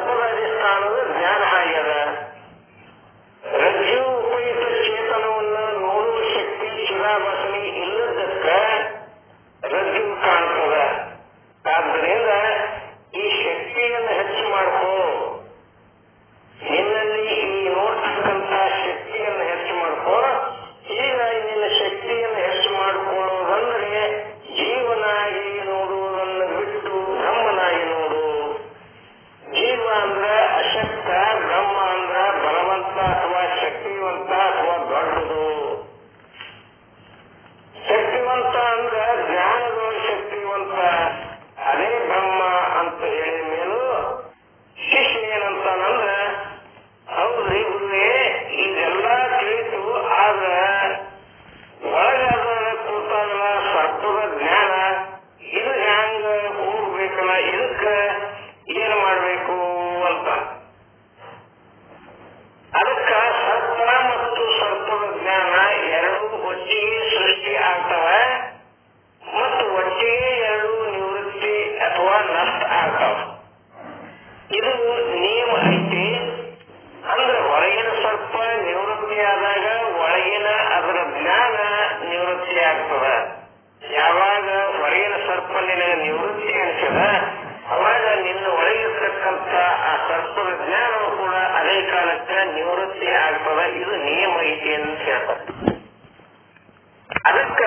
ಸರ್ಪದ ಅಧಿಷ್ಠಾನದ ಜ್ಞಾನ ಆಗ್ಯದ. ರಜ್ಜು ಉಪಯುಕ್ತ ಚೇತನವನ್ನ ನೋಡುವ ಶಕ್ತಿ ಚಿರಾಭಾಸನಿ ಇಲ್ಲದಕ್ಕ ರಜ್ಜು ಕಾಣ್ತದ. ಆದ್ದರಿಂದ ಈ ಶಕ್ತಿಯನ್ನು ಹೆಚ್ಚು ಮಾಡ್ಕೋ, ನಿನ್ನಲ್ಲಿ ಈ ನೋಡ್ತಕ್ಕಂಥ ಶಕ್ತಿಯನ್ನು ಹೆಚ್ಚು ಮಾಡ್ಕೋ. ಈಗ ನಿನ್ನ ಶಕ್ತಿಯನ್ನು ಹೆಚ್ಚು ಮಾಡಿಕೊಳ್ಳುವುದಂದ್ರೆ ಜೀವನಾಗಿ ನೋಡುವುದನ್ನು ಬಿಟ್ಟು ಬ್ರಹ್ಮನಾಗಿ ನೋಡು. ಜೀವ ಅಂದ್ರ ಅಶಕ್ತ, ಬ್ರಹ್ಮ ಅಂದ್ರ ಬಲವಂತ ಅಥವಾ ಶಕ್ತಿವಂತ ಅಥವಾ ದೊಡ್ಡದು. ಶಕ್ತಿವಂತ ಅಂದ್ರ ಜ್ಞಾನದ ಶಕ್ತಿವಂತ, ಅದೇ ಬ್ರಹ್ಮ ಅಂತ ಹೇಳಿದ ಮೇಲೂ ಶಿಷ್ಯ ಏನಂತಾನಂದ್ರ, ಹೌದ್ರಿ ಗುರುವೇ ಇದೆಲ್ಲ ತಿಳಿತು, ಆದ್ರ ಒಳಗಾದ ಕೂತಾಗಲ್ಲ ಸರ್ಪದ ಜ್ಞಾನ, ಇದು ಹ್ಯಾಂಗ ಹೋಗ್ಬೇಕಲ್ಲ, ಇದಕ್ಕ ಏನ್ ಮಾಡ್ಬೇಕು ಅಂತ. ಅದಕ್ಕ ಸರ್ಪ ಮತ್ತು ಸರ್ಪದ ಜ್ಞಾನ ಎರಡೂ ಒಟ್ಟಿಗೆ ಸೃಷ್ಟಿ ಆಗ್ತವ ಮತ್ತು ಒಟ್ಟಿಗೆ ಎರಡೂ ನಿವೃತ್ತಿ ಅಥವಾ ನಷ್ಟ ಆಗ್ತಾವ. ಇದು ನಿಯಮ ಐತಿ. ಅಂದ್ರೆ ಹೊರಗಿನ ಸರ್ಪ ನಿವೃತ್ತಿ ಆದಾಗ ಒಳಗಿನ ಅದರ ಜ್ಞಾನ ನಿವೃತ್ತಿ ಆಗ್ತದ. ಯಾವಾಗ ಹೊರಗಿನ ಸರ್ಪ ನಿನಗೆ ನಿವೃತ್ತಿ ಅನ್ಸದ, ಅವಾಗ ನಿನ್ನ ಒಳಗಿರ್ತಕ್ಕಂಥ ಆ ಸರ್ಪದ ಜ್ಞಾನವು ಕೂಡ ಅದೇ ಕಾಲಕ್ಕೆ ನಿವೃತ್ತಿ ಆಗ್ತದ. ಇದು ನಿಯಮ ಐತಿ ಅಂತ ಹೇಳ್ತಾರೆ. ಅದಕ್ಕ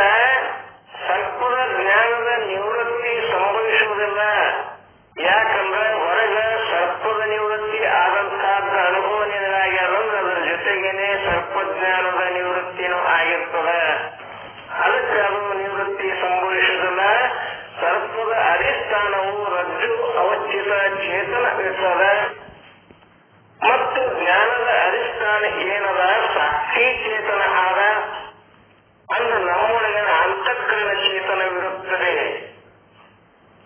ಸರ್ಪದ ಜ್ಞಾನದ ನಿವೃತ್ತಿ ಸಂಭವಿಸುವುದಿಲ್ಲ. ಯಾಕಂದ್ರೆ ಹೊರಗ ಸರ್ಪದ ನಿವೃತ್ತಿ ಆದಂತಹದ್ರ ಅನುಭವ ನಿನಗಾಗ್ಯಾರಂದ್ರೆ ಅದರ ಜೊತೆಗೇನೆ ಸರ್ಪಜ್ಞಾನದ ನಿವೃತ್ತಿನೂ ಆಗಿರ್ತದೆ. ಅದಕ್ಕೆ ಅದು ನಿವೃತ್ತಿ ಸಂಭವಿಸುವುದಿಲ್ಲ. ಸರ್ಪದ ಅಧಿಷ್ಠಾನವು ರಜ್ಜು ಅವಚ್ಚಿತ ಚೇತನ ಇರ್ತದ ಮತ್ತು ಜ್ಞಾನದ ಅಧಿಷ್ಠಾನ ಏನದ ಸಾಕ್ಷಿ ಚೇತನ ಆದ. ಅಂದ್ರೆ ನಮ್ಮೊಳಗಿನ ಅಂತಃಕರಣ ಚೇತನವಿರುತ್ತದೆ.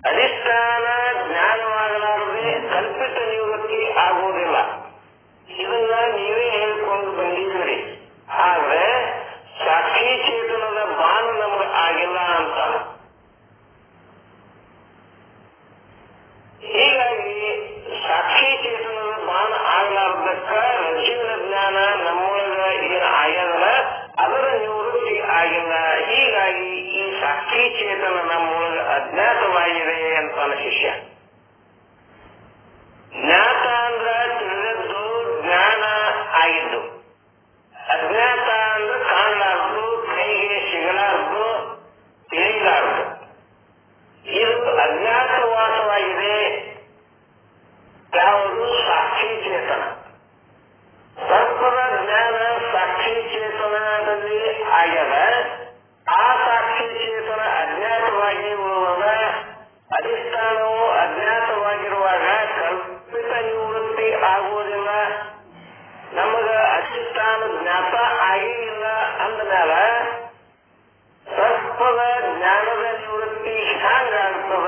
ಅಧಿಷ್ಠಾನ ಜ್ಞಾನವಾಗಲಾರದೆ ಕಲ್ಪಿತ ನಿವೃತ್ತಿ ಆಗುವುದಿಲ್ಲ. ಇದನ್ನ ನೀವೇ ಹೇಳಿಕೊಂಡು ಬಂದಿದ್ದೀರಿ. ಆದ್ರೆ ಸಾಕ್ಷಿ ಚೇತನದ ಬಾಣ ನಮಗೆ ಆಗಿಲ್ಲ ಅಂತ. ಹೀಗಾಗಿ ಸಾಕ್ಷಿ ಚೇತನದ ಬಾಣ ಆಗಲಾರ್ದಕ್ಕ ರಜ್ಜುವಿನ ಜ್ಞಾನ ನಮ್ಮೊಳಗ ಏನು ಆಗ್ಯದಲ್ಲ ಅದರ ನಿವೃತ್ತಿ ಆಗಿಲ್ಲ. ಹೀಗಾಗಿ ಈ ಸಾಕ್ಷಿ ಚೇತನ ನಮ್ಮೊಳಗ ಅಜ್ಞಾತವಾಗಿದೆ ಅಂತಾನ ಶಿಷ್ಯ. ಜ್ಞಾತ ಅಂದ್ರ ತಿಳಿದದ್ದು, ಜ್ಞಾನ ಆಗಿದ್ದು. ಅಜ್ಞಾತ ಅಂದ್ರೆ ಕಾಣಲಾರ್ದು, ಕೈಗೆ ಸಿಗಲಾರ್ದು, ತಿಳಿಲಾರ್ದು. ಇದು ಅಜ್ಞಾತವಾಸವಾಗಿದೆ. ಯಾವುದು? ಸಾಕ್ಷಿ ಚೇತನ. ಸರ್ಪದ ಜ್ಞಾನ ಸಾಕ್ಷಿ ಚೇತನದಲ್ಲಿ ಆಗ್ಯದ. ಆ ಸಾಕ್ಷಿ ಚೇತನ ಅಜ್ಞಾತವಾಗಿ ಉಳಿಯುವಾಗ, ಅಧಿಷ್ಠಾನವು ಅಜ್ಞಾತವಾಗಿರುವಾಗ ಕಲ್ಪಿತ ನಿವೃತ್ತಿ ಆಗುವುದಿಲ್ಲ. ನಮಗ ಅಧಿಷ್ಠಾನ ಜ್ಞಾತ ಆಗೇ ಇಲ್ಲ ಅಂದಮೇಲ ಸರ್ಪದ ಜ್ಞಾನದ ನಿವೃತ್ತಿ ಹ್ಯಾಂಗಾಗ್ತದ?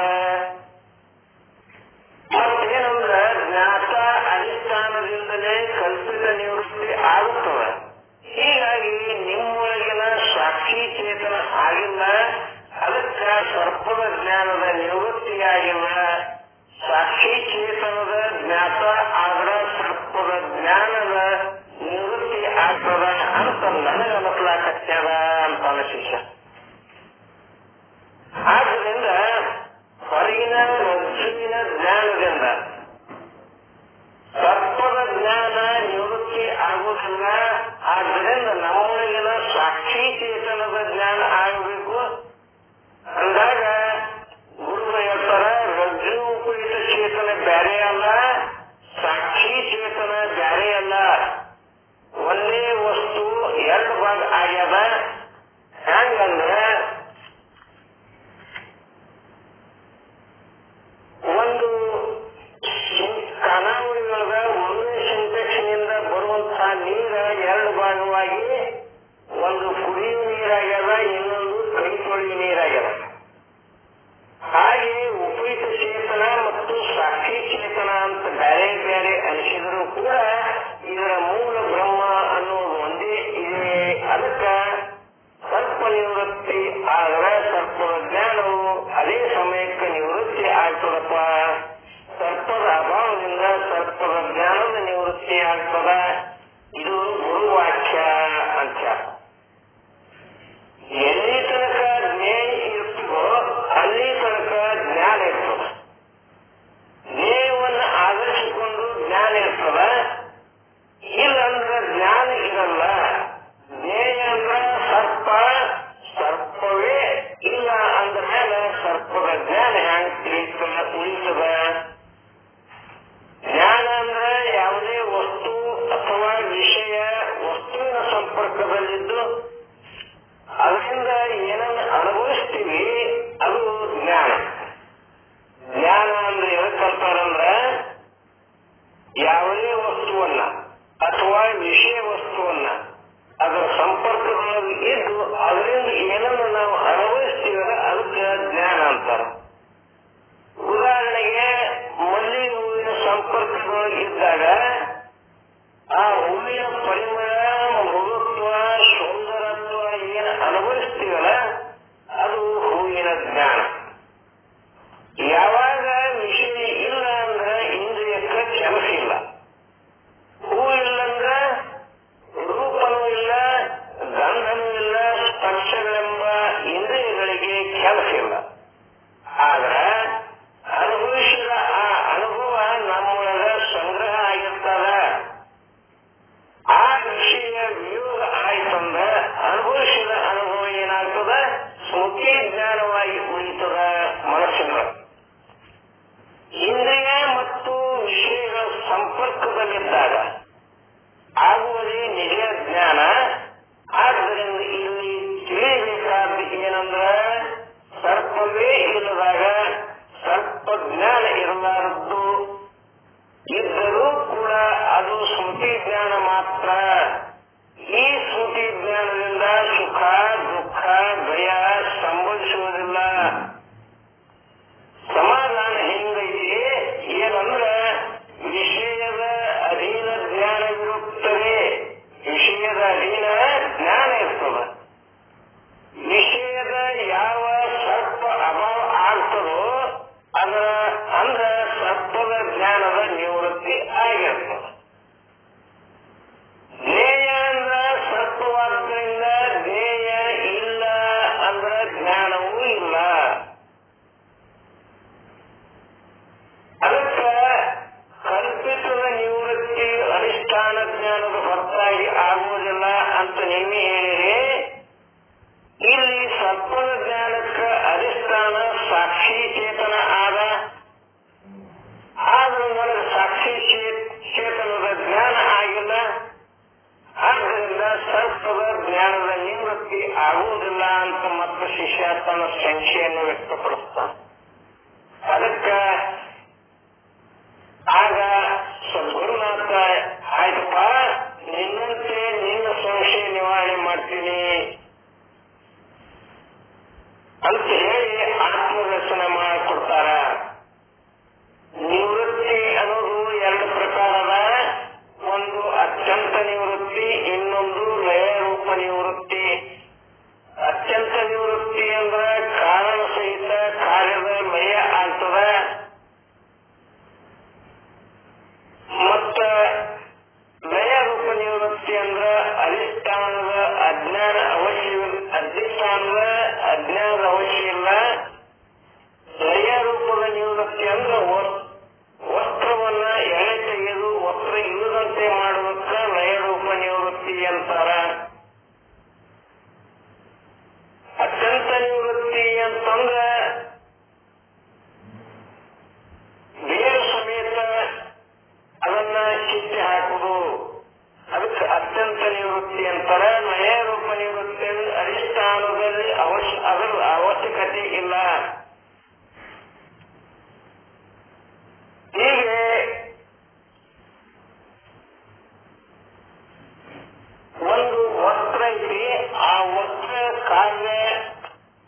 ಮತ್ತೇನಂದ್ರ ಜ್ಞಾತ ಅಧಿಷ್ಠಾನದಿಂದಲೇ ಕಲ್ಪಿತ ನಿವೃತ್ತಿ ಆಗುತ್ತದೆ. ಹೀಗಾಗಿ ನಿಮ್ಮೊಳಗಿನ ಸಾಕ್ಷಿ ಚೇತನ ಆಗಿಲ್ಲ. ಅದಕ್ಕ ಸರ್ಪದ ಜ್ಞಾನದ ನಿವೃತ್ತಿಯಾಗಿಲ್ಲ. ಸಾಕ್ಷಿ ಚೇತನದ ಜ್ಞಾತ ಆದ್ರ ಸರ್ಪದ ಜ್ಞಾನದ ನಿವೃತ್ತಿ ಆಗ್ತದ ಅಂತ ನನಗ ಅನಿಸ್ಲಾಕತ್ಯದ ಅಂತಾನ ಶಿಷ್ಯ. ಆದ್ದರಿಂದ ಹೊರಗಿನ ರಜ್ಜುವಿನ ಜ್ಞಾನದಿಂದ ಸರ್ಪದ ಜ್ಞಾನ ನಿವೃತ್ತಿ ಆಗುವುದಿಲ್ಲ. ಆದ್ದರಿಂದ ನಮ್ಮೊಳಗಿನ ಸಾಕ್ಷಿ ಚೇತನದ ಜ್ಞಾನ ಆಗಬೇಕು. ಅಂದಾಗ ಗುರುಗಳು ಹೇಳ್ತಾರ, ರಜ್ಜು ಉಪಯುಕ್ತ ಚೇತನ ಬ್ಯಾರೆ ಅಲ್ಲ, ಸಾಕ್ಷಿ ಚೇತನ ಬ್ಯಾರೆ ಅಲ್ಲ. ಒಂದೇ ವಸ್ತು ಎರಡು ಭಾಗ ಆಗ್ಯದ. ಹ್ಯಾಂಗಂದ್ರ ಒಂದು ಖಾನಾವಳಿಯೊಳಗ ಒಂದೇ ಸಿಂಟೆಕ್ಸ್ ನಿಂದ ಬರುವಂತಹ ನೀರ ಎರಡು ಭಾಗವಾಗಿ ನಿವೃತ್ತಿ ಆಗ್ತದ. ಇದು ಗುರುವಾಕ್ಯ ಅಂತ. ಎಲ್ಲಿ ತನಕ ಜ್ಞೇಯ ಇರ್ತದೋ ಅಲ್ಲಿ ತನಕ ಜ್ಞಾನ ಇರ್ತದ. ಜ್ಞೇಯವನ್ನು ಆಧರಿಸಿಕೊಂಡು ಜ್ಞಾನ ಇರ್ತದ. ಇಲ್ಲಂದ್ರ ಜ್ಞಾನ ಇರಲ್ಲ. ಜ್ಞೇಯ ಅಂದ್ರ ಸರ್ಪ, ಸರ್ಪವೇ ಇಲ್ಲ ಅಂದ್ರ ಮೇಲೆ ಸರ್ಪದ ಜ್ಞಾನ ಹ್ಯಾಂಗ ತಿಳಿತದ ಉಳಿತದ? ಜ್ಞಾನ ಅಂದ್ರ ಯಾವುದೇ ವಸ್ತು ಅಥವಾ ವಿಷಯ ವಸ್ತುವಿನ ಸಂಪರ್ಕದಲ್ಲಿದ್ದು ಅದರಿಂದ ಏನನ್ನು ಅನುಭವಿಸ್ತೀವಿ ಅದು ಜ್ಞಾನ. ಜ್ಞಾನ ಅಂದ್ರೆ ಎದಕ್ಕಂತಾರಂದ್ರ ಯಾವುದೇ ವಸ್ತುವನ್ನ ಅಥವಾ ವಿಷಯ ವಸ್ತುವನ್ನ ಅದರ ಸಂಪರ್ಕದೊಳಗೆ ಇದ್ದು ಅದರಿಂದ ಏನನ್ನು ನಾವು ಅನುಭವಿಸ್ತೀವಲ್ಲ ಅದಕ್ಕೆ ಜ್ಞಾನ ಅಂತಾರ. ಉದಾಹರಣೆಗೆ ಮಲ್ಲಿ ಹೂವಿನ ಸಂಪರ್ಕದೊಳಗೆ ಇದ್ದಾಗ ಆ ಹೂವಿನ ಪರಿಮಳ, ಮೃದುತ್ವ, ಸೌಂದರ್ಯತ್ವ ಏನು ಅನುಭವಿಸ್ತೀವಲ್ಲ ಅದು ಹೂವಿನ ಜ್ಞಾನ. ಯಾವಾಗ ವಿಷಯ ಇಲ್ಲ ಅಂದ್ರೆ ಇಂದ್ರಿಯಕ್ಕೆ ಕೆಲಸ ಇಲ್ಲ. ಹೂ ಇಲ್ಲಂದ್ರ ರೂಪನೂ ಇಲ್ಲ, ಗಂಧನೂ ಇಲ್ಲ, ಸ್ಪರ್ಶಗಳೆಂಬ ಇಂದ್ರಿಯಗಳಿಗೆ ಕೆಲಸ ಇಲ್ಲ. ಆದ್ರೆ ಅನುಭವಿಸಿದ ಆ ಅನುಭವ ನಮ್ಮೊಳಗ ಸಂಗ್ರಹ ಆಗಿರ್ತದ. ಆ ವಿಷಯ ವಿಯೋಗ ಆಯ್ತಂದ್ರ ಅನುಭವಿಸಿದ ಅನುಭವ ಏನಾಗ್ತದ? ಸ್ಮೃತಿ ಜ್ಞಾನವಾಗಿ ಉಳಿತದ ಮನಸ್ಸಿನ. ಇಂದ್ರಿಯ ಮತ್ತು ವಿಷಯಗಳ ಸಂಪರ್ಕದಲ್ಲಿದ್ದಾಗ ಆಗುವುದೇ ನಿಜ ಜ್ಞಾನ. ಆದ್ದರಿಂದ ಇಲ್ಲಿ ತಿಳಿಯಬೇಕಾದ ಏನಂದ್ರ ಸರ್ಪವೇ ಇಲ್ಲದಾಗ ಸರ್ಪ ಜ್ಞಾನ ಇರಲಾರದ್ದು. ಇದ್ದರೂ ಕೂಡ ಅದು ಸ್ಮೃತಿ ಜ್ಞಾನ ಮಾತ್ರ. ಈ ಸ್ಮೃತಿ ಜ್ಞಾನದಿಂದ ಸುಖ, ದುಃಖ, ಭಯ ಸಂಭವಿಸುವುದಿಲ್ಲ. ಸಮಾಧಾನ ಹಿಂಗೈತಿ ಏನಂದ್ರ ವಿಷಯದ ಅಧೀನ ಜ್ಞಾನವಿರುತ್ತದೆ. ವಿಷಯದ ಅಧೀನ ಜ್ಞಾನ ಇರ್ತದ. ವಿಷಯದ ಯಾವ ಸರ್ಪ ಅಭಾವ ಆಗ್ತದೋ ಅದರ ಅಂದ್ರ ಸರ್ಪದ ಜ್ಞಾನದ ನಿವೃತ್ತಿ ಆಗಿರ್ತದೆ. ಜ್ಞೇಯ ಅಂದ್ರ ಸರ್ಪವಾದ್ದರಿಂದ ಜ್ಞೇಯ ಇಲ್ಲ ಅಂದ್ರ ಜ್ಞಾನವೂ ಇಲ್ಲ. ಅದಕ್ಕ ಕಲ್ಪಿತದ ನಿವೃತ್ತಿ ಅಧಿಷ್ಠಾನ ಜ್ಞಾನದ ಹೊರತಾಗಿ ಆಗುವುದಿಲ್ಲ ಅಂತ ನಿನ್ನೆ ಹೇಳಿರಿ. ಇಲ್ಲಿ ಸರ್ಪದ ಜ್ಞಾನಕ್ಕೆ ಅಧಿಷ್ಠಾನ ಸಾಕ್ಷಿ ಚೇತನ ಆದ. ಆದ್ರೂ ನನಗೆ ಸಾಕ್ಷಿ ಚೇತನದ ಜ್ಞಾನ ಆಗಿಲ್ಲ. ಆದ್ದರಿಂದ ಸರ್ಪದ ಜ್ಞಾನದ ನಿವೃತ್ತಿ ಆಗುವುದಿಲ್ಲ ಅಂತ ಮತ್ತೆ ಶಿಷ್ಯ ತನ್ನ ಸಂಶಯನ್ನು ವ್ಯಕ್ತಪಡಿಸ್ತಾನೆ. ಅದಕ್ಕ ಆಗ ಸದ್ಗುರುನಾಥ ಆಯ್ತಪ್ಪ ನಿನ್ನಂತೆ ನಿನ್ನ ಸಂಶಯ ನಿವಾರಣೆ ಮಾಡ್ತೀನಿ ಅಂತ ಹೇಳಿ ಆತ್ಮದರ್ಶನ ಮಾಡಿಕೊಡ್ತಾರ. ನಿವೃತ್ತಿ ಅನ್ನೋದು ಎರಡು ಪ್ರಕಾರದ. ಒಂದು ಅತ್ಯಂತ ನಿವೃತ್ತಿ, ಇನ್ನೊಂದು ಲಯ ರೂಪ ನಿವೃತ್ತಿ. ಅತ್ಯಂತ ನಿವೃತ್ತಿ ಅಂದ್ರೆ ಕಾರಣ ಸಹಿತ ಕಾರ್ಯದ ಲಯ ಆಗ್ತದ. ಮತ್ತ ಲಯ ರೂಪ ನಿವೃತ್ತಿ ಅಂದ್ರ ಅಧಿಷ್ಠಾನದ ಅಜ್ಞಾನ ಅವಶ್ಯ ಇಲ್ಲ. ಲಯ ರೂಪದ ನಿವೃತ್ತಿ ಅಂದ್ರ ವಸ್ತ್ರವನ್ನ ಎಳೆ ತೆಗೆದು ವಸ್ತ್ರ ಇಲ್ಲದಂತೆ ಮಾಡುವುದಕ್ಕ ಲಯ ರೂಪ ನಿವೃತ್ತಿ ಅಂತಾರ. ಅತ್ಯಂತ ನಿವೃತ್ತಿ ಅಂತಂದ್ರ ಬೇರು ಸಮೇತ ಅದನ್ನ ಕಿತ್ತಿ ಹಾಕುದು. ಅದಕ್ಕೆ ಅತ್ಯಂತ ನಿವೃತ್ತಿ ಅಂತಾರ. ಲಯ ರೂಪ ನಿವೃತ್ತಿ ಅಧಿಷ್ಠಾನದಲ್ಲಿ ಅದರ ಅವಶ್ಯಕತೆ ಇಲ್ಲ. ಹೀಗೆ ಒಂದು ವಸ್ತ್ರ ಐತಿ. ಆ ವಸ್ತ್ರ ಕಾರ್ಯ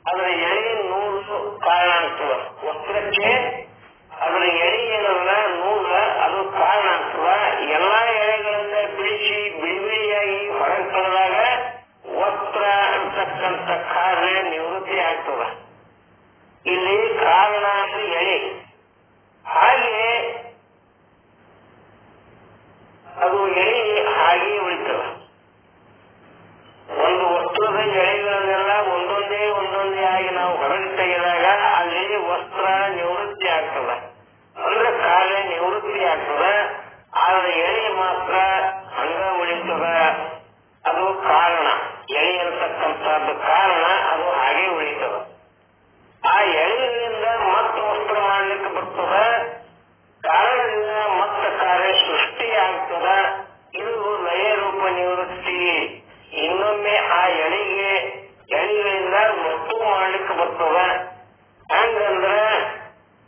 ಅದರ ಎಳೆ ನೂಲು ಕಾರಣ ಆಗ್ತದ. ವಸ್ತ್ರಕ್ಕೆ ಅದರ ಎಳೆ ಏನಲ್ಲ ನೂಲ ಅದು ಕಾರಣ ಆಗ್ತದ. ಎಲ್ಲಾ ಎಳೆಗಳನ್ನ ಬಿಡಿಸಿ ಬಿಡಿಬಿಡಿಯಾಗಿ ಹೊರಗೆ ತಂದಾಗ ವಸ್ತ್ರ ಅಂತಕ್ಕಂಥ ಕಾರ್ಯ ನಿವೃತ್ತಿ ಆಗ್ತದ. ಇಲ್ಲಿ ಕಾರಣ ಅಂದ್ರೆ ಎಳೆ. ಹಾಗೆ ಅದು ಎಳೆ ಹಾಗೆ ಉಳಿತದ. ಒಂದು ವಸ್ತ್ರದ ಎಳೆಗಳನ್ನೆಲ್ಲ ಒಂದೊಂದೇ ಆಗಿ ನಾವು ಹೊರಗೆ ತೆಗೆದಾಗ ಅಲ್ಲಿ ವಸ್ತ್ರ ನಿವೃತ್ತಿ ಆಗ್ತದ, ಅಂದ್ರೆ ಕಾರ್ಯ ನಿವೃತ್ತಿ ಆಗ್ತದ. ಆದ್ರೆ ಎಳೆ ಮಾತ್ರ ಹಂಗ ಉಳಿತದ. ಅದು ಕಾರಣ, ಎಳೆ ಅಂತಕ್ಕಂಥದ್ದು ಕಾರಣ, ಅದು ಹಾಗೆ ಉಳಿತದ. ಆ ಎಳೆಯಿಂದ ಮತ್ತೆ ವಸ್ತ್ರ ಮಾಡ್ಲಿಕ್ಕೆ ಬರ್ತದ, ಕಾರಣದಿಂದ ಮತ್ತೆ ಕಾರ್ಯ ಸೃಷ್ಟಿ ಆಗ್ತದ. ಇದು ಲಯ ರೂಪ ನಿವೃತ್ತಿ. ಇನ್ನೊಮ್ಮೆ ಆ ಎಳೆಗಳಿಂದ ವಸ್ತು ಮಾಡ್ಲಿಕ್ಕೆ ಬರ್ತದ. ಹಂಗಂದ್ರ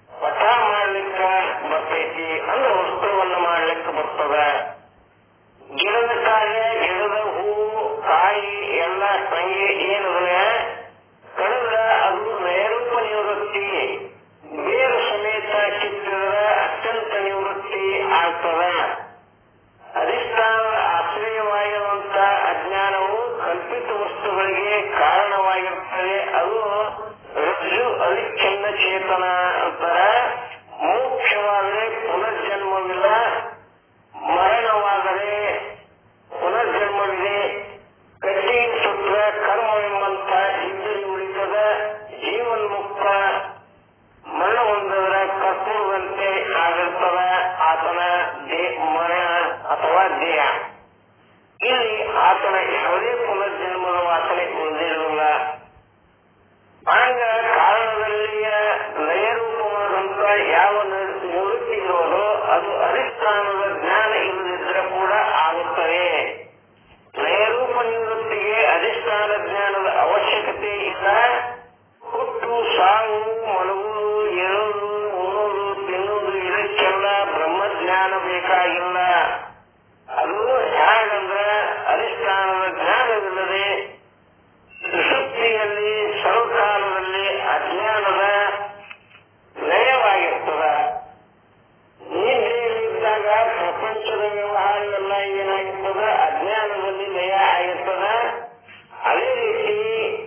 ಪಟ ಮಾಡ್ಲಿಕ್ಕ ಬರ್ತೈತಿ, ಅಂದ್ರೆ ವಸ್ತ್ರವನ್ನು ಮಾಡ್ಲಿಕ್ಕೆ ಬರ್ತದ. ಗಿಡದ ಕಾರ್ಯ, ಗಿಡದ ಹೂವು, ಕಾಯಿ ಎಲ್ಲ ಸಂಗೆ ಏನಂದ್ರೆ ಕಳೆದ ಅದು ಲಯರೂಪ ನಿವೃತ್ತಿ. ಬೇರು ಸಮೇತ ಕಿತ್ತಿದ ಅತ್ಯಂತ ನಿವೃತ್ತಿ ಆಗ್ತದ. ಅಧಿಷ್ಠಾನದ ಆಶ್ರಯವಾಗಿರುವಂತ ಅಜ್ಞಾನವು ಕಲ್ಪಿತ ವಸ್ತುಗಳಿಗೆ ಕಾರಣವಾಗಿರುತ್ತದೆ. ಅದು ರಜ್ಜು ಅವಿಚ್ಛಿನ್ನ ಚೇತನ ಅಂತರ. ಮೋಕ್ಷವಾದರೆ ಪುನರ್ಜನ್ಮವಿಲ್ಲ, ಮರಣವಾದರೆ ಪುನರ್ಜನ್ಮವಿದೆ. ಕಟ್ಟಿ ಸುತ್ತ ಕರ್ಮವೆಂಬಂತ ಇದ್ದಲ್ಲಿ ಉಳಿತದ. ಜೀವನ್ಮುಕ್ತ ಮರಣ ಹೊಂದಿದ್ರೆ ಕರ್ಪೂರದಂತೆ ಆಗಿರ್ತದ ಆತನ ಮರಣ ಅಥವಾ ದೇಹ. ಇಲ್ಲಿ ಆತನ ಯಾವುದೇ ಪುನರ್ಜನ್ಮದ ವಾಸನೆ ಉಳಿದಿರಲಿಲ್ಲ. ಹಂಗ ಕಾರಣದಲ್ಲಿಯ ಲಯರೂಪವಾದಂತ ಯಾವ ನಿವೃತ್ತಿ ಇರುವುದೋ ಅದು ಅಧಿಷ್ಠಾನದ ಜ್ಞಾನ ಇಲ್ಲದಿದ್ರೆ ಕೂಡ ಆಗುತ್ತದೆ. ಲಯರೂಪ ನಿವೃತ್ತಿಗೆ ಅಧಿಷ್ಠಾನ ಜ್ಞಾನದ ಅವಶ್ಯಕತೆ ಇಲ್ಲ. ಹುಟ್ಟು, ಸಾವು, ಮಲಗುವುದು, ಏಳುವುದು, ಉಣ್ಣುವುದು, ತಿನ್ನುವುದು ಇದಕ್ಕೆಲ್ಲ ಬ್ರಹ್ಮಜ್ಞಾನ ಬೇಕಾಗಿಲ್ಲ. ಅದು ಹೇಗಂದ್ರ ಅಧಿಷ್ಠಾನದ ಜ್ಞಾನವಿಲ್ಲದೆ ಸುಷುಪ್ತಿಯಲ್ಲಿ ಸರ್ವಕಾಲದಲ್ಲಿ ಅಜ್ಞಾನದ ಲಯವಾಗಿರ್ತದ. ನಿದ್ರೆಯಲ್ಲಿದ್ದಾಗ ಪ್ರಪಂಚದ ವ್ಯವಹಾರ ಎಲ್ಲ ಏನಾಗಿರ್ತದ, ಅಜ್ಞಾನದಲ್ಲಿ ಲಯ ಆಗಿರ್ತದ. ಅದೇ ರೀತಿ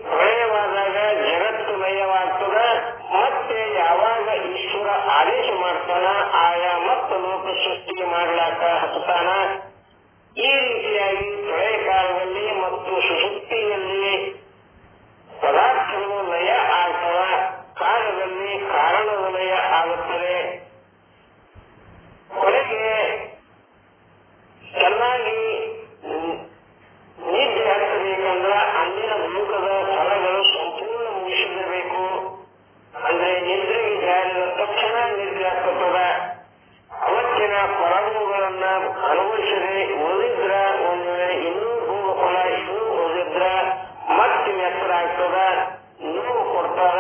ಪ್ರಳಯವಾದಾಗ ಜಗತ್ತು ಲಯವಾಗ್ತದ. ಮತ್ತೆ ಯಾವಾಗ ಈಶ್ವರ ಆದೇಶ ಮಾಡ್ತಾನ ಆಯಾ ಮತ್ತೆ ಲೋಕ ಸೃಷ್ಟಿ ಮಾಡ್ಲಾಕ ಹತ್ತಾನ. ಈ ರೀತಿಯಾಗಿ ಪ್ರಳಯ ಕಾಲದಲ್ಲಿ ಮತ್ತು ಸುಷುಪ್ತಿಯಲ್ಲಿ ಪದಾರ್ಥಗಳು ಲಯ ಆಗ್ತವ. ಕಾಲದಲ್ಲಿ ಕಾರಣದ ಲಯ ಆಗುತ್ತದೆ. ಕೊನೆಗೆ ಚೆನ್ನಾಗಿ ನಿದ್ದೆ ಹತ್ತಬೇಕಂದ್ರ ಅಂದಿನ ಲೋಕದ ಫಲಗಳು ಸಂಪೂರ್ಣ ಮುಗಿಸಿರಬೇಕು. ಅಂದ್ರೆ ನಿದ್ರೆಗೆ ಜಾರಿದ ತಕ್ಷಣ ನಿದ್ರೆ ಹತ್ತದ. ಅವತ್ತಿನ ಫಲಗಳನ್ನ ಅನುಭವಿಸದೆ ಓದಿದ್ರ ಒಂದು ಇನ್ನೂ ಭೋಗ ಫಲ ಇನ್ನೂ ಓದಿದ್ರ ಮತ್ತೆ ಎತ್ತರ ಆಗ್ತದ, ನೋವು ಕೊಡ್ತಾರ.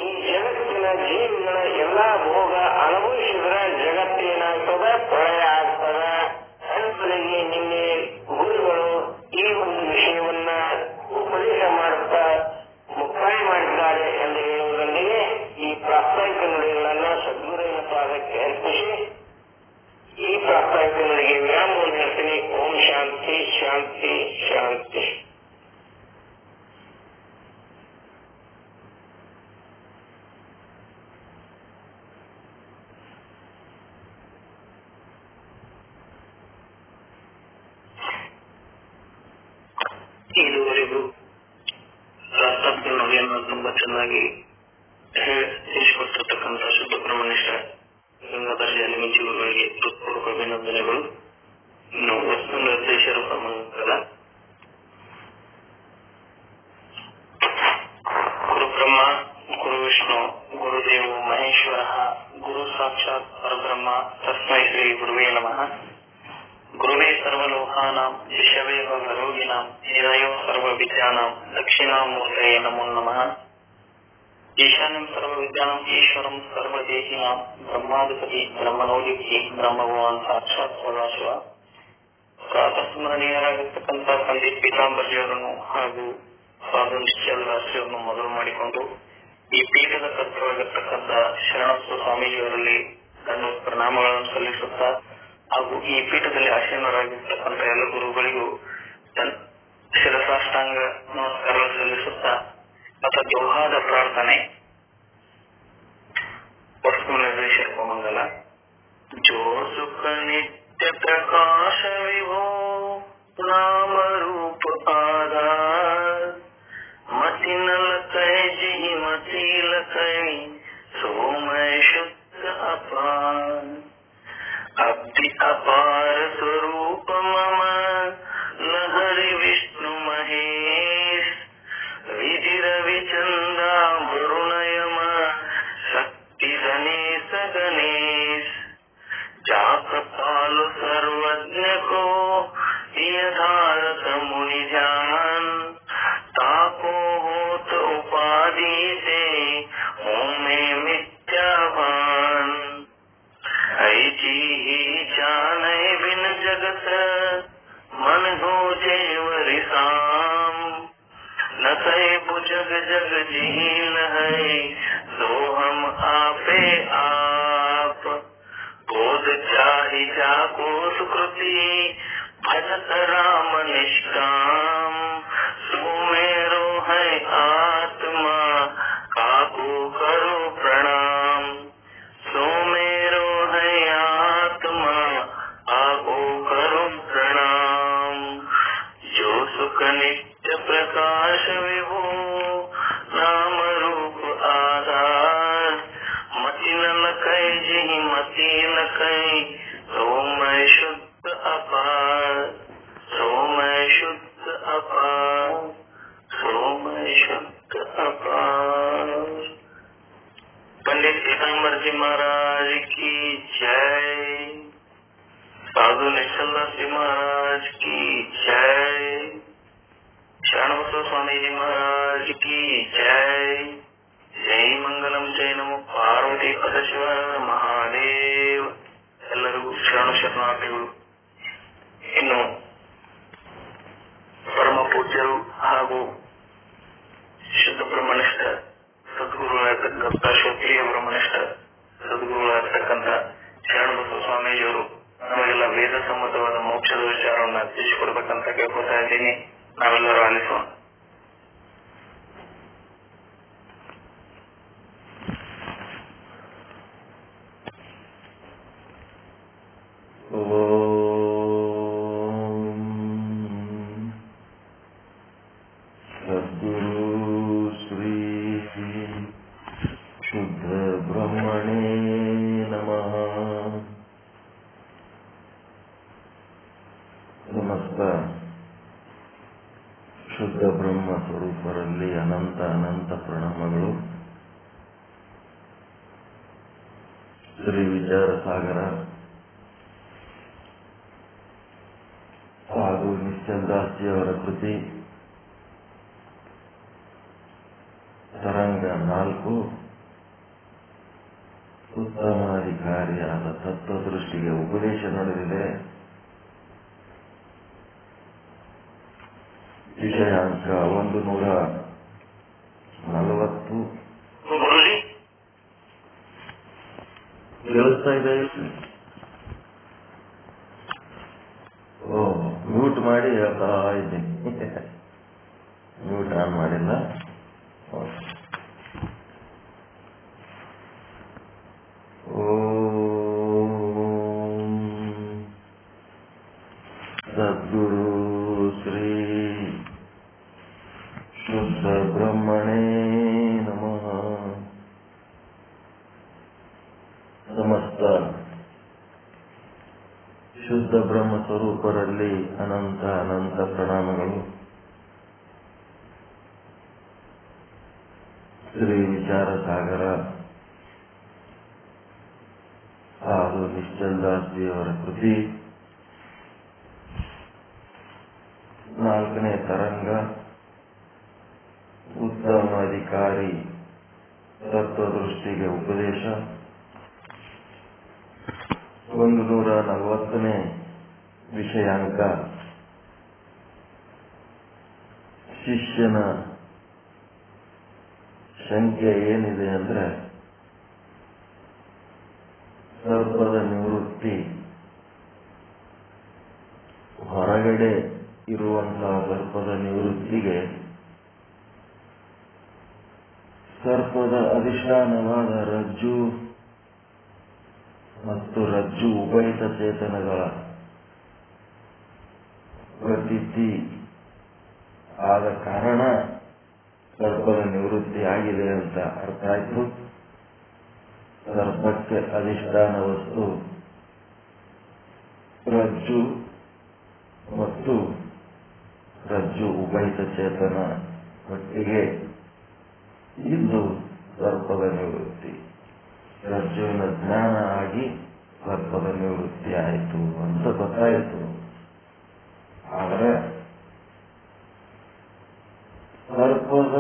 ಈ ಜಗತ್ತಿನ ಜೀವಿಗಳ ಎಲ್ಲಾ ಭೋಗ ಅನುಭವಿಸಿದ್ರ ಜಗತ್ತೇನಾಗ್ತದ, ಪ್ರಳಯ ಆಗ್ತದ. ಅಂತಿಗೆ ನಿನ್ನೆ ಗುರುಗಳು ಈ ಒಂದು ವಿಷಯವನ್ನ ಉಪದೇಶ ಮಾಡುತ್ತಾ ಮುಕ್ತಾಯ ಮಾಡಿದ್ದಾರೆ ಎಂದು ಹೇಳುವುದರೊಂದಿಗೆ ಈ ಪ್ರಾಸ್ತಾವಿಕ ನುಡಿಗಳನ್ನ ಸದ್ಗುರುವಿನ ಪಾದಕ್ಕೆ ಅರ್ಪಿಸಿ ಈ ಪ್ರಾಸ್ತಾವಿಕ ನುಡಿಗೆ ವಿರಾಮವನ್ನು ಹೇಳ್ತೀನಿ. ಓಂ ಶಾಂತಿ ಶಾಂತಿ ಶಾಂತಿ. ಇದುವರೆಗೂ ಪ್ರಾಸ್ತಾವಿಕ ನುಡಿಯನ್ನು ತುಂಬಾ ಚೆನ್ನಾಗಿ ತಿಳಿಸಿಕೊಟ್ಟಿರ್ತಕ್ಕಂಥ ಶುದ್ಧ ಬ್ರಹ್ಮನಿಷ್ಠ ಗಂಗಾಧರ ಜಾಲಿಮಿಂಚಿ ಗುರುಗಳಿಗೆ ಹೃತ್ಪೂರ್ವಕ ಅಭಿನಂದನೆಗಳು. ಇನ್ನು ವಸ್ತು ನಿರ್ದೇಶರ ಪ್ರಮಾಣದ ಗುರು ಬ್ರಹ್ಮ, ಗುರು ವಿಷ್ಣು, ಗುರುದೇವೋ ಮಹೇಶ್ವರ, ಗುರು ಸಾಕ್ಷಾತ್ ಪರಬ್ರಹ್ಮ ತಸ್ಮೈ ಶ್ರೀ ಗುರುವೇ ನಮಃ. ಗುರುವೇ ಸರ್ವಲೋಕಾನಾಂ ವಿಷವೇ ರೋಗಿನಾಂ ನಿರಯೋ ಸರ್ವ ವಿದ್ಯಾನಾಂ ದಕ್ಷಿಣಾಮೂರ್ತಯೇ ನಮೋ ನಮಃ. ಈಶಾನ್ಯಂ ಸರ್ವ ವಿದ್ಯಾನಾಂ ಈಶ್ವರಂ ಸರ್ವದೇಹಿನಾಂ ಬ್ರಹ್ಮಾಧಿಪತಿ ಬ್ರಹ್ಮನೋಧಿಪತಿ ಬ್ರಹ್ಮಭಗವಾನ್ ಸಾಕ್ಷಾತ್ ಸದಾಶಿವ. ಪ್ರಾತಸ್ಮರಣೀಯರಾಗಿರ್ತಕ್ಕಂಥ ಪಂಡಿತ್ ಪೀತಾಂಬರ್ಜಿಯವರನ್ನು ಹಾಗೂ ಸ್ವಾಮಿ ನಿಶ್ಚಲರಾಶಿಯವರನ್ನು ಮೊದಲು ಮಾಡಿಕೊಂಡು ಈ ಪೀಠದ ಕರ್ತವಾಗಿರ್ತಕ್ಕಂಥ ಶರಣಸ್ವ ಸ್ವಾಮೀಜಿಯವರಲ್ಲಿ ತನ್ನ ಪ್ರಣಾಮಗಳನ್ನು ಸಲ್ಲಿಸುತ್ತಾ ಹಾಗೂ ಈ ಪೀಠದಲ್ಲಿ ಆಸೀನರಾಗಿರ್ತಕ್ಕಂಥ ಎಲ್ಲ ಗುರುಗಳಿಗೂ ಶಿರಸಾಷ್ಟಾಂಗ ನಮಸ್ಕಾರ ಸಲ್ಲಿಸುತ್ತಾ ಅಥವಾ ದೋಹಾದ ಪ್ರಾರ್ಥನೆ. ವಸ್ತು ನಿರ್ದೇಶಕ ಮಂಗಲ. ಜೋ ಸುಖ ನಿತ್ಯ प्रकाश विभो नाम रूप आधार मति न लकै जिहि मति लकै सो मैं शुद्ध अपार अब्धि अपार स्वरूप मम लहरि विष्णु महेश विधि रवि चंदा वरुण यम शक्ति गणेश गणेश जाकपाल सर्वज्ञ को यथारथ मुनि ध्यान ताको होत उपाधि से होमे मिथ्याभान ऐसी ही जाने बिन जगत मन हो जेवरि साम न कहे बुझग जग जील है सो हम आपे आप बोध चाहि जाको सुकृति भजत राम निष्काम सुमेरो है आत्मा काको करो प्रणाम सुमेरो है आत्मा काको करो प्रणाम जो सुख नित्य प्रकाश विभो नाम रूप आधार मति न लकै जिहि मति लकै सो मैं शुद्ध अपार सो मैं शुद्ध अपार सो मैं शुद्ध अपार। पंडित पीताम्बर जी महाराज की जय। साधु निश्चलदास जी महाराज की जय। शरणबसव स्वामी जी महाराज की जय। जय मंगलम जय नमो पार्वती ಪದ ಶಿವ ಮಹಾದೇವ। ಎಲ್ಲರಿಗೂ ಶರಣಾರ್ಥಿಗಳು। ಇನ್ನು ಪರಮ ಪೂಜ್ಯರು ಹಾಗೂ ಶುದ್ಧ ಬ್ರಹ್ಮನಿಷ್ಠ ಸದ್ಗುರುಗಳಾಗಿರ್ತಕ್ಕಂಥ ಶ್ರೋತ್ರಿಯ ಬ್ರಹ್ಮನಿಷ್ಠ ಸದ್ಗುರುಗಳಾಗಿರ್ತಕ್ಕಂಥ ಶರಣಬಸವ ಸ್ವಾಮೀಜಿಯವರು ನಮಗೆಲ್ಲ ವೇದ ಸಮ್ಮತವಾದ ಮೋಕ್ಷದ ವಿಚಾರವನ್ನು ತಿಳಿಸಿಕೊಡ್ಬೇಕಂತ ಕೇಳ್ಕೊತಾ ಇದ್ದೀನಿ. ನಾವೆಲ್ಲರೂ ಆಲಿಸೋಣ. ಶುದ್ಧ ಬ್ರಹ್ಮ ಸ್ವರೂಪರಲ್ಲಿ ಅನಂತ ಅನಂತ ಪ್ರಣಾಮಗಳು. ಶ್ರೀ ವಿಚಾರ ಸಾಗರ ಹಾಗೂ ನಿಶ್ಚಲದಾಸಿಯವರ ಕೃತಿ ತರಂಗ 4 ಉತ್ತಮಾಧಿಕಾರಿಯಾದ ತತ್ವದೃಷ್ಟಿಗೆ ಉಪದೇಶ ನಡೆದಿದೆ. ವಿಷಯಾಂಕ 140. ಕೇಳಿಸ್ತಾ ಇದೆ? ಮ್ಯೂಟ್ ಮಾಡಿ ಹೇಳ್ತಾ ಇದ್ದೀನಿ. ಮ್ಯೂಟ್ ಆನ್ ಮಾಡಿಲ್ಲ. ಸದ್ಗುರು ಶ್ರೀ ಶುದ್ಧ ಬ್ರಹ್ಮಣೇ ನಮಃ. ಸಮಸ್ತ ಶುದ್ಧ ಬ್ರಹ್ಮ ಸ್ವರೂಪರಲ್ಲಿ ಅನಂತ ಅನಂತ ಪ್ರಣಾಮಗಳು. ಶ್ರೀ ವಿಚಾರ ಸಾಗರ ಹಾಗೂ ನಿಶ್ಚಲದಾಸಿಯವರ ಕೃತಿ 4ನೇ ತರಂಗ ಉತ್ತಮಾಧಿಕಾರಿ ತತ್ವದೃಷ್ಟಿಗೆ ಉಪದೇಶ 140ನೇ ವಿಷಯಾಂಕ ಶಿಷ್ಯನ ಶಂಕೆ ಏನಿದೆ ಅಂದ್ರೆ ಸರ್ಪದ ನಿವೃತ್ತಿ ಹೊರಗಡೆ ಇರುವಂತಹ ಸರ್ಪದ ನಿವೃತ್ತಿಗೆ ಸರ್ಪದ ಅಧಿಷ್ಠಾನವಾದ ರಜ್ಜು ಮತ್ತು ರಜ್ಜು ಉಭಯಿತ ಚೇತನಗಳ ಪ್ರತೀತಿ ಆದ ಕಾರಣ ಸರ್ಪದ ನಿವೃತ್ತಿ ಆಗಿದೆ ಅಂತ ಅರ್ಥ ಆಯ್ತು. ಸರ್ಪಕ್ಕೆ ಅಧಿಷ್ಠಾನ ವಸ್ತು ರಜ್ಜು ಮತ್ತು ರಜ್ಜು ಉಭಯಿತ ಚೇತನ ಒಟ್ಟಿಗೆ ಇದ್ದು ಸರ್ಪದ ನಿವೃತ್ತಿ, ರಜ್ಜುವಿನ ಜ್ಞಾನ ಆಗಿ ಸರ್ಪದ ನಿವೃತ್ತಿ ಆಯಿತು ಅಂತ ಗೊತ್ತಾಯಿತು. ಆದರೆ ಸರ್ಪದ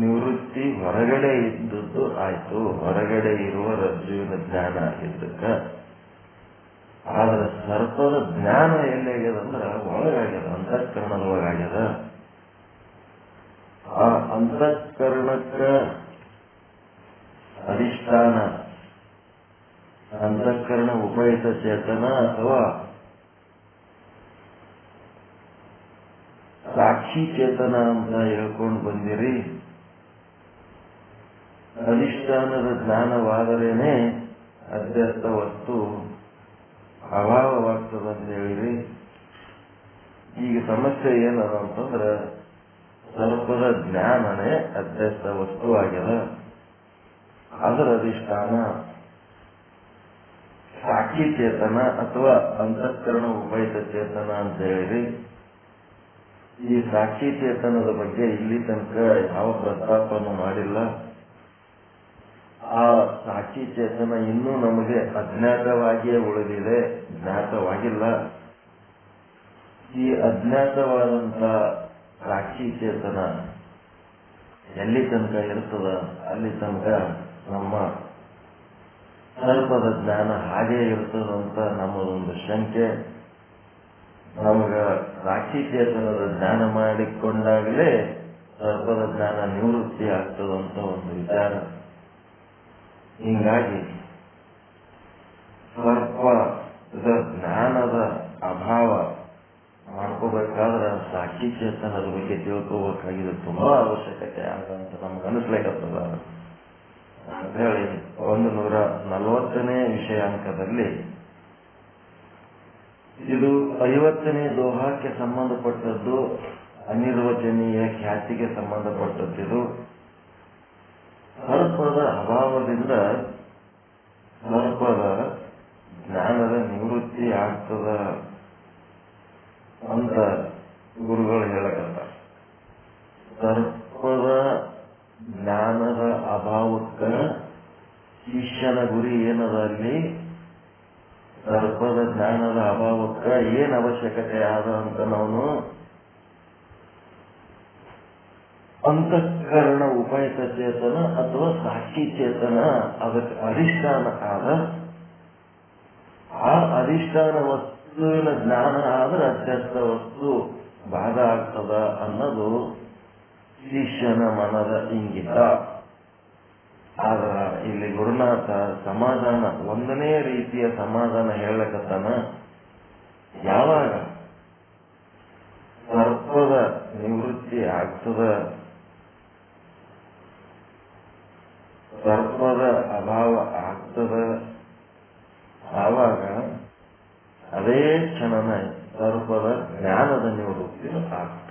ನಿವೃತ್ತಿ ಹೊರಗಡೆ ಇದ್ದದ್ದು ಆಯ್ತು, ಹೊರಗಡೆ ಇರುವ ರಜ್ಜುವಿನ ಜ್ಞಾನ ಆಗಿದ್ದಕ್ಕ. ಆದ್ರೆ ಸರ್ಪದ ಜ್ಞಾನ ಎಲ್ಲಾಗ್ಯದಂದ್ರ ಒಳಗಾಗ್ಯದ, ಅಂತಃಕರಣದ ಒಳಗಾಗ್ಯದ. ಆ ಅಂತಃಕರಣಕ್ಕ ಅಧಿಷ್ಠಾನ ಅಂತಃಕರಣ ಉಪಯುಕ್ತ ಚೇತನ ಅಥವಾ ಸಾಕ್ಷಿ ಚೇತನ ಅಂತ ಹೇಳ್ಕೊಂಡು ಬಂದಿರಿ. ಅಧಿಷ್ಠಾನದ ಜ್ಞಾನವಾದರೇನೆ ಅಧ್ಯಸ್ಥ ವಸ್ತು ಅಭಾವವಾಗ್ತದೆ ಅಂತ ಹೇಳಿರಿ. ಈಗ ಸಮಸ್ಯೆ ಏನದ ಅಂತಂದ್ರೆ ಸರ್ಪದ ಜ್ಞಾನನೇ ಅಧ್ಯಸ್ಥ ವಸ್ತು ಆಗ್ಯದ, ಅದರ ಅಧಿಷ್ಠಾನ ಸಾಕ್ಷಿ ಚೇತನ ಅಥವಾ ಅಂತಃಕರಣ ಉಪಯುಕ್ತ ಚೇತನ ಅಂತ ಹೇಳಿರಿ. ಈ ಸಾಕ್ಷಿ ಚೇತನದ ಬಗ್ಗೆ ಇಲ್ಲಿ ತನಕ ಯಾವ ಪ್ರಸ್ತಾಪವನ್ನು ಮಾಡಿಲ್ಲ. ಆ ಸಾಕ್ಷಿ ಚೇತನ ಇನ್ನೂ ನಮಗೆ ಅಜ್ಞಾತವಾಗಿಯೇ ಉಳಿದಿದೆ, ಜ್ಞಾತವಾಗಿಲ್ಲ. ಈ ಅಜ್ಞಾತವಾದಂತ ಸಾಕ್ಷಿ ಚೇತನ ಎಲ್ಲಿ ತನಕ ಇರ್ತದ ಅಲ್ಲಿ ತನಕ ನಮ್ಮ ಸರ್ಪದ ಜ್ಞಾನ ಹಾಗೇ ಇರ್ತದಂತ ನಮ್ಮದೊಂದು ಶಂಕೆ. ನಮಗ ಸಾಕ್ಷಿ ಚೇತನದ ಜ್ಞಾನ ಮಾಡಿಕೊಂಡಾಗಲೇ ಸರ್ಪದ ಜ್ಞಾನ ನಿವೃತ್ತಿ ಆಗ್ತದಂತ ಒಂದು ವಿಚಾರ. ಹೀಗಾಗಿ ಸರ್ಪದ ಜ್ಞಾನದ ಅಭಾವ ಮಾಡ್ಕೋಬೇಕಾದ್ರೆ ಸಾಕ್ಷಿ ಚೇತನದ ಬಗ್ಗೆ ತಿಳ್ಕೋಬೇಕಾಗಿದೆ, ತುಂಬಾ ಅವಶ್ಯಕತೆ ಆದಂತ ನಮ್ಗೆ ಅನಿಸ್ಲಿಕ್ಕತ್ತದ ಅಂತ ಹೇಳಿ 140ನೇ ವಿಷಯಾಂಕದಲ್ಲಿ ಇದು 50ನೇ ದೋಹಕ್ಕೆ ಸಂಬಂಧಪಟ್ಟದ್ದು, ಅನಿರ್ವಚನೀಯ ಖ್ಯಾತಿಗೆ ಸಂಬಂಧಪಟ್ಟದ್ದು. ಸರ್ಪದ ಅಭಾವದಿಂದ ಸರ್ಪದ ಜ್ಞಾನದ ನಿವೃತ್ತಿ ಆಗ್ತದ ಅಂತ ಗುರುಗಳು ಹೇಳಕತ್ತ. ಸರ್ಪದ ಜ್ಞಾನದ ಅಭಾವಕ್ಕ ಶಿಷ್ಯನ ಗುರಿ ಏನದ ಅಲ್ಲಿ? ಸರ್ಪದ ಜ್ಞಾನದ ಅಭಾವಕ್ಕ ಏನ್ ಅವಶ್ಯಕತೆ ಆದ ಅಂತ ನಾವು ಅಂತಃಕರಣ ಉಪಯುಕ್ತ ಚೇತನ ಅಥವಾ ಸಾಕ್ಷಿ ಚೇತನ ಅದಕ್ಕೆ ಅಧಿಷ್ಠಾನ ಆದ. ಆ ಅಧಿಷ್ಠಾನ ವಸ್ತುವಿನ ಜ್ಞಾನ ಆದ್ರೆ ಅಧ್ಯಸ್ಥ ವಸ್ತು ಬಾಧ ಆಗ್ತದ ಅನ್ನೋದು ಶಿಷ್ಯನ ಮನದ ಇಂಗಿತ. ಆದ್ರ ಇಲ್ಲಿ ಗುರುನಾಥ ಸಮಾಧಾನ, ಒಂದನೇ ರೀತಿಯ ಸಮಾಧಾನ ಹೇಳಕತ್ತಾನ. ಯಾವಾಗ ಸರ್ಪದ ನಿವೃತ್ತಿ ಆಗ್ತದ, ಸರ್ಪದ ಅಭಾವ ಆಗ್ತದ, ಆವಾಗ ಅದೇ ಕ್ಷಣನ ಸರ್ಪದ ಜ್ಞಾನದ ನಿವೃತ್ತಿ ಆಗ್ತದೆ.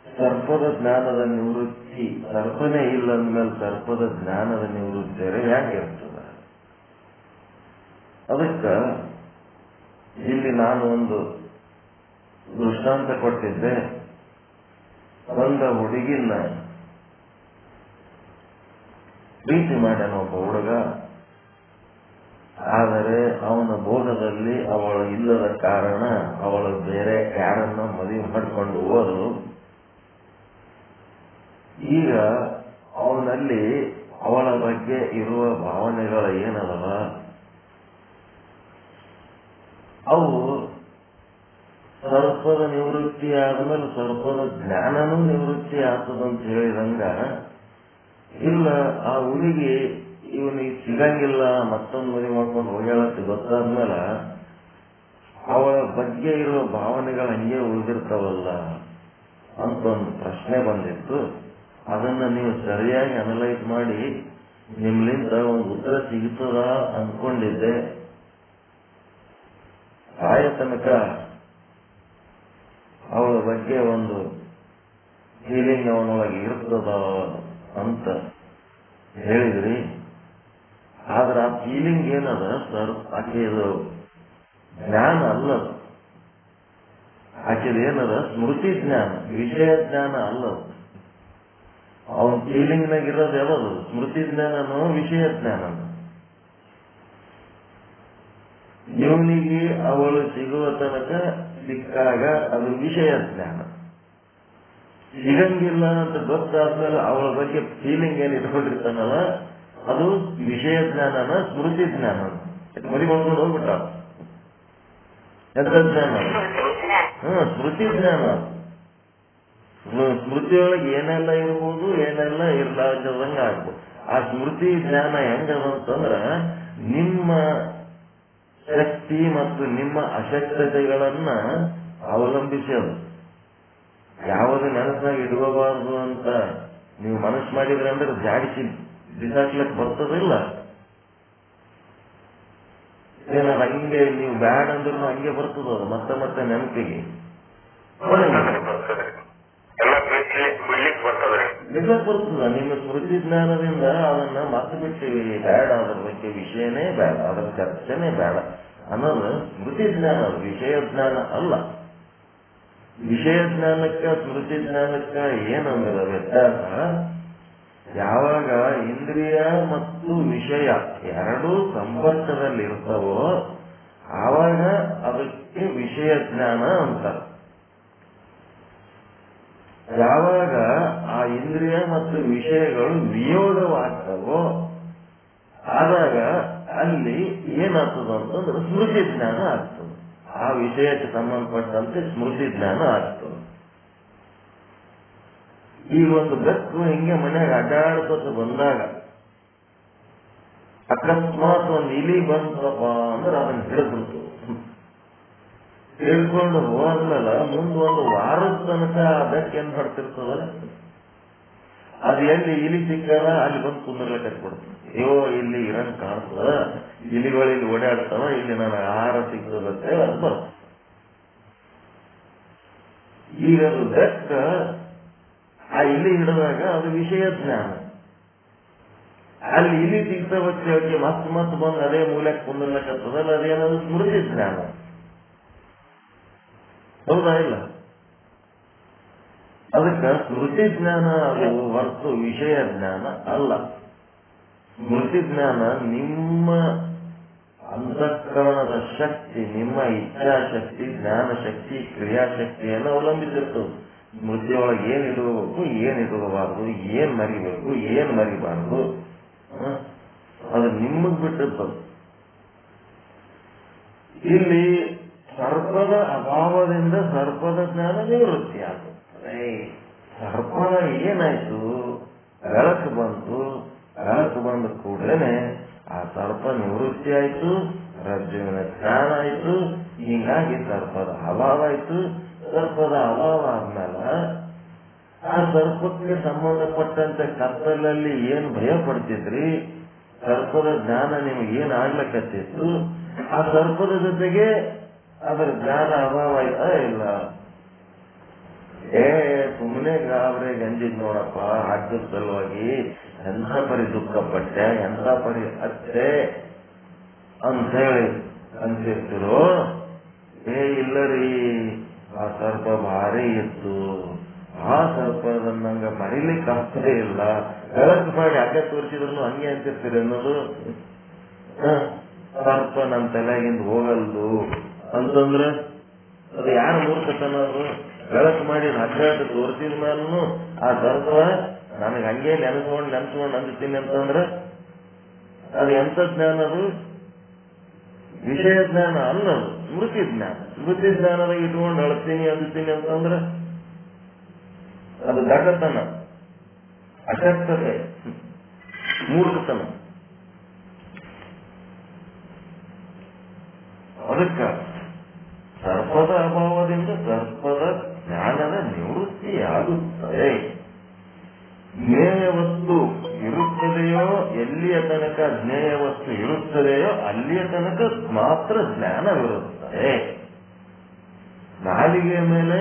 ಸರ್ಪದ ಜ್ಞಾನದ ನಿವೃತ್ತಿ, ಸರ್ಪನೇ ಇಲ್ಲ ಅಂದ್ಮೇಲೆ ಸರ್ಪದ ಜ್ಞಾನದ ನಿವೃತ್ತಿ ಯಾಕಿರ್ತದ? ಅದಕ್ಕ ಇಲ್ಲಿ ನಾನು ಒಂದು ದೃಷ್ಟಾಂತ ಕೊಟ್ಟಿದ್ದೆ. ಒಂದು ಹುಡುಗಿನ ಪ್ರೀತಿ ಮಾಡ್ಯಾನ ಒಬ್ಬ ಹುಡುಗ. ಆದರೆ ಅವನ ಭೋಗದಲ್ಲಿ ಅವಳು ಇಲ್ಲದ ಕಾರಣ ಅವಳು ಬೇರೆ ಯಾರನ್ನ ಮದುವೆ ಮಾಡಿಕೊಂಡು ಹೋದ್ರು. ಈಗ ಅವನಲ್ಲಿ ಅವಳ ಬಗ್ಗೆ ಇರುವ ಭಾವನೆಗಳು ಏನದವ, ಅವು ಸರ್ಪದ ನಿವೃತ್ತಿ ಆದ್ಮೇಲೆ ಸರ್ಪದ ಜ್ಞಾನನೂ ನಿವೃತ್ತಿ ಆಗ್ತದಂತ ಹೇಳಿದಂಗ, ಇಲ್ಲ ಆ ಹುಡುಗಿ ಇವನಿಗೆ ಸಿಗಂಗಿಲ್ಲ ಮತ್ತೊಂದು ಮದುವೆ ಮಾಡ್ಕೊಂಡು ಹೋಗ್ಯಾಳಂತ ಗೊತ್ತಾದ್ಮೇಲೆ ಅವಳ ಬಗ್ಗೆ ಇರುವ ಭಾವನೆಗಳು ಹಂಗೆ ಉಳಿದಿರ್ತಾವಲ್ಲ ಅಂತ ಒಂದು ಪ್ರಶ್ನೆ ಬಂದಿತ್ತು. ಅದನ್ನ ನೀವು ಸರಿಯಾಗಿ ಅನಲೈಸ್ ಮಾಡಿ ನಿಮ್ಲಿಂದ ಒಂದು ಉತ್ತರ ಸಿಗುತ್ತದ ಅಂದ್ಕೊಂಡಿದ್ದೆ. ಸಾಯ ತನಕ ಅವಳ ಬಗ್ಗೆ ಒಂದು ಫೀಲಿಂಗ್ ಅವನೊಳಗೆ ಇರ್ತದ ಅಂತ ಹೇಳಿದ್ರಿ. ಆದ್ರೆ ಆ ಫೀಲಿಂಗ್ ಏನದ ಸರ್, ಆಕೆದು ಜ್ಞಾನ ಅಲ್ಲದು. ಆಕೆದು ಏನದ ಸ್ಮೃತಿ ಜ್ಞಾನ, ವಿಷಯ ಜ್ಞಾನ ಅಲ್ಲದು. ಅವನ ಫೀಲಿಂಗ್ನಾಗ ಇರೋದು ಯಾವುದು? ಸ್ಮೃತಿ ಜ್ಞಾನನೋ ವಿಷಯ ಜ್ಞಾನನೋ? ಇವನಿಗೆ ಅವಳು ಸಿಗುವ ತನಕ ಸಿಕ್ಕಾಗ ಅದು ವಿಷಯ ಜ್ಞಾನ. ಸಿಗಂಗಿಲ್ಲ ಅಂತ ಗೊತ್ತಾದ್ಮೇಲೆ ಅವಳ ಬಗ್ಗೆ ಫೀಲಿಂಗ್ ಏನ್ ಇಟ್ಕೊಂಡಿರ್ತಾನಲ್ಲ, ಅದು ವಿಷಯ ಜ್ಞಾನನ ಸ್ಮೃತಿ ಜ್ಞಾನ? ಮರಿ ಮಾಡ್ಕೊಂಡು ಹೋಗ್ಬಿಟ್ಟ. ಎಂತ ಜ್ಞಾನ? ಸ್ಮೃತಿ ಜ್ಞಾನ. ಸ್ಮೃತಿಯೊಳಗೆ ಏನೆಲ್ಲ ಇರ್ಬೋದು, ಏನೆಲ್ಲ ಇರ್ಲಾರ್ದಂಗ ಆಗ್ಬೋದು. ಆ ಸ್ಮೃತಿ ಜ್ಞಾನ ಹೆಂಗದಂತಂದ್ರ ನಿಮ್ಮ ಶಕ್ತಿ ಮತ್ತು ನಿಮ್ಮ ಅಶಕ್ತತೆಗಳನ್ನ ಅವಲಂಬಿಸಿ ಅದು. ಯಾವುದು ನೆನಪಾಗಿ ಇಟ್ಕೋಬಾರ್ದು ಅಂತ ನೀವು ಮನಸ್ಸು ಮಾಡಿದ್ರೆ ಅಂದ್ರೆ ಜಾಡಿಸಿ ಬಿಸಾಕ್ಲಕ್ ಬರ್ತದಿಲ್ಲ. ಏನ ಹಂಗೆ ನೀವು ಬ್ಯಾಡ್ ಅಂದ್ರೂ ಹಂಗೆ ಬರ್ತದ ಅದು ಮತ್ತೆ ಮತ್ತೆ ನೆನಪಿಗೆ ಬರ್ತದ. ನಿಮ್ಮ ಸ್ಮೃತಿ ಜ್ಞಾನದಿಂದ ಅದನ್ನ ಮತ್ತೆ ಬಿಡ್ತೀವಿ. ಬೇಡ, ಅದ್ರ ಬಗ್ಗೆ ವಿಷಯನೇ ಬೇಡ, ಅದರ ಚರ್ಚೆನೇ ಬೇಡ ಅನ್ನೋದು ಸ್ಮೃತಿ ಜ್ಞಾನ, ಅದು ವಿಷಯ ಜ್ಞಾನ ಅಲ್ಲ. ವಿಷಯ ಜ್ಞಾನಕ್ಕ ಸ್ಮೃತಿ ಜ್ಞಾನಕ್ಕ ಏನಂದ್ರೆ ವ್ಯತ್ಯಾಸ, ಯಾವಾಗ ಇಂದ್ರಿಯ ಮತ್ತು ವಿಷಯ ಎರಡೂ ಸಂಪರ್ಕದಲ್ಲಿ ಇರ್ತಾವೋ ಆವಾಗ ಅದಕ್ಕೆ ವಿಷಯ ಜ್ಞಾನ ಅಂತಾರೆ. ಯಾವಾಗ ಆ ಇಂದ್ರಿಯ ಮತ್ತು ವಿಷಯಗಳು ವಿಯೋಗವಾಗ್ತವೋ ಆದಾಗ ಅಲ್ಲಿ ಏನಾಗ್ತದ ಅಂತಂದ್ರೆ ಸ್ಮೃತಿ ಜ್ಞಾನ ಆಗ್ತದೆ. ಆ ವಿಷಯಕ್ಕೆ ಸಂಬಂಧಪಟ್ಟಂತೆ ಸ್ಮೃತಿ ಜ್ಞಾನ ಆಗ್ತದೆ. ಈಗ ಒಂದು ಬೆಕ್ಕು ಹಿಂಗೆ ಮನೆಯಾಗ ಅಡ್ಡಾಡ್ಕೊತ ಬಂದಾಗ ಅಕಸ್ಮಾತ್ ಒಂದು ಇಲಿ ಬಂತಪ್ಪ ಅಂದ್ರೆ ಅದನ್ನ ಹಿಡಿದ್ಬಿಡ್ತು. ಹಿಡ್ಕೊಂಡು ಹೋದ್ಮೇಲೆ ಮುಂದೆ ಒಂದು ವಾರದ ತನಕ ಆ ಬೆಕ್ಕ ಏನ್ ಮಾಡ್ತಿರ್ತದ, ಅದು ಎಲ್ಲಿ ಇಲಿ ಸಿಕ್ಕಲ್ಲ ಅಲ್ಲಿ ಬಂದು ಕುಂದರ್ಲಿಕ್ಕೆ ಹಚ್ಬಿಡ್ತು. ಅಯ್ಯೋ ಇಲ್ಲಿ ಇರಂಗ್ ಕಾಣ್ತದ, ಇಲಿಗಳು ಇಲ್ಲಿ ಓಡಾಡ್ತಾವ, ಇಲ್ಲಿ ನನಗೆ ಆಹಾರ ಸಿಗ್ತದಂತೆ ಅದು ಬರ್ತದೆ. ಈಗ ಅದು ಬೆಕ್ಕ ಆ ಇಲಿ ಹಿಡಿದಾಗ ಅದು ವಿಷಯ ಜ್ಞಾನ. ಅಲ್ಲಿ ಇಲಿ ಸಿಗ್ತಾವಕ್ಕೆ ಮತ್ ಬಂದು ಅದೇ ಮೂಲಕ್ಕೆ ಕುಂದರ್ಲಕ್ಕತ್ತದಲ್ಲ, ಅದೇನದು ಸ್ಮೃತಿ ಜ್ಞಾನ. ಹೌದಾ ಇಲ್ಲ? ಅದಕ್ಕೆ ಸ್ಮೃತಿ ಜ್ಞಾನ ಅದು ಹೊರತು ವಿಷಯ ಜ್ಞಾನ ಅಲ್ಲ. ಸ್ಮೃತಿ ಜ್ಞಾನ ನಿಮ್ಮ ಅಂತಃಕರಣದ ಶಕ್ತಿ, ನಿಮ್ಮ ಇಚ್ಛಾಶಕ್ತಿ, ಜ್ಞಾನ ಶಕ್ತಿ, ಕ್ರಿಯಾಶಕ್ತಿಯನ್ನು ಅವಲಂಬಿಸಿರ್ತದೆ. ಸ್ಮೃತಿಯೊಳಗೆ ಏನ್ ಇಟ್ಕೋಬೇಕು, ಏನ್ ಇಟ್ಕೋಬಾರ್ದು, ಏನ್ ಮರಿಬೇಕು, ಏನ್ ಮರಿಬಾರ್ದು, ಅದು ನಿಮಗ್ ಬಿಟ್ಟಿರ್ತದೆ. ಇಲ್ಲಿ ಸರ್ಪದ ಅಭಾವದಿಂದ ಸರ್ಪದ ಜ್ಞಾನ ನಿವೃತ್ತಿ ಆಗುತ್ತೆ. ಸರ್ಪದ ಏನಾಯ್ತು, ಬೆಳಕು ಬಂತು, ಬೆಳಕು ಬಂದ ಕೂಡಲೇ ಆ ಸರ್ಪ ನಿವೃತ್ತಿ ಆಯ್ತು, ರಜ್ಜುವಿನ ಜ್ಞಾನ ಆಯ್ತು. ಹೀಗಾಗಿ ಸರ್ಪದ ಅಭಾವ ಆಯ್ತು. ಸರ್ಪದ ಅಭಾವ ಆದ್ಮೇಲೆ ಆ ಸರ್ಪಕ್ಕೆ ಸಂಬಂಧಪಟ್ಟಂತೆ ಕತ್ತಲಲ್ಲಿ ಏನ್ ಭಯ ಪಡ್ತಿದ್ರಿ, ಸರ್ಪದ ಜ್ಞಾನ ನಿಮಗೆ ಏನ್ ಆಗ್ಲಕತ್ತಿತ್ತು, ಆ ಸರ್ಪದ ಜೊತೆಗೆ ಅದರ ಜ್ಞಾನ ಅಭಾವ ಆಯ್ತಾ ಇಲ್ಲ? ಸುಮ್ಮನೆ ಗಾಬರಿ ಗಂಜಿದ್ ನೋಡಪ್ಪ, ಹಾಕಿದ ಸಲುವಾಗಿ ಎಂಥ ಪರಿ ದುಃಖ ಪಟ್ಟೆ, ಎಂಥ ಪರಿ ಅತ್ತೆ ಅಂತ ಹೇಳಿ ಅಂತಿರ್ತಿರೋ. ಇಲ್ಲರಿ, ಆ ಸರ್ಪ ಭಾರಿ ಇತ್ತು, ಆ ಸರ್ಪದನ್ನಂಗ ಮರಿಲಿಕ್ಕೆ ಆಗ್ತದೇ ಇಲ್ಲ, ಬೆಳಕು ಮಾಡಿ ಅಡ್ಡ ತೋರಿಸಿದ್ರು ಹಂಗೆ ಅಂತಿರ್ತೀರಿ ಅನ್ನೋದು. ಸರ್ಪ ನಮ್ಮ ತಲೆಗಿಂದ ಹೋಗಲ್ದು ಅಂತಂದ್ರೆ ಅದು ಯಾರ ಮೂರ್ಖತನ? ಅದು ಬೆಳಕು ಮಾಡಿ ಅಡ್ಡ ತೋರಿಸಿದ ಮೇಲೂ ಆ ಸರ್ಪ ನನಗೆ ಹಂಗೆ ನೆನೆಸ್ಕೊಂಡು ಅಂದಿದ್ದೀನಿ ಅಂತಂದ್ರೆ ಅದು ಎಂತ ಜ್ಞಾನ? ಅದು ವಿಷಯ ಜ್ಞಾನ ಅಲ್ಲ, ಅದು ಸ್ಮೃತಿ ಜ್ಞಾನ. ಸ್ಮೃತಿ ಜ್ಞಾನದಾಗ ಇಟ್ಕೊಂಡು ಅಳ್ತೀನಿ ಅಂದಿದ್ದೀನಿ ಅಂತಂದ್ರೆ ಅದು ದಡ್ಡತನ, ಅಶಕ್ತತೆ, ಮೂರ್ಖತನ. ಅದಕ್ಕ ಸರ್ಪದ ಅಭಾವದಿಂದ ಸರ್ಪದ ಜ್ಞಾನದ ನಿವೃತ್ತಿಯಾಗುತ್ತದೆ. ಜ್ಞೇಯ ವಸ್ತು ಇರುತ್ತದೆಯೋ, ಎಲ್ಲಿಯ ತನಕ ಜ್ಞೇಯ ವಸ್ತು ಇರುತ್ತದೆಯೋ ಅಲ್ಲಿಯ ತನಕ ಮಾತ್ರ ಜ್ಞಾನವಿರುತ್ತೆ. ಇರುತ್ತದೆ. ನಾಲಿಗೆ ಮೇಲೆ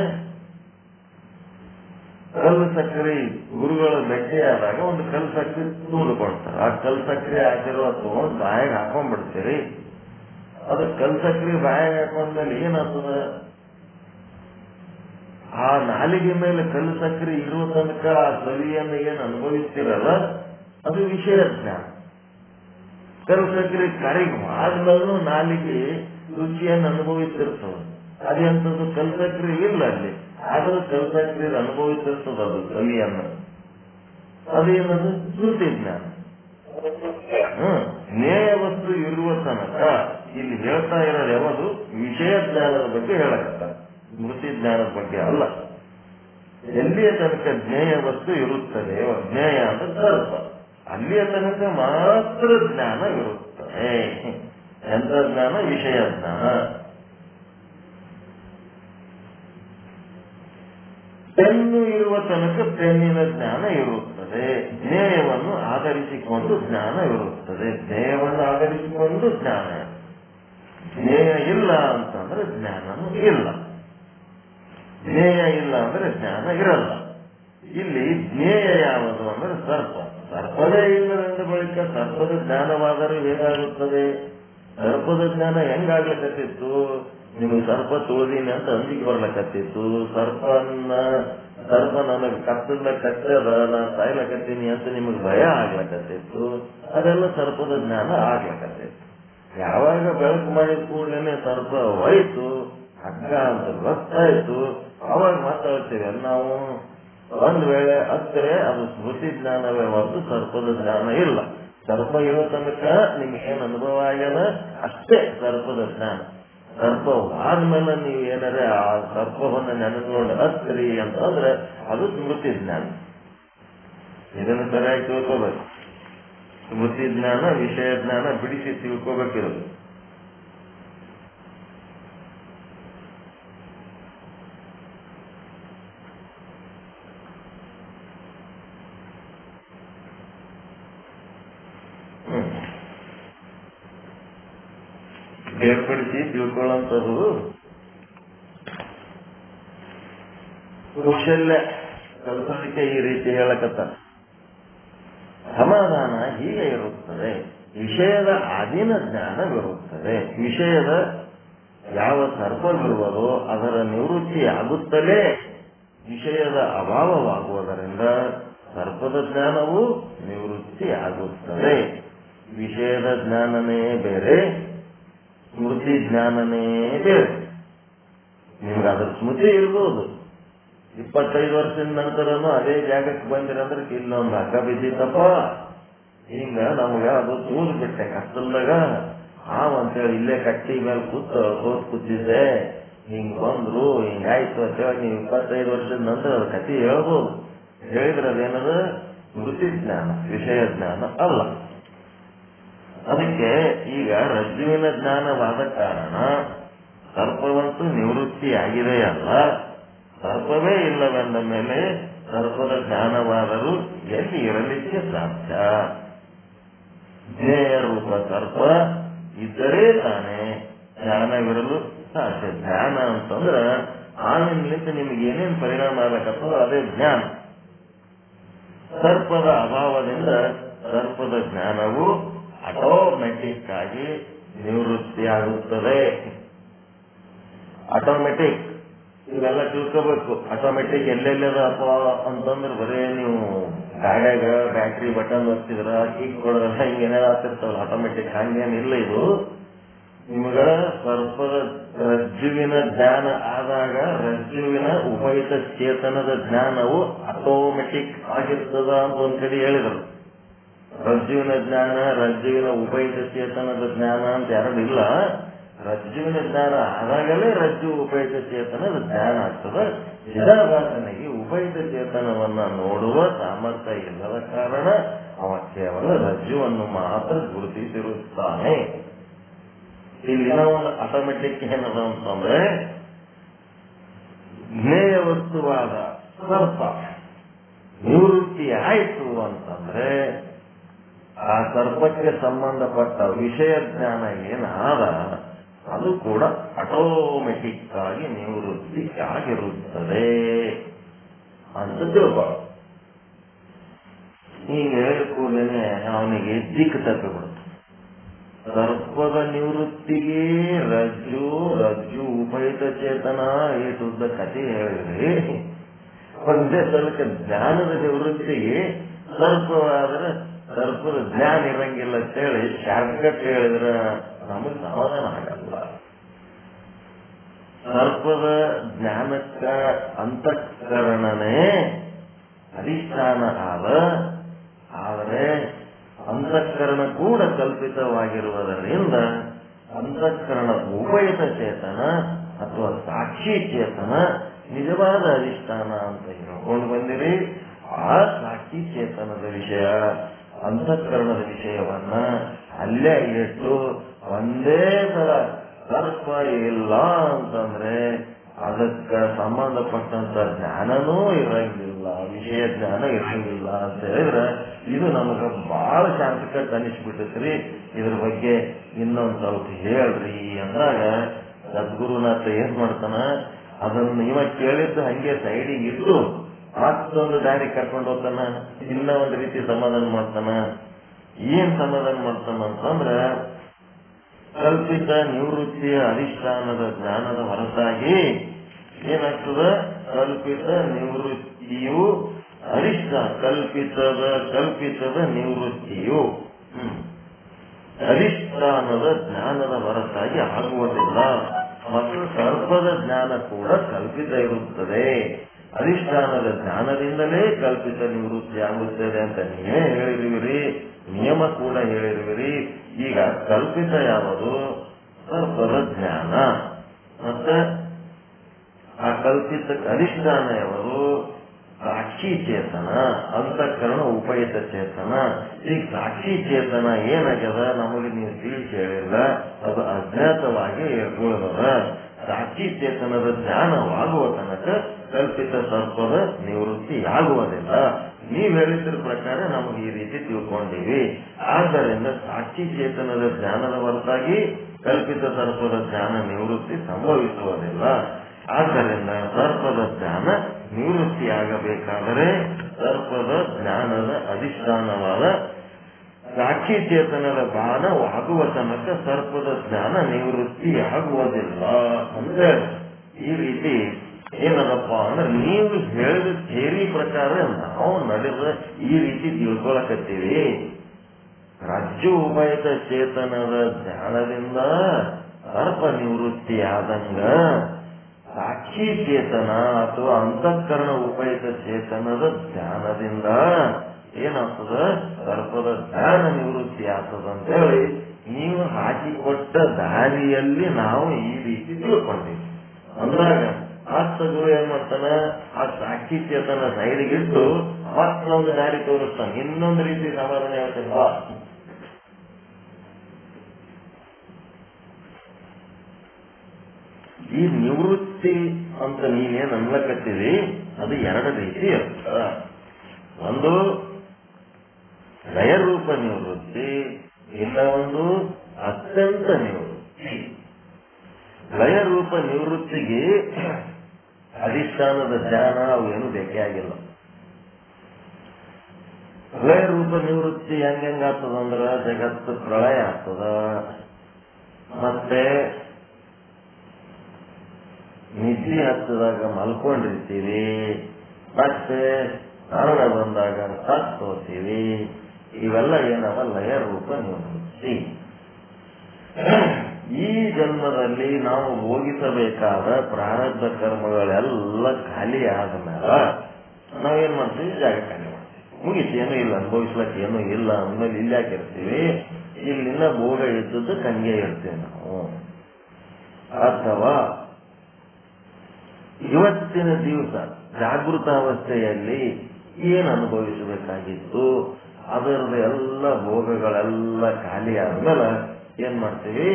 ಕಲ್ಲು ಸಕ್ಕರೆ ಗುರುಗಳು ಭೇಟಿಯಾದಾಗ ಒಂದು ಕಲ್ಲು ಸಕ್ಕರೆ ತುಂಬಿಕೊಡ್ತಾರೆ. ಆ ಕಲ್ಲು ಸಕ್ಕರೆ ಆಶೀರ್ವಾದ ತಗೊಂಡು ಬಾಯಿಗೆ ಹಾಕೊಂಡ್ಬಿಡ್ತೀರಿ. ಅದು ಕಲ್ಲು ಸಕ್ಕರೆ ಬಾಯಿಗೆ ಹಾಕೊಂಡ್ಮೇಲೆ ಏನಾಗ್ತದ? ಆ ನಾಲಿಗೆ ಮೇಲೆ ಕಲ್ಲು ಸಕ್ಕರೆ ಇರುವ ತನಕ ಆ ಸವಿಯನ್ನು ಏನು ಅನುಭವಿಸ್ತಿರಲ್ಲ, ಅದು ವಿಷಯ ಜ್ಞಾನ. ಕಲ್ಲು ಸಕ್ಕರೆ ಕರೆಗೆ ಆದ್ಮೇಲೂ ನಾಲಿಗೆ ರುಚಿಯನ್ನು ಅನುಭವಿಸ್ತಿರ್ತದೆ. ಅದೆಂಥದ್ದು? ಕಲ್ಲು ಸಕ್ಕರೆ ಇಲ್ಲ ಅಲ್ಲಿ, ಆದರೂ ಕಲ್ಲು ಸಕ್ಕರೆ ಅನುಭವಿಸಿರ್ತದೆ ಅದು ಸವಿಯನ್ನು. ಅದೇನದು? ಸ್ಮೃತಿ ಜ್ಞಾನ. ಜ್ಞೇಯ ವಸ್ತು ಇರುವ ತನಕ ಇಲ್ಲಿ ಹೇಳ್ತಾ ಇರೋದು ಯಾವುದು? ವಿಷಯ ಜ್ಞಾನದ ಬಗ್ಗೆ ಹೇಳಕತ್ತ, ಸ್ಮೃತಿ ಜ್ಞಾನದ ಬಗ್ಗೆ ಅಲ್ಲ. ಎಲ್ಲಿಯ ತನಕ ಜ್ಞೇಯ ವಸ್ತು ಇರುತ್ತದೆ, ಜ್ಞೇಯ ಅಂದ್ರೆ ಸರ್ಪ, ಅಲ್ಲಿಯ ತನಕ ಮಾತ್ರ ಜ್ಞಾನ ಇರುತ್ತದೆ. ಎಂತ ಜ್ಞಾನ? ವಿಷಯ ಜ್ಞಾನ. ಪೆನ್ನು ಇರುವ ತನಕ ಪೆನ್ನಿನ ಜ್ಞಾನ ಇರುತ್ತದೆ. ಜ್ಞೇಯವನ್ನು ಆಧರಿಸಿಕೊಂಡು ಜ್ಞಾನ ಇರುತ್ತದೆ. ಜ್ಞೇಯವನ್ನು ಆಧರಿಸಿಕೊಂಡು ಜ್ಞಾನ. ಜ್ಞೇಯ ಇಲ್ಲ ಅಂತಂದ್ರೆ ಜ್ಞಾನನೂ ಇಲ್ಲ. ಜ್ಞೇಯ ಇಲ್ಲ ಅಂದ್ರೆ ಜ್ಞಾನ ಇರಲ್ಲ. ಇಲ್ಲಿ ಜ್ಞೇಯ ಯಾವುದು ಅಂದ್ರೆ ಸರ್ಪ. ಸರ್ಪದೇ ಇಲ್ಲವೆಂದ ಬಳಿಕ ಸರ್ಪದ ಜ್ಞಾನವಾದರೂ ಹೇಗಾಗುತ್ತದೆ? ಸರ್ಪದ ಜ್ಞಾನ ಹೆಂಗಾಗ್ಲಿಕ್ಕತ್ತಿತ್ತು? ನಿಮಗೆ ಸರ್ಪ ತುಳಿದೀನಿ ಅಂತ ಅಂಜಿಕೆ ಬರ್ಲಕತ್ತಿತ್ತು. ಸರ್ಪ ನನಗೆ ಕತ್ತದ ಕಟ್ಟದ, ನಾನು ಸಾಯ್ಲಕತ್ತೀನಿ ಅಂತ ನಿಮಗೆ ಭಯ ಆಗ್ಲಕತ್ತಿತ್ತು. ಅದೆಲ್ಲ ಸರ್ಪದ ಜ್ಞಾನ ಆಗ್ಲಕತ್ತಿತ್ತು. ಯಾವಾಗ ಬೆಳಕು ಮಾಡಿದ ಕೂಡಲೇ ಸರ್ಪ ಹೋಯ್ತು, ಹಗ್ಗ ಅಂತ ಗೊತ್ತಾಯ್ತು, ಅವಾಗ ಮಾತಾಡ್ತೇವೆ ನಾವು. ಒಂದ್ ವೇಳೆ ಹತ್ತರೆ ಅದು ಸ್ಮೃತಿ ಜ್ಞಾನವೇ ಹೊರತು ಸರ್ಪದ ಜ್ಞಾನ ಇಲ್ಲ. ಸರ್ಪ ಇರೋ ತನಕ ನಿಮ್ಗೇನು ಅನುಭವ ಆಗ್ಯದ ಅಷ್ಟೇ ಸರ್ಪದ ಜ್ಞಾನ. ಸರ್ಪ ಆದ್ಮೇಲೆ ನೀವು ಏನಾರೆ ಆ ಸರ್ಪವನ್ನು ನೆನೆಸ್ಕೊಂಡು ಹತ್ರಿ ಅಂತಂದ್ರೆ ಅದು ಸ್ಮೃತಿ ಜ್ಞಾನ. ಇದನ್ನು ಸರಿಯಾಗಿ ತಿಳ್ಕೋಬೇಕು. ಸ್ಮೃತಿ ಜ್ಞಾನ, ವಿಷಯ ಜ್ಞಾನ ಬಿಡಿಸಿ ತಿಳ್ಕೋಬೇಕಿರೋದು. ಬೇರ್ಪಡಿಸಿ ತಿಳ್ಕೊಳ್ಳುವಂಥದ್ದು ಕೌಶಲ್ಯ ಕಲಿಸಲಿಕ್ಕೆ ಈ ರೀತಿ ಹೇಳಕತ್ತ. ಸಮಾಧಾನ ಹೀಗೆ ಇರುತ್ತದೆ. ವಿಷಯದ ಅಧೀನ ಜ್ಞಾನವಿರುತ್ತದೆ. ವಿಷಯದ ಯಾವ ಸರ್ಪವಿರುವುದೋ ಅದರ ನಿವೃತ್ತಿ ಆಗುತ್ತಲೇ ವಿಷಯದ ಅಭಾವವಾಗುವುದರಿಂದ ಸರ್ಪದ ಜ್ಞಾನವು ನಿವೃತ್ತಿ ಆಗುತ್ತದೆ. ವಿಷಯದ ಜ್ಞಾನನೇ ಬೇರೆ, ಸ್ಮೃತಿ ಜ್ಞಾನನೇ ಬೇರೆ. ನಿಮ್ಗೆ ಅದ್ರ ಸ್ಮೃತಿ ಇರ್ಬೋದು. 25 ವರ್ಷದ ನಂತರನು ಅದೇ ಜಾಗಕ್ಕೆ ಬಂದಿರಂದ್ರೆ ಇಲ್ಲೊಂದು ಹಗ್ಗ ಬಿದ್ದಿತ್ತಪ್ಪ, ಹಿಂಗ ನಮ್ಗ ಅದು ತೂದ್ ಬಿಟ್ಟೆ ಕಷ್ಟಲ್ದಾಗ ಅಂತೇಳಿ ಇಲ್ಲೇ ಕಟ್ಟಿ ಮೇಲೆ ಕೂತಿದ್ದೆ, ಹಿಂಗ್ ಬಂದ್ರು ಹಿಂಗಾಯ್ತು ಅಂತೇಳಿ ನೀವು 25 ವರ್ಷದ ನಂತರ ಅದ್ರ ಕಥೆ ಹೇಳ್ಬೋದು. ಹೇಳಿದ್ರೆ ಅದೇನದ? ಸ್ಮೃತಿ ಜ್ಞಾನ, ವಿಷಯ ಜ್ಞಾನ ಅಲ್ಲ. ಅದಕ್ಕೆ ಈಗ ರಜ್ಜುವಿನ ಜ್ಞಾನವಾದ ಕಾರಣ ಸರ್ಪವಂತೂ ನಿವೃತ್ತಿ ಆಗಿದೆಯಲ್ಲ, ಸರ್ಪವೇ ಇಲ್ಲವೆಂದ ಮೇಲೆ ಸರ್ಪದ ಜ್ಞಾನವಾದರೂ ಎಲ್ಲಿ ಇರಲಿಕ್ಕೆ ಸಾಧ್ಯ? ಜ್ಞೇಯ ರೂಪ ಸರ್ಪ ಇದ್ದರೆ ತಾನೇ ಜ್ಞಾನವಿರಲು ಸಾಧ್ಯ. ಜ್ಞಾನ ಅಂತಂದ್ರೆ ಆಮೇಲಿಂದ ನಿಮ್ಗೆ ಏನೇನು ಪರಿಣಾಮ ಆಗಬೇಕೋ ಅದೇ ಜ್ಞಾನ. ಸರ್ಪದ ಅಭಾವದಿಂದ ಸರ್ಪದ ಜ್ಞಾನವು ಆಟೋಮೆಟಿಕ್ ಆಗಿ ನಿವೃತ್ತಿ ಆಗುತ್ತದೆ. ಆಟೋಮೆಟಿಕ್ ಇವೆಲ್ಲ ತಿಳ್ಕೋಬೇಕು. ಆಟೋಮೆಟಿಕ್ ಎಲ್ಲೆಲ್ಲದಪ್ಪ ಅಂತಂದ್ರೆ ಬರೇ ನೀವು ಗಾಡ್ಯಾಗ ಬ್ಯಾಟ್ರಿ ಬಟನ್ ಒತ್ತಿದ್ರ ಕೀಕ್ ಕೊಡೋದ್ರ ಹಿಂಗೇನೇ ಆಗ್ತಿರ್ತಾವಲ್ಲ, ಆಟೋಮೆಟಿಕ್ ಹಂಗೇನಿಲ್ಲ. ಇದು ನಿಮ್ಗ ಸರ್ಪದ ರಜ್ಜುವಿನ ಜ್ಞಾನ ಆದಾಗ ರಜ್ಜುವಿನ ಉಪಯುಕ್ತ ಚೇತನದ ಜ್ಞಾನವು ಆಟೋಮೆಟಿಕ್ ಆಗಿರ್ತದ ಅಂತ ಒಂದ್ಸರಿ ಹೇಳಿದ್ರು. ರಜ್ಜುವಿನ ಜ್ಞಾನ, ರಜ್ಜುವಿನ ಉಪಯುಕ್ತ ಚೇತನದ ಜ್ಞಾನ ಅಂತ ಎರಡಿಲ್ಲ. ರಜ್ಜುವಿನ ಜ್ಞಾನ ಆದಾಗಲೇ ರಜ್ಜು ಉಪಯುಕ್ತ ಚೇತನದ ಜ್ಞಾನ ಆಗ್ತದೆ. ಚಿದಾಭಾಸನಿಗೆ ಉಪಯುಕ್ತ ಚೇತನವನ್ನ ನೋಡುವ ಸಾಮರ್ಥ್ಯ ಇಲ್ಲದ ಕಾರಣ ಅವ ಕೇವಲ ರಜ್ಜುವನ್ನು ಮಾತ್ರ ಗುರುತಿಸಿರುತ್ತಾನೆ. ಇಲ್ಲಿನ ಒಂದು ಆಟೋಮೆಟಿಕ್ ಏನದ ಅಂತಂದ್ರೆ, ಜ್ಞೇಯ ವಸ್ತುವಾದ ಸರ್ಪ ನಿವೃತ್ತಿ ಆಯಿತು ಅಂತಂದ್ರೆ ಆ ಸರ್ಪಕ್ಕೆ ಸಂಬಂಧಪಟ್ಟ ವಿಷಯ ಜ್ಞಾನ ಏನಾದ ಅದು ಕೂಡ ಆಟೋಮೆಟಿಕ್ ಆಗಿ ನಿವೃತ್ತಿ ಆಗಿರುತ್ತದೆ ಅಂತ ತಿಳ್ಕೊ. ಈಗ ಹೇಳಿದ ಕೂಡಲೇ ಅವನಿಗೆ ದಿಕ್ಕು ತಪ್ಪಿಬಿಡುತ್ತೆ. ಸರ್ಪದ ನಿವೃತ್ತಿಗೆ ರಜ್ಜು ಉಪಯುಕ್ತ ಚೇತನ ಏಟುದ್ದ ಕಥೆ ಹೇಳಿದ್ರಿ. ಒಂದೇ ಸಲಕ್ಕೆ ಜ್ಞಾನದ ನಿವೃತ್ತಿಗೆ ಸರ್ಪವಾದ್ರೆ ಸರ್ಪದ ಜ್ಞಾನ ಇರಂಗಿಲ್ಲ ಅಂತೇಳಿ ಶಾರ್ಟ್ಕಟ್ ಹೇಳಿದ್ರ ನಮಗೆ ಸಮಾಧಾನ ಆಗಲ್ಲ. ಸರ್ಪದ ಜ್ಞಾನಕ್ಕ ಅಂತಃಕರಣನೇ ಅಧಿಷ್ಠಾನ ಆದರೆ ಅಂತಃಕರಣ ಕೂಡ ಕಲ್ಪಿತವಾಗಿರುವುದರಿಂದ ಅಂತಃಕರಣ ಉಪಯುಕ್ತ ಚೇತನ ಅಥವಾ ಸಾಕ್ಷಿ ಚೇತನ ನಿಜವಾದ ಅಧಿಷ್ಠಾನ ಅಂತ ಹೇಳ್ಕೊಂಡು ಬಂದಿರಿ. ಆ ಸಾಕ್ಷಿ ಚೇತನದ ವಿಷಯ ಅಂತಃಕರಣದ ವಿಷಯವನ್ನ ಅಲ್ಲೇ ಇಟ್ಟು ಒಂದೇ ತರ ಸರ್ಪ ಇಲ್ಲ ಅಂತಂದ್ರೆ ಅದಕ್ಕೆ ಸಂಬಂಧಪಟ್ಟಂತ ಜ್ಞಾನನೂ ಇರಂಗಿಲ್ಲ, ವಿಷಯ ಜ್ಞಾನ ಇರಂಗಿಲ್ಲ ಅಂತ ಹೇಳಿದ್ರೆ ಇದು ನಮಗ ಬಹಳ ಶಾಂತಕಟ್ಟು ಅನಿಸ್ಬಿಟ್ಟತ್ರಿ. ಇದ್ರ ಬಗ್ಗೆ ಇನ್ನೊಂದ್ ಸ್ವಲ್ಪ ಹೇಳ್ರಿ ಅಂದಾಗ ಸದ್ಗುರುನಾಥ ಏನ್ ಮಾಡ್ತಾನ, ಅದನ್ನ ಇವ ಕೇಳಿದ್ದು ಹಂಗೆ ಸೈಡಿಗೆ ಇಟ್ಟು ಮತ್ತೊಂದು ದಾರಿ ಕರ್ಕೊಂಡು ಹೋಗ್ತಾನ, ಇನ್ನ ಒಂದು ರೀತಿ ಸಮಾಧಾನ ಮಾಡ್ತಾನ. ಏನ್ ಸಮಾಧಾನ ಮಾಡ್ತಾನ ಅಂತಂದ್ರ ಕಲ್ಪಿತ ನಿವೃತ್ತಿಯ ಅಧಿಷ್ಠಾನದ ಜ್ಞಾನದ ಹೊರತಾಗಿ ಏನಾಗ್ತದ, ಕಲ್ಪಿತ ನಿವೃತ್ತಿಯು ಕಲ್ಪಿತದ ನಿವೃತ್ತಿಯು ಅಧಿಷ್ಠಾನದ ಜ್ಞಾನದ ಹೊರತಾಗಿ ಆಗುವುದಿಲ್ಲ. ಮತ್ತು ಸರ್ಪದ ಜ್ಞಾನ ಕೂಡ ಕಲ್ಪಿತ ಇರುತ್ತದೆ. ಅಧಿಷ್ಠಾನದ ಜ್ಞಾನದಿಂದಲೇ ಕಲ್ಪಿತ ನಿವೃತ್ತಿ ಆಗುತ್ತದೆ ಅಂತ ನೀವೇ ಹೇಳಿರುವಿರಿ, ನಿಯಮ ಕೂಡ ಹೇಳಿರುವಿರಿ. ಈಗ ಕಲ್ಪಿತ ಯಾವುದು? ಸರ್ಪದ ಜ್ಞಾನ. ಮತ್ತೆ ಆ ಕಲ್ಪಿತ ಅಧಿಷ್ಠಾನ ಯಾವುದು? ಸಾಕ್ಷಿ ಚೇತನ, ಅಂತಃಕರಣ ಉಪಯುಕ್ತ ಚೇತನ. ಈಗ ಸಾಕ್ಷಿ ಚೇತನ ಏನಾಗ್ಯದ ನಮಗೆ ನೀವು ತಿಳಿಸಿ ಹೇಳಿಲ್ಲ, ಅದು ಅಜ್ಞಾತವಾಗಿ ಉಳಿದದ. ಸಾಕ್ಷಿ ಚೇತನದ ಜ್ಞಾನವಾಗುವ ತನಕ ಕಲ್ಪಿತ ಸರ್ಪದ ನಿವೃತ್ತಿ ಆಗುವುದಿಲ್ಲ. ನೀವ್ ಹೇಳಿದ್ರ ಪ್ರಕಾರ ನಮಗೆ ಈ ರೀತಿ ತಿಳ್ಕೊಂಡಿವಿ. ಆದ್ದರಿಂದ ಸಾಕ್ಷಿ ಚೇತನದ ಜ್ಞಾನದ ಹೊರತಾಗಿ ಕಲ್ಪಿತ ಸರ್ಪದ ಜ್ಞಾನ ನಿವೃತ್ತಿ ಸಂಭವಿಸುವುದಿಲ್ಲ. ಆದ್ದರಿಂದ ಸರ್ಪದ ಜ್ಞಾನ ನಿವೃತ್ತಿಯಾಗಬೇಕಾದರೆ ಸರ್ಪದ ಜ್ಞಾನದ ಅಧಿಷ್ಠಾನವಾದ ಸಾಕ್ಷಿ ಚೇತನದ ಭಾನವಾಗುವ ತನಕ ಸರ್ಪದ ಜ್ಞಾನ ನಿವೃತ್ತಿಯಾಗುವುದಿಲ್ಲ ಅಂದ್ರೆ ಈ ರೀತಿ ಏನದಪ್ಪ ಅಂದ್ರೆ ನೀವು ಹೇಳಿದ ಥಿಯರಿ ಪ್ರಕಾರ ನಾವು ನಡೆದ ಈ ರೀತಿ ತಿಳ್ಕೊಳಕತ್ತೀವಿ. ರಜ್ಜು ಉಪಯುಕ್ತ ಚೇತನದ ಜ್ಞಾನದಿಂದ ಸರ್ಪ ನಿವೃತ್ತಿಯಾದಂಗ ಸಾಕ್ಷಿ ಚೇತನ ಅಥವಾ ಅಂತಃಕರಣ ಉಪಯುಕ್ತ ಚೇತನದ ಜ್ಞಾನದಿಂದ ಏನಾಗ್ತದ, ಸರ್ಪದ ಜ್ಞಾನ ನಿವೃತ್ತಿ ಆಗ್ತದ ಅಂತ ಹೇಳಿ ನೀವು ಹಾಕಿಕೊಟ್ಟ ದಾರಿಯಲ್ಲಿ ನಾವು ಈ ರೀತಿ ತಿಳ್ಕೊಂಡಿವಿ ಅಂದಾಗ ಗುರು ಏನ್ ಮಾಡ್ತಾನ, ಆ ಸಾಕ್ಷಿ ಚೇತನ ಸೈಡಿಗಿಟ್ಟು ಮತ್ತೊಂದು ದಾರಿ ತೋರಿಸ್ತಾನೆ, ಇನ್ನೊಂದು ರೀತಿ ಸಮಾಧಾನ ಹೇಳ್ತಾನೆ. ಈ ನಿವೃತ್ತಿ ಅಂತ ನೀವೇನ್ ಅನ್ಲಕತ್ತೀರಿ ಅದು ಎರಡು ರೀತಿ ಇರ್ತದ. ಒಂದು ಲಯರೂಪ ನಿವೃತ್ತಿ, ಇಲ್ಲ ಒಂದು ಅತ್ಯಂತ ನಿವೃತ್ತಿ. ಲಯರೂಪ ನಿವೃತ್ತಿಗೆ ಅಧಿಷ್ಠಾನದ ಜ್ಞಾನ ಅವು ಏನು ಬೇಕೇ ಆಗಿಲ್ಲ. ಲಯರೂಪ ನಿವೃತ್ತಿ ಹೆಂಗಾಗ್ತದಂದ್ರ ಜಗತ್ತು ಪ್ರಳಯ ಆಗ್ತದ, ಮತ್ತೆ ನಿದ್ದೆ ಹತ್ತದಾಗ ಮಲ್ಕೊಂಡಿರ್ತೀವಿ, ಮತ್ತೆ ಮರಣ ಬಂದಾಗ ಸತ್ತೋತೀವಿ. ಇವೆಲ್ಲ ಏನವ ಲಯರೂಪ ನಿವೃತ್ತಿ. ಈ ಜನ್ಮದಲ್ಲಿ ನಾವು ಭೋಗಿಸಬೇಕಾದ ಪ್ರಾರಬ್ಧ ಕರ್ಮಗಳೆಲ್ಲ ಖಾಲಿ ಆದ್ಮೇಲೆ ನಾವೇನ್ ಮಾಡ್ತೀವಿ, ಜಾಗ ಖಾಲಿ ಮಾಡ್ತೀವಿ, ಮುಗಿಸಿ ಏನೂ ಇಲ್ಲ, ಅನುಭವಿಸ್ಲಕ್ಕೆ ಏನೂ ಇಲ್ಲ ಅಂದ್ಮೇಲೆ ಇಲ್ಲಿ ಹಾಕಿರ್ತೀವಿ. ಇಲ್ಲಿನ ಭೋಗ ಇದ್ದದ್ದು ಹಂಗೆ ಇರ್ತೀವಿ ನಾವು. ಅಥವಾ ಇವತ್ತಿನ ದಿವಸ ಜಾಗೃತಾವಸ್ಥೆಯಲ್ಲಿ ಏನ್ ಅನುಭವಿಸಬೇಕಾಗಿತ್ತು ಅದರದ ಎಲ್ಲ ಭೋಗಗಳೆಲ್ಲ ಖಾಲಿ ಆದ್ಮೇಲೆ ಏನ್ ಮಾಡ್ತೀವಿ,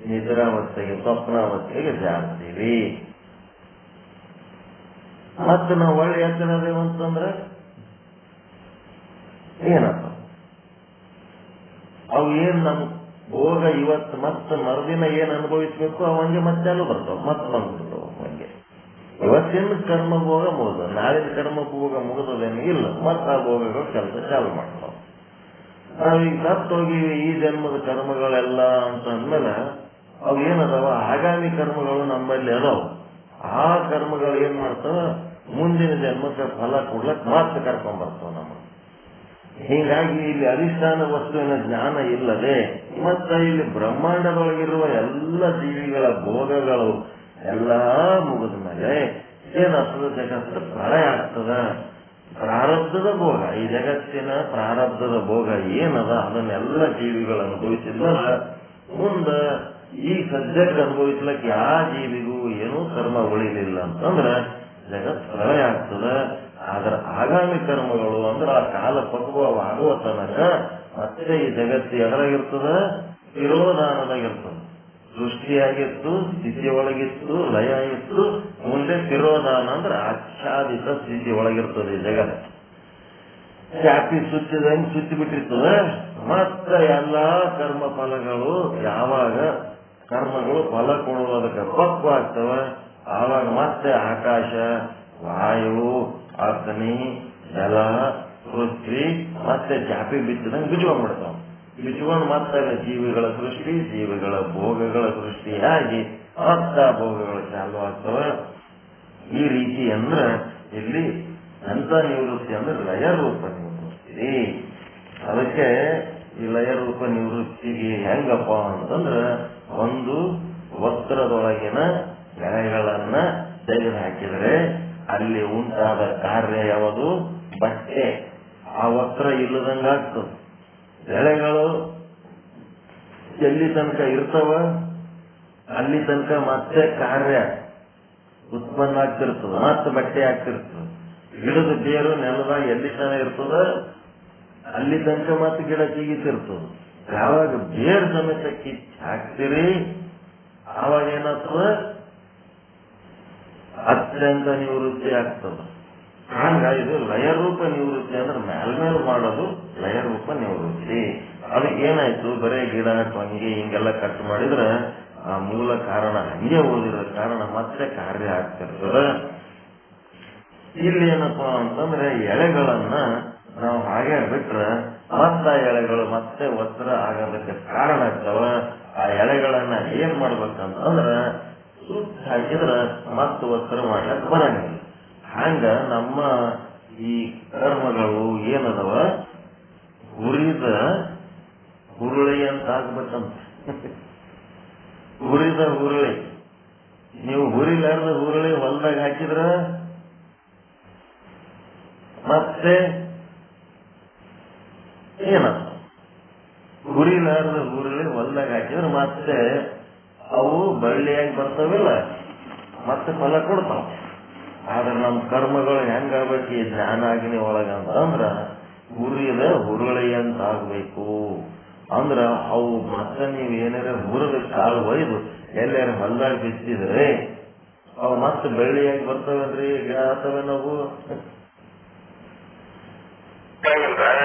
ನಿದ್ರಾವಸ್ಥೆಗೆ ಸ್ವಪ್ನಾವಸ್ಥೆಗೆ ಜಾರ್ತೀವಿ. ಮತ್ತೆ ನಾವು ಒಳ್ಳೆ ಎಚ್ಚರದೇವಂತಂದ್ರೆ ಏನಪ್ಪ, ಅವು ಏನ್ ನಮ್ ಭೋಗ ಇವತ್ತು ಮತ್ತೆ ಮರುದಿನ ಏನ್ ಅನುಭವಿಸ್ಬೇಕು ಅವಂಗೆ ಮತ್ತೆ ಅಲ್ಲೂ ಬರ್ತಾವ ಮತ್ತೆ ಬಂದ್ಬಿಡ್ತಾವ ಅವಂಗೆ. ಇವತ್ತಿನ ಕರ್ಮ ಭೋಗ ಮುಗಿದ, ನಾಳಿನ ಕರ್ಮ ಭೋಗ ಮುಗಿದದೇನು ಇಲ್ಲ, ಮತ್ತೆ ಆ ಭೋಗಗಳು ಕೆಲಸ ಚಾಲು ಮಾಡ್ತಾವ. ನಾವೀಗ ಸತ್ತೋಗಿವಿ, ಈ ಜನ್ಮದ ಕರ್ಮಗಳೆಲ್ಲ ಅಂತ ಅಂದ್ಮೇಲೆ ಅವು ಏನದಾವ ಆಗಾಮಿ ಕರ್ಮಗಳು ನಮ್ಮಲ್ಲಿ ಅದಾವ. ಆ ಕರ್ಮಗಳು ಏನ್ ಮಾಡ್ತಾವ ಮುಂದಿನ ಜನ್ಮಕ್ಕೆ ಫಲ ಕೊಡ್ಲಕ್ ಮತ್ತೆ ಕರ್ಕೊಂಡ್ ಬರ್ತಾವ ನಮ್ಮ. ಹೀಗಾಗಿ ಇಲ್ಲಿ ಅಧಿಷ್ಠಾನ ವಸ್ತುವಿನ ಜ್ಞಾನ ಇಲ್ಲದೆ ಮತ್ತ ಇಲ್ಲಿ ಬ್ರಹ್ಮಾಂಡದೊಳಗಿರುವ ಎಲ್ಲ ಜೀವಿಗಳ ಭೋಗಗಳು ಎಲ್ಲ ಮುಗಿದ ಮೇಲೆ ಏನಾಗ್ತದ, ಜಗತ್ತು ಪ್ರಳಯ ಆಗ್ತದ. ಪ್ರಾರಬ್ಧದ ಭೋಗ, ಈ ಜಗತ್ತಿನ ಪ್ರಾರಬ್ಧದ ಭೋಗ ಏನದ ಅದನ್ನೆಲ್ಲ ಜೀವಿಗಳು ಅನುಭವಿಸಿದ್ಮೇಲೆ ಮುಂದ ಈ ಸದ್ಯಕ್ಕೆ ಅನುಭವಿಸ್ಲಕ್ ಯಾವ ಜೀವಿಗೂ ಏನೂ ಕರ್ಮ ಉಳಿಲಿಲ್ಲ ಅಂತಂದ್ರೆ ಜಗತ್ ಪ್ರಳಯ ಆಗ್ತದ. ಆದ್ರ ಆಗಾಮಿ ಕರ್ಮಗಳು ಅಂದ್ರೆ ಆ ಕಾಲ ಪಕ್ವವಾಗುವ ತನಕ ಮತ್ತೆ ಈ ಜಗತ್ತು ಎದರಾಗಿರ್ತದ, ತಿರೋಧಾನದಾಗಿರ್ತದ. ಸೃಷ್ಟಿಯಾಗಿತ್ತು, ಸ್ಥಿತಿ ಒಳಗಿತ್ತು, ಲಯ ಇತ್ತು, ಮುಂದೆ ತಿರೋಧಾನ ಅಂದ್ರೆ ಆಚ್ಛಾದಿತ ಸ್ಥಿತಿ ಒಳಗಿರ್ತದೆ ಈ ಜಗತ್ತು. ಚಾಪಿ ಸುತ್ತಿದಂಗೆ ಸುತ್ತಿ ಬಿಟ್ಟಿರ್ತದ. ಮತ್ತೆ ಎಲ್ಲಾ ಕರ್ಮ ಫಲಗಳು ಯಾವಾಗ ಕರ್ಮಗಳು ಫಲ ಕೊಡುವುದಕ್ಕೆ ಪಕ್ವ ಆಗ್ತವ, ಆವಾಗ ಮತ್ತೆ ಆಕಾಶ, ವಾಯು, ಅಗ್ನಿ, ಜಲ, ಪೃಥ್ವಿ ಮತ್ತೆ ಚಾಪಿ ಬಿತ್ತಿದಂಗೆ ಬಿಚ್ಕೊಂಡ್ಬಿಡ್ತಾವ. ಬಿಚ್ಕೊಂಡು ಮತ್ತೆ ಜೀವಿಗಳ ಸೃಷ್ಟಿ, ಜೀವಿಗಳ ಭೋಗಗಳ ಸೃಷ್ಟಿಯಾಗಿ ಮತ್ತ ಭೋಗಗಳು ಚಾಲು ಆಗ್ತವ. ಈ ರೀತಿ ಅಂದ್ರೆ ಇಲ್ಲಿ ಅಂತ ನಿವೃತ್ತಿ ಅಂದ್ರೆ ಲಯ ರೂಪ ನಿವೃತ್ತಿ. ಅದಕ್ಕೆ ಈ ಲಯ ರೂಪ ನಿವೃತ್ತಿಗೆ ಹೆಂಗಪ್ಪ ಅಂತಂದ್ರೆ ಒಂದು ವಸ್ತ್ರದೊಳಗಿನ ಎಳೆಗಳನ್ನ ತೆಗೆದು ಹಾಕಿದರೆ ಅಲ್ಲಿ ಉಂಟಾದ ಕಾರ್ಯ ಯಾವುದು? ಬಟ್ಟೆ. ಆ ವಸ್ತ್ರ ಇಲ್ಲದಂಗಾಗ್ತದೆ. ಎಳೆಗಳು ಎಲ್ಲಿ ತನಕ ಇರ್ತಾವ ಅಲ್ಲಿ ತನಕ ಮತ್ತೆ ಕಾರ್ಯ ಉತ್ಪನ್ನ ಆಗ್ತಿರ್ತದ, ಮತ್ತೆ ಬಟ್ಟೆ ಆಗ್ತಿರ್ತದೆ. ಗಿಡದ ಬೇರು ನೆಲದಾಗ ಎಲ್ಲಿ ತನ ಇರ್ತದ ಅಲ್ಲಿ ತನಕ ಮತ್ತೆ ಗಿಡ ಚಿಗಿತಿರ್ತದ. ಯಾವಾಗ ಬೇರು ಸಮೇತ ಕಿಚ್ಚಿ ಹಾಕ್ತಿರಿ ಆವಾಗ ಏನಾಗ್ತದ? ಅತ್ಯಂತ ನಿವೃತ್ತಿ ಆಗ್ತದ. ಹಂಗ ಇದು ಲಯರೂಪ ನಿವೃತ್ತಿ ಅಂದ್ರೆ ಮೇಲ್ಮೇಲ್ ಮಾಡೋದು ಲಯರೂಪ ನಿವೃತ್ತಿ. ಅದಕ್ಕೆ ಏನಾಯ್ತು, ಬರೇ ಗಿಡ ಟೊಂಗಿ ಹಿಂಗೆಲ್ಲ ಕಟ್ ಮಾಡಿದ್ರೆ ಆ ಮೂಲ ಕಾರಣ ಹಂಗೆ ಉಳಿದಿರೋ ಕಾರಣ ಮತ್ತೆ ಕಾರ್ಯ ಆಗ್ತಿರ್ತದ. ಇಲ್ಲಿ ಏನಪ್ಪಾ ಅಂತಂದ್ರೆ ಎಳೆಗಳನ್ನ ನಾವು ಹಾಗೆ ಬಿಟ್ರೆ ಮತ್ತ ಎಳೆಗಳು ಮತ್ತೆ ವಸ್ತ್ರ ಆಗೋದಕ್ಕೆ ಕಾರಣ ಆಗ್ತಾವ. ಆ ಎಳೆಗಳನ್ನ ಏನ್ ಮಾಡ್ಬೇಕಂತಂದ್ರ ಸುತ್ತ ಹಾಕಿದ್ರ ಮತ್ತೆ ವಸ್ತ್ರ ಮಾಡ್ಲಕ್ ಬರಂಗಿಲ್ಲ. ಹಂಗ ನಮ್ಮ ಈ ಕರ್ಮಗಳು ಏನದವ ಹುರಿದ ಹುರುಳಿ ಅಂತ ಆಗ್ಬೇಕಂತ. ಹುರಿದ ಹುರುಳಿ, ನೀವು ಹುರಿಲಾರ್ದ ಹುರುಳಿ ಹೊಲದಾಗ ಹಾಕಿದ್ರ ಮತ್ತೆ ಏನದ? ಹುರಿಲಾರ್ದ ಹುರುಳಿ ಹೊಲದಾಗ ಹಾಕಿದ್ರೆ ಮತ್ತೆ ಅವು ಬಳ್ಳಿಯಾಗಿ ಬರ್ತಾವಿಲ್ಲ, ಮತ್ತೆ ಫಲ ಕೊಡ್ತಾವ. ಆದ್ರೆ ನಮ್ಮ ಕರ್ಮಗಳು ಹೆಂಗಾಗ್ಬೇಕು ಈ ಜ್ಞಾನಾಗ್ನಿ ಒಳಗಂತಂದ್ರ ಹುರಿದ ಹುರುಳಿ ಅಂತ ಆಗ್ಬೇಕು. ಅಂದ್ರ ಅವು ಮತ್ತೆ ನೀವು ಏನಾರ ಹುರಿದ ಕಾಳು ಒಯ್ದು ಎಲ್ಲಾರ ಹೊಲದಾಗ ಬಿತ್ತಿದ್ರೆ ಅವು ಮತ್ತೆ ಬೆಳ್ಳಿಯಾಗಿ ಬರ್ತಾವಲ್ರಿ, ಗಿಡ ಆಗ್ತವೆ. ನಾವು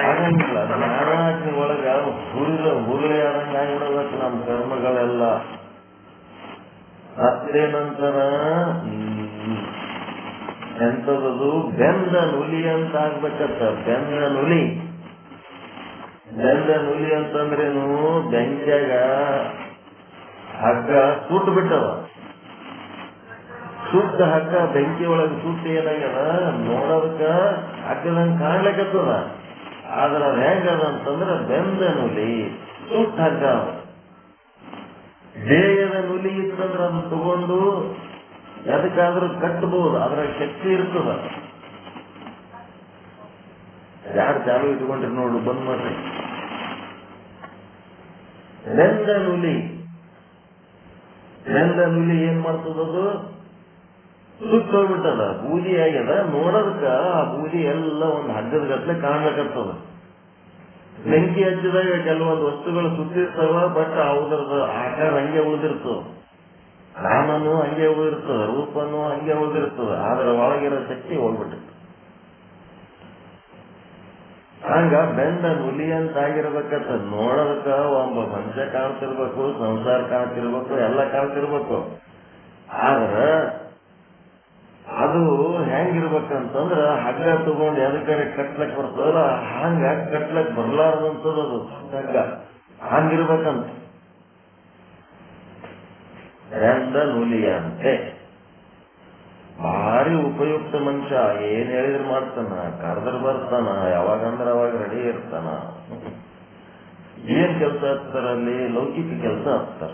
ಆಗಂಗಿಲ್ಲ. ಜ್ಞಾನಾಗ್ನಿ ಒಳಗ ಹುರಿದ ಹುರುಳಿ ಆದಂಗ ಆಗ್ಬಿಡಬೇಕು ನಮ್ಮ ಕರ್ಮಗಳೆಲ್ಲ. ಮತ್ತೆ ನಂತರ ಎಂತದದು ಬೆಂದ ನುಲಿ ಅಂತ ಆಗ್ಬೇಕತ್ತ. ಬೆಂದ ನುಲಿ, ಬೆಂದ ನುಲಿ ಅಂತಂದ್ರೇನು? ಬೆಂಕ್ಯಾಗ ಹಗ್ಗ ಸುಟ್ಟು ಬಿಟ್ಟವ. ಸುಟ್ಟ ಹಗ್ಗ ಬೆಂಕಿ ಒಳಗೆ ಸುಟ್ಟು ಏನಾಗ್ಯದ ನೋಡೋದಕ್ಕ ಹಗ್ಗದಂಗ ಕಾಣ್ಲಿಕ್ಕತ್ತದ. ಆದ್ರ ಅದ್ ಹೆಂಗದ ಅಂತಂದ್ರ ಬೆಂದ ನುಲಿ, ಸುಟ್ಟ ಹಗ್ಗ. ದೇಹದ ನುಲಿ ಇತ್ತಂದ್ರ ಅದನ್ನ ತಗೊಂಡು ಎದಕ್ಕಾದ್ರೂ ಕಟ್ಟಬಹುದು, ಅದ್ರ ಶಕ್ತಿ ಇರ್ತದ. ಯಾರು ಚಾಲು ಇಟ್ಕೊಂಡ್ರಿ ನೋಡು, ಬಂದ್ ಮಾಡ್ರಿ. ನೆಂದ ನುಲಿ, ನೆಂದ ನುಲಿ ಏನ್ ಮಾಡ್ತದದು? ಸುಟ್ಟೋಗ್ಬಿಟ್ಟದ, ಬೂದಿ ಆಗ್ಯದ. ನೋಡೋದಕ್ಕ ಆ ಬೂದಿ ಎಲ್ಲ ಒಂದು ಹಗ್ಗದ ಗಟ್ಲೆ ಕಾಣ್ಲಿಕ್ಕತ್ತದ. ಬೆಂಕಿ ಹಚ್ಚಿದಾಗ ಕೆಲವೊಂದು ವಸ್ತುಗಳು ಸುತ್ತಿರ್ತಾವ, ಬಟ್ ಅವ್ರದ್ದು ಆಕಾರ ಹಂಗೆ ಉಳಿದಿರ್ತದ, ನಾಮನು ಹಂಗೆ ಉಳಿದಿರ್ತದ, ರೂಪನು ಹಂಗೆ ಉಳಿದಿರ್ತದ. ಆದ್ರೆ ಒಳಗಿರೋ ಶಕ್ತಿ ಹೋಗ್ಬಿಟ್ಟಿರ್ತದೆ. ಹಂಗ ಬೆಂದ ನುಲಿ ಅಂತ ಆಗಿರ್ಬೇಕಂತ ನೋಡೋದಕ್ಕ ಒಬ್ಬ ಮನುಷ್ಯ ಕಾಣ್ತಿರ್ಬೇಕು, ಸಂಸಾರ ಕಾಣ್ತಿರ್ಬೇಕು, ಎಲ್ಲ ಕಾಣ್ತಿರ್ಬೇಕು. ಆದ್ರ ಅದು ಹೆಂಗಿರ್ಬೇಕಂತಂದ್ರ ಹಗ್ಗ ತಗೊಂಡು ಎದಕ್ಕಾರೆ ಕಟ್ಲಕ್ ಬರ್ತದಲ್ಲ ಹಂಗ ಕಟ್ಲಕ್ ಬರ್ಲಾರ್ದಂತದ ಅದು ಹಗ್ಗ ಹಂಗಿರ್ಬೇಕಂತ. ಬೆಂದ ನುಲಿಯಂತೆ ಭಾರಿ ಉಪಯುಕ್ತ ಮನುಷ್ಯ. ಏನ್ ಹೇಳಿದ್ರು ಮಾಡ್ತಾನ, ಕರೆದ್ರೆ ಬರ್ತಾನ, ಯಾವಾಗಂದ್ರೆ ಅವಾಗ ರೆಡಿ ಇರ್ತಾನ. ಏನ್ ಕೆಲಸ ಹಚ್ತಾರಲ್ಲಿ? ಲೌಕಿಕ ಕೆಲಸ ಹಚ್ತಾರ.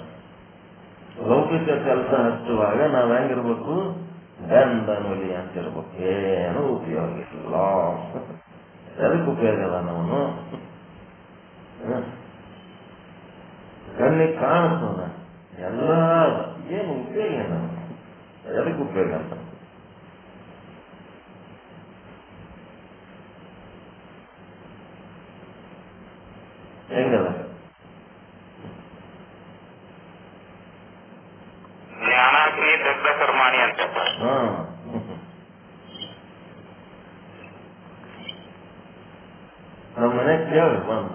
ಲೌಕಿಕ ಕೆಲಸ ಹಚ್ಚುವಾಗ ನಾವ್ ಹೆಂಗಿರ್ಬೇಕು? ಬೆಂದ ನುಲಿ ಅಂತಿರ್ಬೇಕು. ಏನು ಉಪಯೋಗ ಇಲ್ಲ. ಎದಕ್ಕೆ ಉಪಯೋಗ ಅದ? ನಾವು ಕಣ್ಣಿಗೆ ಕಾಣಿಸ್ತದ ಎಲ್ಲ, ಏನು ಉಪಯೋಗ ಏನ? ಎದಕ್ಕೆ ಉಪಯೋಗ ಅಂತ? ಹೆಂಗದ? ಜ್ಞಾನಾಗ್ನಿ ದಗ್ಧ ಕರ್ಮಾಣಿ ಅಂತ. ನಮ್ಮ ಮನೆ ಕೇಳಿ ಬಂದು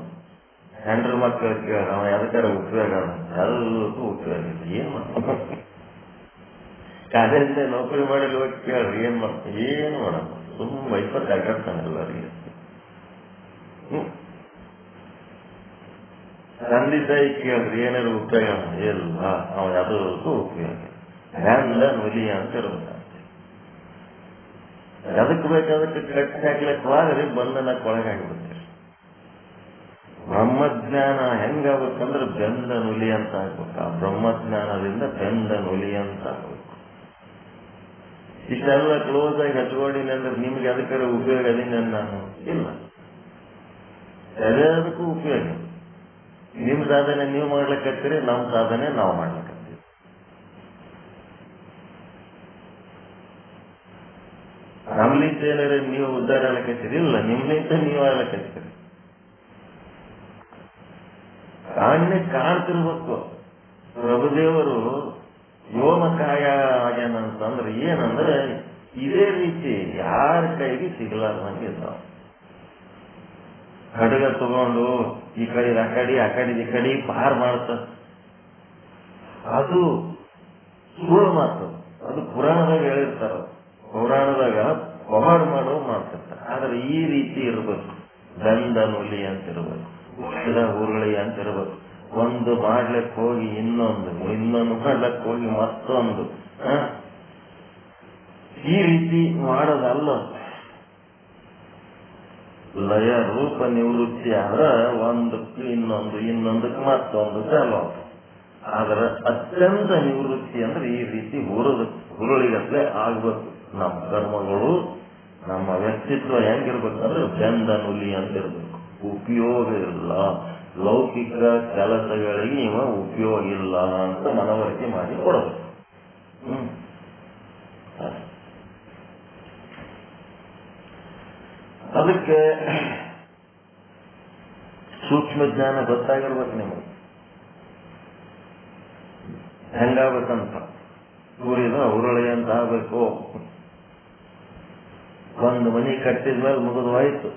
ಹೆಂಡ್ರ ಮಕ್ಕಳು ಕೇಳ, ಅವ ಎದಕ್ಕಾರ ಉಪಯೋಗ ಅದ? ಎಲ್ಲಕ್ಕೂ ಉಪಯೋಗ ಇಲ್ಲ. ಏನ್ ಮಾಡ್ತಾನ? ಕಾಲೇಜ್ ನೌಕರಿ ಮಾಡಿ ಹೋಗಿ ಕೇಳ್ರಿ ಏನ್ ಮಾಡ್ತಾನೆ? ಏನು ಮಾಡಲ್ಲ, ಸುಮ್ಮ 20 ಆಗಿರ್ತಾನೆ ಎಲ್ಲರಿಗೆ. ತಂದೆ ತಾಯಿ ಕೇಳ್ರಿ ಏನಾದ್ರು ಉಪಯೋಗ ಇಲ್ಲ, ಅವ ಯಾವುದಕ್ಕೂ ಉಪಯೋಗ. ಹೆಂಗ ನುಲಿ ಅಂತ ಇರ್ಬೇಕಂತ. ಎದಕ್ ಬೇಕಾದಕ್ಕೆ ಕಟ್ಟಿ ಹಾಕ್ಲಕ್ಕಾಗ್ರಿ ಬಂಧನಕ್ಕೆ ಒಳಗಾಗ್ಬಿಡ್ತೀರಿ. ಬ್ರಹ್ಮಜ್ಞಾನ ಹೆಂಗಾಗ್ಬೇಕಂದ್ರೆ ಬೆಂದ ನುಲಿ ಅಂತ ಆಗ್ಬೇಕು. ಆ ಬ್ರಹ್ಮಜ್ಞಾನದಿಂದ ಬೆಂದ ನುಲಿ ಅಂತ ಆಗ್ಬೇಕು. ಇಷ್ಟೆಲ್ಲ ಕ್ಲೋಸ್ ಆಗಿ ಹಚ್ಕೊಂಡಿನಿ ಅಂದ್ರೆ ನಿಮ್ಗೆ ಅದಕ್ಕೆ ಉಪಯೋಗ ಅದೀನಿ ನಾನು ಇಲ್ಲ. ಎಲ್ಲದಕ್ಕೂ ಉಪಯೋಗ. ನಿಮ್ ಸಾಧನೆ ನೀವು ಮಾಡ್ಲಿಕ್ಕತ್ತೀರಿ, ನಮ್ಮ ಸಾಧನೆ ನಾವು ಮಾಡ್ಲಿಕ್ಕತ್ತೀವಿ. ನಮ್ಲಿಂತ ಏನಾರ ನೀವು ಉದ್ಧಾರ ಆಗ್ಲಿಕ್ಕತ್ತೀರಿ? ಇಲ್ಲ, ನಿಮ್ಲಿಂತ ನೀವು ಆಗ್ಲಿಕ್ಕತ್ತೀರಿ. ಕಾಣೆ ಕಾಣ್ತಿರ್ಬೇಕು. ಪ್ರಭುದೇವರು ವ್ಯೋಮಕಾಯ ಆಗ್ಯಾನಂತಂದ್ರೆ ಏನಂದ್ರೆ ಇದೇ ರೀತಿ ಯಾರ ಕೈಗೆ ಸಿಗಲಾರ್ದಂಗೆ ಇದ್ದಾವ. ಖಡ್ಗ ತಗೊಂಡು ಈ ಕಡೆ ಆ ಕಡೆ ಈ ಕಡೆ ಪಾರ್ ಮಾಡ್ತ, ಅದು ಸುಳ್ಳು ಮಾತು. ಅದು ಪುರಾಣದಾಗ ಹೇಳಿರ್ತಾರ. ಪುರಾಣದಾಗ ಪವಾಡ ಮಾಡೋ ಮಾಡ್ತಿರ್ತಾರೆ. ಆದ್ರೆ ಈ ರೀತಿ ಇರ್ಬೇಕು. ಬೆಂದ ನುಲಿ ಅಂತಿರ್ಬೇಕು, ಉರುಳಿ ಅಂತಿರ್ಬೇಕು. ಒಂದು ಮಾಡ್ಲಿಕ್ಕೆ ಹೋಗಿ ಇನ್ನೊಂದು ಮಾಡ್ಲಿಕ್ಕೆ ಹೋಗಿ ಮತ್ತೊಂದು, ಈ ರೀತಿ ಮಾಡೋದಲ್ಲ. ಲಯ ರೂಪ ನಿವೃತ್ತಿ ಆದ್ರ ಒಂದಕ್ಕೆ ಇನ್ನೊಂದಕ್ಕೆ ಮತ್ತೊಂದು ಚಾಲು. ಆದ್ರೆ ಅತ್ಯಂತ ನಿವೃತ್ತಿ ಅಂದ್ರೆ ಈ ರೀತಿ ಹುರುಳಿಗತ್ಲೆ ಆಗ್ಬೇಕು. ನಮ್ಮ ಕರ್ಮಗಳು, ನಮ್ಮ ವ್ಯಕ್ತಿತ್ವ ಹೆಂಗಿರ್ಬೇಕಂದ್ರೆ ಬೆಂದ ನುಲಿ ಅಂತಿರ್ಬೇಕು. ಉಪಯೋಗ ಇಲ್ಲ, ಲೌಕಿಕ ಕೆಲಸಗಳಿಗೆ ಇವ ಉಪಯೋಗ ಇಲ್ಲ ಅಂತ ಮನವರಿಕೆ ಮಾಡಿ ಕೊಡಬೇಕು. ಅದಕ್ಕೆ ಸೂಕ್ಷ್ಮ ಜ್ಞಾನ ಗೊತ್ತಾಗಿರ್ಬೇಕು ನಿಮಗೆ. ಹೆಂಗಾಗ್ಬೇಕಂತ ಊರಿನ ಉರುಳಿ ಅಂತ ಆಗ್ಬೇಕು. ಒಂದು ಮನಿ ಕಟ್ಟಿದ್ಮೇಲೆ ಮುಗಿದ್ವಾಯ್ತು.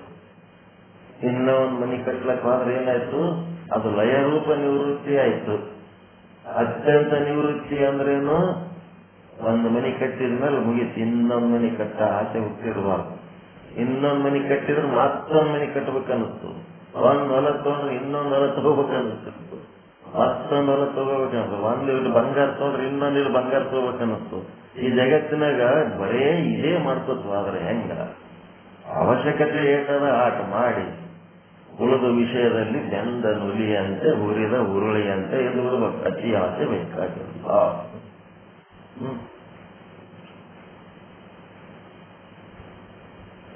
ಇನ್ನೂ ಒಂದು ಮನಿ ಕಟ್ಲಕ್ ಹೋದ್ರೆ ಏನಾಯ್ತು? ಅದು ಲಯರೂಪ ನಿವೃತ್ತಿ ಆಯ್ತು. ಅತ್ಯಂತ ನಿವೃತ್ತಿ ಅಂದ್ರೇನು? ಒಂದು ಮನಿ ಕಟ್ಟಿದ್ಮೇಲೆ ಮುಗೀತು. ಇನ್ನೊಂದು ಮನಿ ಕಟ್ಟ ಆಸೆ ಹುಟ್ಟಿರಬಾರ್ದು. ಇನ್ನೊಂದು ಮನಿ ಕಟ್ಟಿದ್ರೆ ಮತ್ತೊಂದು ಮನಿ ಕಟ್ಟಬೇಕನ್ನಿಸ್ತು. ಒಂದ್ ಹೊಲ ತಗೊಂಡ್ರೆ ಇನ್ನೊಂದು ಹೊಲ ತಗೋಬೇಕನ್ನಿಸ್ತು, ಮತ್ತೊಂದು ಹೊಲ ತಗೋಬೇಕನ್ನಿಸ್ತು. ಒಂದ್ ಬಂಗಾರ ತಗೊಂಡ್ರೆ ಇನ್ನೊಂದು ಬಂಗಾರ ತಗೋಬೇಕನ್ನಿಸ್ತು. ಈ ಜಗತ್ತಿನಾಗ ಬರೇ ಇದೇ ಮಾಡ್ಕೋತ ಆದ್ರೆ ಹೆಂಗ? ಅವಶ್ಯಕತೆ ಏಟದ ಆಟ ಮಾಡಿ ಉಳಿದ ವಿಷಯದಲ್ಲಿ ಬೆಂದ ನುಲಿಯಂತೆ ಹುರಿದ ಉರುಳಿಯಂತೆ ಇದು ಬಿಡ್ಬೇಕು. ಅತಿ ಆಸೆ ಬೇಕಾಗಿಲ್ಲ.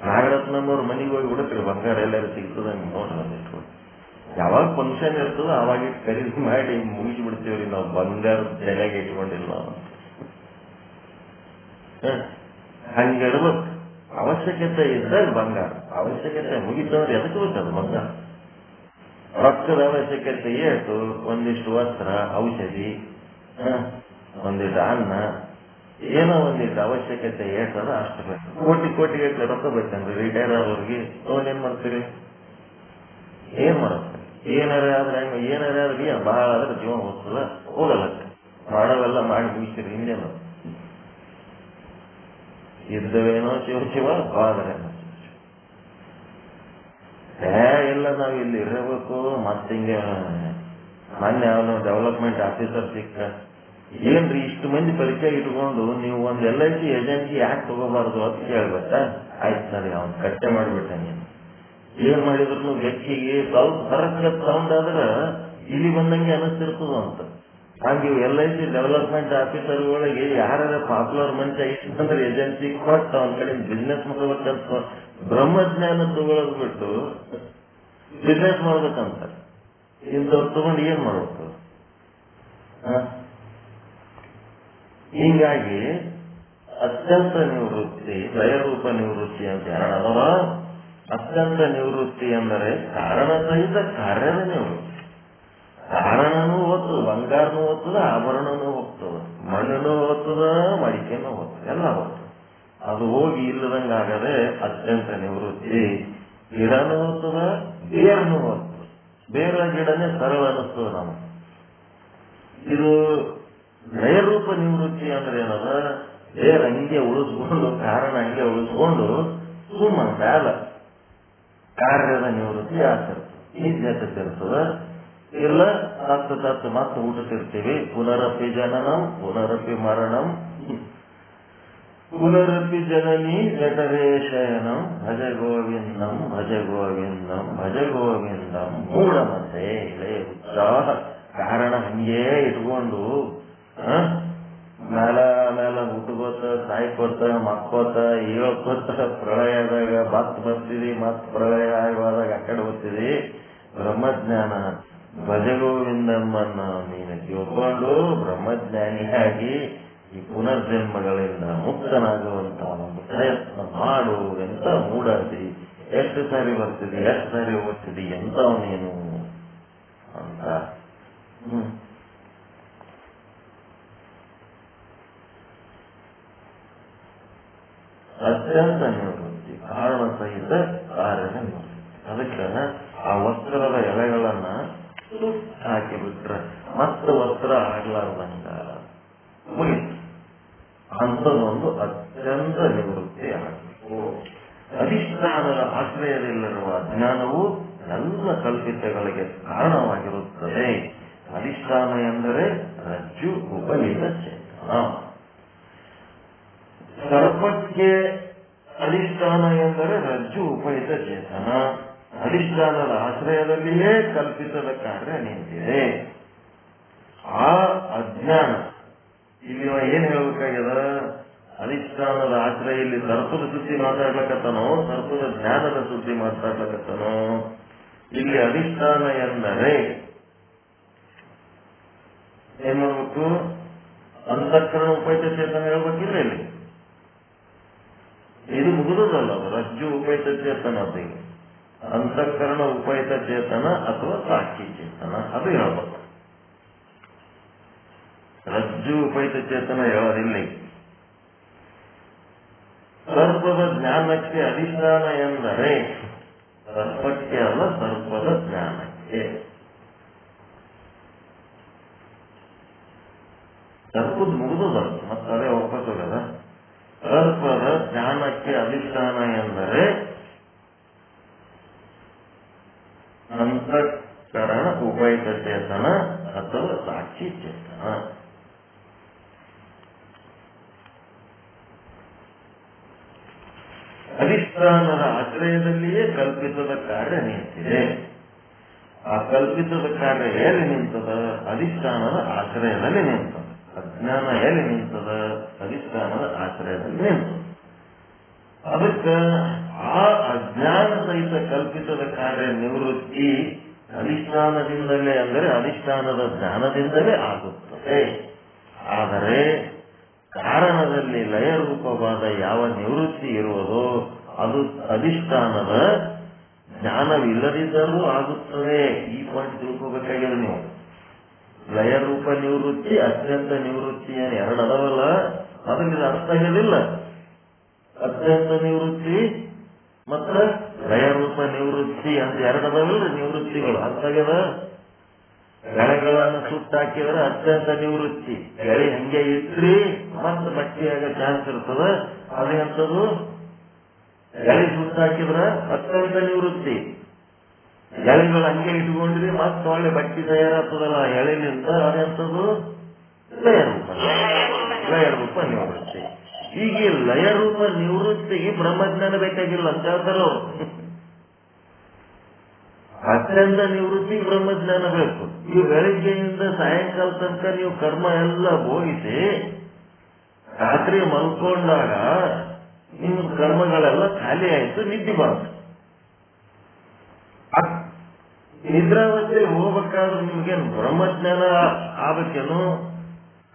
ನಾಗರತ್ನಮ್ಮವ್ರ ಮನೆಗೆ ಹೋಗಿ ಹುಡುಕ್ರಿ, ಬಂಗಾರ ಎಲ್ಲರೂ ಸಿಗ್ತದ ನೋಡ್ರಿ. ಯಾವಾಗ ಫಂಕ್ಷನ್ ಇರ್ತದೋ ಅವಾಗ ಖರೀದಿ ಮಾಡಿ ಮುಗಿಸಿ ಬಿಡ್ತೀವ್ರಿ ನಾವು. ಬಂಗಾರ ತಲೆಗೆ ಇಟ್ಕೊಂಡಿಲ್ಲ. ಹಂಗಿಡ್ಬೇಕು. ಅವಶ್ಯಕತೆ ಇದ್ದಾಗ ಬಂಗಾರ, ಅವಶ್ಯಕತೆ ಮುಗಿತಂದ್ರೆ ಎದಕ್ಕೆ ಬೇಕದು ಬಂಗಾರ? ರೊಕ್ಕದ ಅವಶ್ಯಕತೆ ಏಟು? ಒಂದಿಷ್ಟು ವಸ್ತ್ರ, ಔಷಧಿ, ಒಂದಿಷ್ಟು ಅನ್ನ, ಏನೋ ಒಂದಿಷ್ಟು ಅವಶ್ಯಕತೆ ಏಟದ ಅಷ್ಟು ಬೇಕು. ಕೋಟಿ ಗಟ್ಟಲೆ ರೊಕ್ಕ ಬೇಕಂದ್ರೆ ರಿಟೈರ್ ಆದವ್ರಿಗೆ ಏನ್ ಮಾಡ್ತೀರಿ? ಏನ್ ಮಾಡುತ್ತೆ? ಏನಾರೇ ಆದ್ರೆ ಏನಾರೇ ಆದ್ರೆ ಬಹಳ ಆದ್ರೆ ಜೀವ ಹೋಗ್ತದ, ಹೋಗಲ್ಲ. ಮಾಡೋವೆಲ್ಲ ಮಾಡಿ ಮುಗಿಸ್ತೀರಿ, ಇನ್ನೇನು ಇದ್ದವೇನೋ ಶಿವ ಶಿವ, ಬಾದರೇನೋ ಎಲ್ಲ ನಾವ್ ಇಲ್ಲಿ ಇರಬೇಕು. ಮತ್ತೆ ಹಿಂಗೆ ಮೊನ್ನೆ ಅವನು ಡೆವಲಪ್ಮೆಂಟ್ ಆಫೀಸರ್ ಸಿಕ್ಕ, ಏನ್ರಿ ಇಷ್ಟು ಮಂದಿ ಪರಿಚಯ ಇಟ್ಕೊಂಡು ನೀವು ಒಂದ್ LIC ಏಜೆನ್ಸಿ ಯಾಕೆ ತಗೋಬಾರ್ದು ಅಂತ ಕೇಳ್ಬೇಕಾ? ಆಯ್ತು ಸರಿ, ಅವ್ನು ಕಟ್ಟೆ ಮಾಡಿಬಿಟ್ಟ. ನೀನು ಏನ್ ಮಾಡಿದ್ರು ವ್ಯಕ್ತಿಗೆ ಸ್ವಲ್ಪ ಹೊರಗೆ ಸೌಂಡ್ ಆದ್ರೆ ಇಲ್ಲಿ ಬಂದಂಗೆ ಅನಿಸ್ತಿರ್ತದ ಅಂತ. ಹಾಗೆ LIC ಡೆವಲಪ್ಮೆಂಟ್ ಆಫೀಸರ್ಗಳಿಗೆ ಯಾರ ಪಾಪ್ಯುಲರ್ ಮನುಷ್ಯ ಇಷ್ಟಂದ್ರೆ ಏಜೆನ್ಸಿ ಕೊಟ್ಟು ಅವನ ಕಡೆ ಬಿಸ್ನೆಸ್ ಮಾಡ್ಬೇಕಂತ ಬ್ರಹ್ಮಜ್ಞಾನ ತಗೊಳದ್ ಬಿಟ್ಟು ಬಿಸ್ನೆಸ್ ಮಾಡ್ಬೇಕಂತ ಇಂಥವ್ರು ತಗೊಂಡು ಏನ್ ಮಾಡ್ಬೇಕು? ಹೀಗಾಗಿ ಅತ್ಯಂತ ನಿವೃತ್ತಿ, ಲಯರೂಪ ನಿವೃತ್ತಿ ಅಂತ ಎರಡದವ. ಅತ್ಯಂತ ನಿವೃತ್ತಿ ಅಂದರೆ ಕಾರಣ ಸಹಿತ ಕಾರ್ಯದ ನಿವೃತ್ತಿ. ಕಾರಣನೂ ಹೋಗ್ತದ, ಬಂಗಾರನೂ ಹೋಗ್ತದ, ಆಭರಣನೂ ಹೋಗ್ತದ, ಮಣ್ಣನೂ ಹೋಗ್ತದ, ಮಡಿಕೆನೂ ಹೋಗ್ತದ, ಎಲ್ಲ ಹೋಗ್ತದ. ಅದು ಹೋಗಿ ಇಲ್ಲದಂಗಾಗದೆ ಅತ್ಯಂತ ನಿವೃತ್ತಿ. ಗಿಡನೂ ಹೋಗ್ತದ, ಬೇರನೂ ಹೋಗ್ತದ. ಬೇರ ಗಿಡನೇ ಸರಳ ಅನಿಸ್ತದ ನಮಗೆ. ಇದು ಲಯರೂಪ ನಿವೃತ್ತಿ ಅಂದ್ರೆ ಏನದ? ಬೇರೆ ಹಂಗೆ ಉಳಿಸ್ಕೊಂಡು, ಕಾರಣ ಹಂಗೆ ಉಳಿಸ್ಕೊಂಡು ಸುಮ್ಮ ಮ್ಯಾಲ ಕಾರ್ಯದ ನಿವೃತ್ತಿ ಆಗ್ತಿರ್ತದೆ. ಈ ಜಗತ್ತಿರ್ತದ. ಇಲ್ಲ ತತ್ತು ಮತ್ತೆ ಊಟಕ್ಕಿರ್ತೀವಿ. ಪುನರಪಿ ಜನನಂ ಪುನರಪಿ ಮರಣಂ ಪುನರಪಿ ಜನನಿ ಜಠರೇಶಯನಂ ಭಜ ಗೋವಿಂದಂ ಭಜ ಗೋವಿಂದಂ ಭಜ ಗೋವಿಂದಂ. ಮೂಢಮತೆ ಇಳೆ ಉತ್ಸಾಹ ಕಾರಣ ಹಂಗೇ ಇಟ್ಕೊಂಡು ಮೇಲ ಮೇಲ ಹುಟ್ಟುಗೋತ, ಸಾಯ್ಕೋತ, ಮಕ್ಕೋತ, ಹೇಳ್ಕೋತ, ಪ್ರಳಯದಾಗ ಬತ್ ಬರ್ತಿದಿ, ಮತ್ ಪ್ರಳಯ ಆಗುವಾಗ ಆ ಕಡೆ ಹೋಗ್ತಿದಿ. ಬ್ರಹ್ಮಜ್ಞಾನ ಭಜಗೋವಿಂದಮ್ಮನ್ನ ನೀನು ತಿಳ್ಕೊಂಡು ಬ್ರಹ್ಮಜ್ಞಾನಿಯಾಗಿ ಈ ಪುನರ್ಜನ್ಮಗಳಿಂದ ಮುಕ್ತನಾಗುವಂತ ಒಂದು ಪ್ರಯತ್ನ ಮಾಡು ಎಂತ ಮೂಡಾದಿ. ಎಷ್ಟು ಸಾರಿ ಬರ್ತಿದಿ, ಎಷ್ಟು ಸಾರಿ ಓದ್ತಿದಿ, ಎಂತವ್ ನೀನು ಅಂತ. ಅತ್ಯಂತ ನಿವೃತ್ತಿ, ಕಾರಣ ಸಹಿತ ಕಾರ್ಯದ ನಿವೃತ್ತಿ. ಅದಕ್ಕೆ ಆ ವಸ್ತ್ರದ ಎಲೆಗಳನ್ನ ಹಾಕಿಬಿಟ್ರೆ ಮತ್ತೆ ವಸ್ತ್ರ ಆಗ್ಲಾರ್ದಂಗ ಮುಗಿತು. ಅಂಥದೊಂದು ಅತ್ಯಂತ ನಿವೃತ್ತಿ ಆಗಬೇಕು. ಅಧಿಷ್ಠಾನದ ಆಶ್ರಯದಲ್ಲಿರುವ ಅಜ್ಞಾನವು ಎಲ್ಲ ಕಲ್ಪಿತಗಳಿಗೆ ಕಾರಣವಾಗಿರುತ್ತದೆ. ಅಧಿಷ್ಠಾನ ಎಂದರೆ ರಜ್ಜು ಉಪನೀತ ಚೇತನ. ಸರ್ಪಕ್ಕೆ ಅಧಿಷ್ಠಾನ ಎಂದರೆ ರಜ್ಜು ಉಪಹಿತ ಚೇತನ. ಅಧಿಷ್ಠಾನದ ಆಶ್ರಯದಲ್ಲಿಯೇ ಕಲ್ಪಿತದ ಕಾರ್ಯ ನಿಂತಿದೆ. ಆ ಅಜ್ಞಾನ ಇಲ್ಲಿ ಏನ್ ಹೇಳ್ಬೇಕಾಗ್ಯದ? ಅಧಿಷ್ಠಾನದ ಆಶ್ರಯ ಇಲ್ಲಿ ಸರ್ಪದ ಸುದ್ದಿ ಮಾತಾಡ್ಲಕತ್ತನೋ, ಸರ್ಪದ ಜ್ಞಾನದ ಸುದ್ದಿ ಮಾತಾಡ್ಲಕತ್ತನೋ? ಇಲ್ಲಿ ಅಧಿಷ್ಠಾನ ಎಂದರೆ ಏನ್ ಮಾಡ್ಬೇಕು? ಅಂತಃಕರಣ ಉಪಹಿತ ಚೇತನ ಹೇಳ್ಬೇಕಿಲ್ಲ. ಇಲ್ಲಿ ಇದು ಮುಗಿದಲ್ಲ, ಅದು ರಜ್ಜು ಉಪಹಿತ ಚೇತನ. ಅದು ಅಂತಃಕರಣ ಉಪಹಿತ ಚೇತನ ಅಥವಾ ಸಾಕ್ಷಿ ಚೇತನ ಅದು ಹೇಳ್ಬೇಕು. ರಜ್ಜು ಉಪಹಿತ ಚೇತನ ಹೇಳೋದಿಲ್ಲ. ಸರ್ಪದ ಜ್ಞಾನಕ್ಕೆ ಅಧಿಷ್ಠಾನ ಎಂದರೆ ಸರ್ಪಕ್ಕೆ ಅಲ್ಲ, ಸರ್ಪದ ಜ್ಞಾನಕ್ಕೆ. ಸರ್ಪದ ಮುಗಿದಲ್ಲ, ಮತ್ತೆ ಅದೇ ವಾಪಸ್ ಹೋಗದ. ಸರ್ಪದ ಜ್ಞಾನಕ್ಕೆ ಅಧಿಷ್ಠಾನ ಎಂದರೆ ಅಂತಃಕರಣ ಉಪಹಿತ ಚೇತನ ಅಥವಾ ಸಾಕ್ಷಿ ಚೇತನ. ಅಧಿಷ್ಠಾನದ ಆಶ್ರಯದಲ್ಲಿಯೇ ಕಲ್ಪಿತದ ಕಾರ್ಯ ನಿಂತಿದೆ. ಆ ಕಲ್ಪಿತದ ಕಾರ್ಯ ಎಲ್ಲಿ ನಿಂತದ? ಅಧಿಷ್ಠಾನದ ಆಶ್ರಯದಲ್ಲಿ ನಿಂತದ. ಅಜ್ಞಾನ ಎಲ್ಲಿ ನಿಂತದ? ಅಧಿಷ್ಠಾನದ ಆಶ್ರಯದಲ್ಲಿ ನಿಂತದ. ಅದಕ್ಕೆ ಆ ಅಜ್ಞಾನ ಸಹಿತ ಕಲ್ಪಿತದ ಕಾರ್ಯ ನಿವೃತ್ತಿ ಅಧಿಷ್ಠಾನದಿಂದಲೇ, ಅಂದರೆ ಅಧಿಷ್ಠಾನದ ಜ್ಞಾನದಿಂದಲೇ ಆಗುತ್ತದೆ. ಆದರೆ ಕಾರಣದಲ್ಲಿ ಲಯರೂಪವಾದ ಯಾವ ನಿವೃತ್ತಿ ಇರುವುದೋ ಅದು ಅಧಿಷ್ಠಾನದ ಜ್ಞಾನವಿಲ್ಲದಿದ್ದರೂ ಆಗುತ್ತದೆ. ಈ ಪಾಯಿಂಟ್ ತಿಳ್ಕೋಬೇಕಾಗಿದೆ ನೀವು. ಲಯರೂಪ ನಿವೃತ್ತಿ, ಅತ್ಯಂತ ನಿವೃತ್ತಿ ಎರಡು ಅದವಲ್ಲ, ಅದಕ್ಕೆ ಅರ್ಥ ಇರಲಿಲ್ಲ. ಅತ್ಯಂತ ನಿವೃತ್ತಿ ಮತ್ತ ಲಯರೂಪ ನಿವೃತ್ತಿ ಅಂತ ಎರಡದವಲ್ಲ ನಿವೃತ್ತಿಗಳು ಅಂತಾಗ್ಯದ. ಗೆಳೆಗಳನ್ನು ಸುಟ್ಟಾಕಿದ್ರೆ ಅತ್ಯಂತ ನಿವೃತ್ತಿ. ಗೆಳೆ ಹಂಗೆ ಇಟ್ರಿ ಮತ್ತೆ ಬಟ್ಟೆಯಾಗ ಚಾನ್ಸ್ ಇರ್ತದ. ಅದೇಂತದ್ದು ಗೆಳೆ ಸುಟ್ಟಾಕಿದ್ರ ಅತ್ಯಂತ ನಿವೃತ್ತಿ. ಎಳೆಗಳು ಹಂಗೆ ಇಟ್ಕೊಂಡ್ರಿ ಮತ್ತೆ ಒಳ್ಳೆ ಬಟ್ಟೆ ತಯಾರಾಗ್ತದಲ್ಲ ಎಳೆಲಿಂದ, ಅದೆಂತದ್ದು ಲಯರೂಪ. ಲಯರೂಪ ನಿವೃತ್ತಿ. ಈಗ ಈ ಲಯರೂಪ ನಿವೃತ್ತಿಗೆ ಬ್ರಹ್ಮಜ್ಞಾನ ಬೇಕಾಗಿಲ್ಲ ಅಂತ ಹೇಳ್ತಾರ ಅವರು. ಅತ್ಯಂತ ನಿವೃತ್ತಿಗೆ ಬ್ರಹ್ಮಜ್ಞಾನ ಬೇಕು. ಈ ಬೆಳಿಗ್ಗೆಯಿಂದ ಸಾಯಂಕಾಲ ತನಕ ನೀವು ಕರ್ಮ ಎಲ್ಲ ಭೋಗಿಸಿ ರಾತ್ರಿ ಮಲ್ಕೊಂಡಾಗ ನಿಮ್ಮ ಕರ್ಮಗಳೆಲ್ಲ ಖಾಲಿ ಆಯ್ತು, ನಿದ್ದೆ ಬಂತು. ನಿದ್ರಾವಸ್ಥೆ ಹೋಗ್ಬೇಕಾದ್ರೆ ನಿಮ್ಗೇನು ಬ್ರಹ್ಮಜ್ಞಾನ ಆಗ್ಬೇಕೇನು?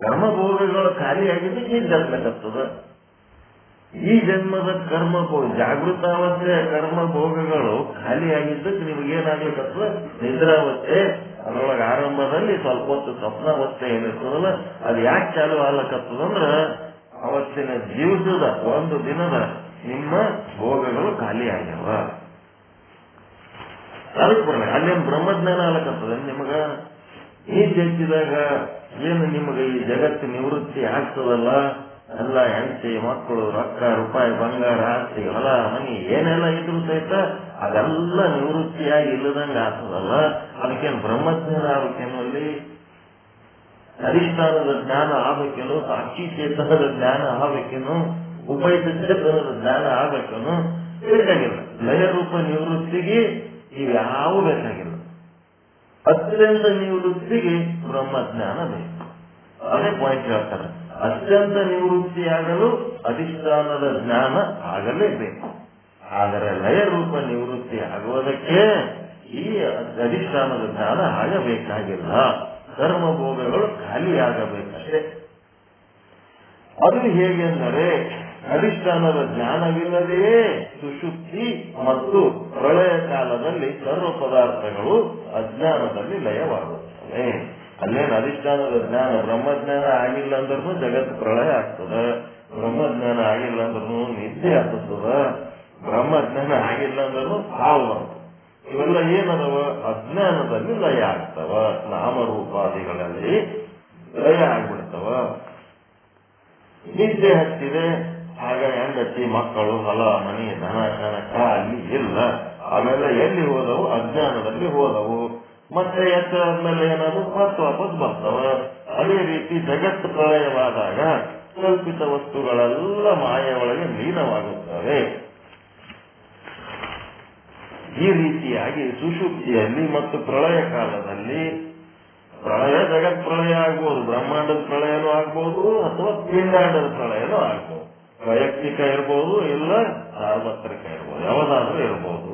ಕರ್ಮಭೋಗಗಳು ಖಾಲಿ ಆಗಿದ್ದು ಈ ಜನ್ಮಕ್ಕತ್ತದ. ಈ ಜನ್ಮದ ಜಾಗೃತಾವಸ್ಥೆಯ ಕರ್ಮಭೋಗಗಳು ಖಾಲಿ ಆಗಿದ್ದಕ್ಕೆ ನಿಮಗೇನಾಗ್ಲಿಕ್ಕತ್ತದ? ನಿದ್ರಾವಸ್ಥೆ. ಅದರೊಳಗೆ ಆರಂಭದಲ್ಲಿ ಸ್ವಲ್ಪ ಹೊತ್ತು ಸ್ವಪ್ನಾವಸ್ಥೆ ಏನಿರ್ತದಲ್ಲ, ಅದು ಯಾಕೆ ಚಾಲು ಆಗ್ಲಕ್ಕತ್ತದಂದ್ರ ಅವತ್ತಿನ ಜೀವಿತದ ಒಂದು ದಿನದ ನಿಮ್ಮ ಭೋಗಗಳು ಖಾಲಿ ಆಗ್ಯಾವ. ಅದಕ್ಕೆ ಬರೋಣ ಅಲ್ಲೇನು ಬ್ರಹ್ಮಜ್ಞಾನ ಆಗ್ಲಕ್ಕತ್ತದ ನಿಮಗ? ಈ ಜಗತ್ತಿದಾಗ ಏನು ನಿಮಗೆ ಈ ಜಗತ್ತು ನಿವೃತ್ತಿ ಆಗ್ತದಲ್ಲ, ಎಲ್ಲ ಹೆಂಡತಿ ಮಕ್ಕಳು ರೊಕ್ಕ ರೂಪಾಯಿ ಬಂಗಾರ ಆಸ್ತಿ ಹೊಲ ಮನಿ ಏನೆಲ್ಲ ಇದ್ರು ಸಹಿತ ಅದೆಲ್ಲ ನಿವೃತ್ತಿಯಾಗಿ ಇಲ್ಲದಂಗ ಆಗ್ತದಲ್ಲ, ಅದಕ್ಕೇನು ಬ್ರಹ್ಮಜ್ಞಾನ ಆಗ್ಬೇಕೇನು? ಅಲ್ಲಿ ಅಧಿಷ್ಠಾನದ ಜ್ಞಾನ ಆಗ್ಬೇಕೇನು? ಸಾಕ್ಷಿ ಚೇತನದ ಜ್ಞಾನ ಆಗ್ಬೇಕೇನು? ಉಪಯುಕ್ತ ಚೇತನದ ಜ್ಞಾನ ಆಗ್ಬೇಕೇನು? ಬೇಕಾಗಿಲ್ಲ. ಲಯರೂಪ ನಿವೃತ್ತಿಗೆ ಇವ್ಯಾವು ಬೇಕಾಗಿಲ್ಲ. ಅತ್ಯಂತ ನಿವೃತ್ತಿಗೆ ಬ್ರಹ್ಮಜ್ಞಾನ ಬೇಕು. ಅದೇ ಪಾಯಿಂಟ್ ಹೇಳ್ತಾರೆ. ಅತ್ಯಂತ ನಿವೃತ್ತಿಯಾಗಲು ಅಧಿಷ್ಠಾನದ ಜ್ಞಾನ ಆಗಲೇಬೇಕು. ಆದರೆ ಲಯರೂಪ ನಿವೃತ್ತಿ ಆಗುವುದಕ್ಕೆ ಈ ಅಧಿಷ್ಠಾನದ ಜ್ಞಾನ ಆಗಬೇಕಾಗಿಲ್ಲ. ಕರ್ಮಭೋಗಗಳು ಖಾಲಿಯಾಗಬೇಕಷ್ಟೇ. ಅದು ಹೇಗೆಂದರೆ ಅಧಿಷ್ಠಾನದ ಜ್ಞಾನವಿಲ್ಲದೆಯೇ ಸುಷುಪ್ತಿ ಮತ್ತು ಪ್ರಳಯ ಕಾಲದಲ್ಲಿ ಸರ್ವ ಪದಾರ್ಥಗಳು ಅಜ್ಞಾನದಲ್ಲಿ ಲಯವಾಗುತ್ತವೆ. ಅಲ್ಲೇನು ಅಧಿಷ್ಠಾನದ ಜ್ಞಾನ ಬ್ರಹ್ಮಜ್ಞಾನ ಆಗಿಲ್ಲ ಅಂದ್ರೂ ಜಗತ್ತು ಪ್ರಳಯ ಆಗ್ತದ, ಬ್ರಹ್ಮಜ್ಞಾನ ಆಗಿಲ್ಲ ಅಂದ್ರೂ ನಿದ್ದೆ ಆಗ್ತದ, ಬ್ರಹ್ಮಜ್ಞಾನ ಆಗಿಲ್ಲ ಅಂದ್ರೂ ಸಾವು ಬರ್ತದೆ. ಇವೆಲ್ಲ ಏನದವ? ಅಜ್ಞಾನದಲ್ಲಿ ಲಯ ಆಗ್ತವ. ನಾಮರೂಪಾದಿಗಳಲ್ಲಿ ಲಯ ಆಗ್ಬಿಡ್ತವ. ನಿದ್ದೆ ಹತ್ತಿದೆ, ಆಗ ಹೆಂಡತಿ ಮಕ್ಕಳು ಹೊಲ ಮನಿ ಧನ ಕನಕ ಅಲ್ಲಿ ಇಲ್ಲ. ಆಮೇಲೆ ಎಲ್ಲಿ ಹೋದವು? ಅಜ್ಞಾನದಲ್ಲಿ ಹೋದವು. ಮತ್ತೆ ಎಚ್ಚರಾದ್ಮೇಲೆ ಏನಾದ್ರು ಮತ್ತೆ ವಾಪಸ್ ಬರ್ತವ. ಅದೇ ರೀತಿ ಜಗತ್ತು ಪ್ರಳಯವಾದಾಗ ಕಲ್ಪಿತ ವಸ್ತುಗಳೆಲ್ಲ ಮಾಯ ಒಳಗೆ ಲೀನವಾಗುತ್ತವೆ. ಈ ರೀತಿಯಾಗಿ ಸುಷುಪ್ತಿಯಲ್ಲಿ ಮತ್ತು ಪ್ರಳಯ ಕಾಲದಲ್ಲಿ ಜಗತ್ ಪ್ರಳಯ ಆಗ್ಬೋದು, ಬ್ರಹ್ಮಾಂಡದ ಪ್ರಳಯನೂ ಆಗ್ಬೋದು, ಅಥವಾ ಪಿಂಡಾಂಡದ ಪ್ರಳಯನೂ ಆಗ್ಬೋದು. ವೈಯಕ್ತಿಕ ಇರ್ಬೋದು, ಇಲ್ಲ ಸಾರ್ವತ್ರಿಕ ಇರ್ಬೋದು, ಯಾವುದಾದ್ರೂ ಇರ್ಬೋದು.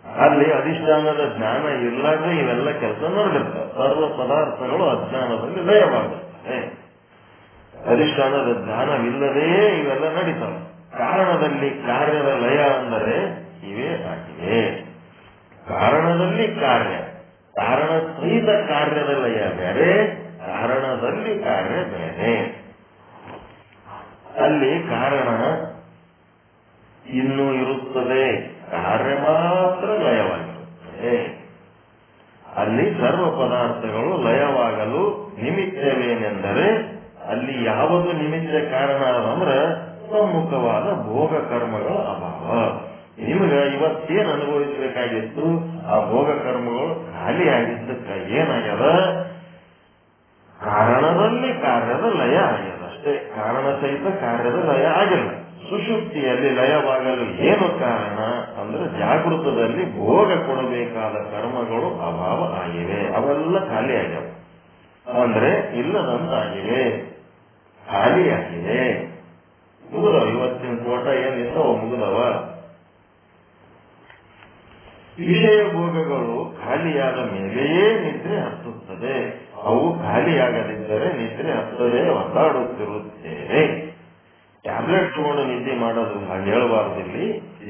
ಅಲ್ಲಿ ಅಧಿಷ್ಠಾನದ ಜ್ಞಾನ ಇರ್ಲಾರ್ದೆ ಇವೆಲ್ಲ ಕೆಲಸ ನಡೆದಿರ್ತವೆ. ಸರ್ವ ಪದಾರ್ಥಗಳು ಅಜ್ಞಾನದಲ್ಲಿ ಲಯವಾಗುತ್ತವೆ. ಅಧಿಷ್ಠಾನದ ಜ್ಞಾನವಿಲ್ಲದೆಯೇ ಇವೆಲ್ಲ ನಡೀತವೆ. ಕಾರಣದಲ್ಲಿ ಕಾರ್ಯದ ಲಯ ಅಂದರೆ ಇವೇ ಆಗಿವೆ. ಕಾರಣದಲ್ಲಿ ಕಾರ್ಯ, ಕಾರಣ ಸಹಿತ ಕಾರ್ಯದ ಲಯ ಬೇರೆ, ಕಾರಣದಲ್ಲಿ ಕಾರ್ಯ ಬೇರೆ. ಅಲ್ಲಿ ಕಾರಣ ಇನ್ನೂ ಇರುತ್ತದೆ, ಕಾರ್ಯ ಮಾತ್ರ ಲಯವಾಗಿರುತ್ತದೆ. ಅಲ್ಲಿ ಸರ್ವ ಪದಾರ್ಥಗಳು ಲಯವಾಗಲು ನಿಮಿತ್ತವೇನೆಂದರೆ ಅಲ್ಲಿ ಯಾವುದು ನಿಮಿತ್ತ ಕಾರಣ ಅಂದ್ರೆ ಸಮ್ಮುಖವಾದ ಭೋಗ ಕರ್ಮಗಳ ಅಭಾವ. ನಿಮಗ ಇವತ್ತೇನು ಅನುಭವಿಸಬೇಕಾಗಿತ್ತು ಆ ಭೋಗ ಕರ್ಮಗಳು ಖಾಲಿ ಆಗಿದ್ದಕ್ಕ ಏನಾಗ್ಯದ? ಕಾರಣದಲ್ಲಿ ಕಾರ್ಯದ ಲಯ ಆಗ್ಯದ ಅಷ್ಟೇ. ಕಾರಣ ಸಹಿತ ಕಾರ್ಯದ ಲಯ ಆಗಿಲ್ಲ. ಸುಷುಪ್ತಿಯಲ್ಲಿ ಲಯವಾಗಲು ಏನು ಕಾರಣ ಅಂದ್ರೆ ಜಾಗೃತದಲ್ಲಿ ಭೋಗ ಕೊಡಬೇಕಾದ ಕರ್ಮಗಳು ಅಭಾವ ಆಗಿವೆ, ಅವೆಲ್ಲ ಖಾಲಿ ಆಗ್ಯಾವ. ಅಂದ್ರೆ ಇಲ್ಲದಂತಾಗಿವೆ, ಖಾಲಿಯಾಗಿವೆ. ಮುಗಿದವ. ಇವತ್ತಿನ ತೋಟ ಏನಿತ್ತು ಮುಗಿದವ. ವಿಷಯ ಭೋಗಗಳು ಖಾಲಿಯಾದ ಮೇಲೆಯೇ ನಿದ್ರೆ ಹತ್ತುತ್ತದೆ. ಅವು ಖಾಲಿಯಾಗದಿದ್ದರೆ ನಿದ್ರೆ ಹತ್ತದೇ ಒದ್ದಾಡುತ್ತಿರುತ್ತೇವೆ. ಟ್ಯಾಬ್ಲೆಟ್ ತಗೊಂಡು ನಿದ್ದೆ ಮಾಡೋದು ಹಾಗೆ ಹೇಳಬಾರ್ದು.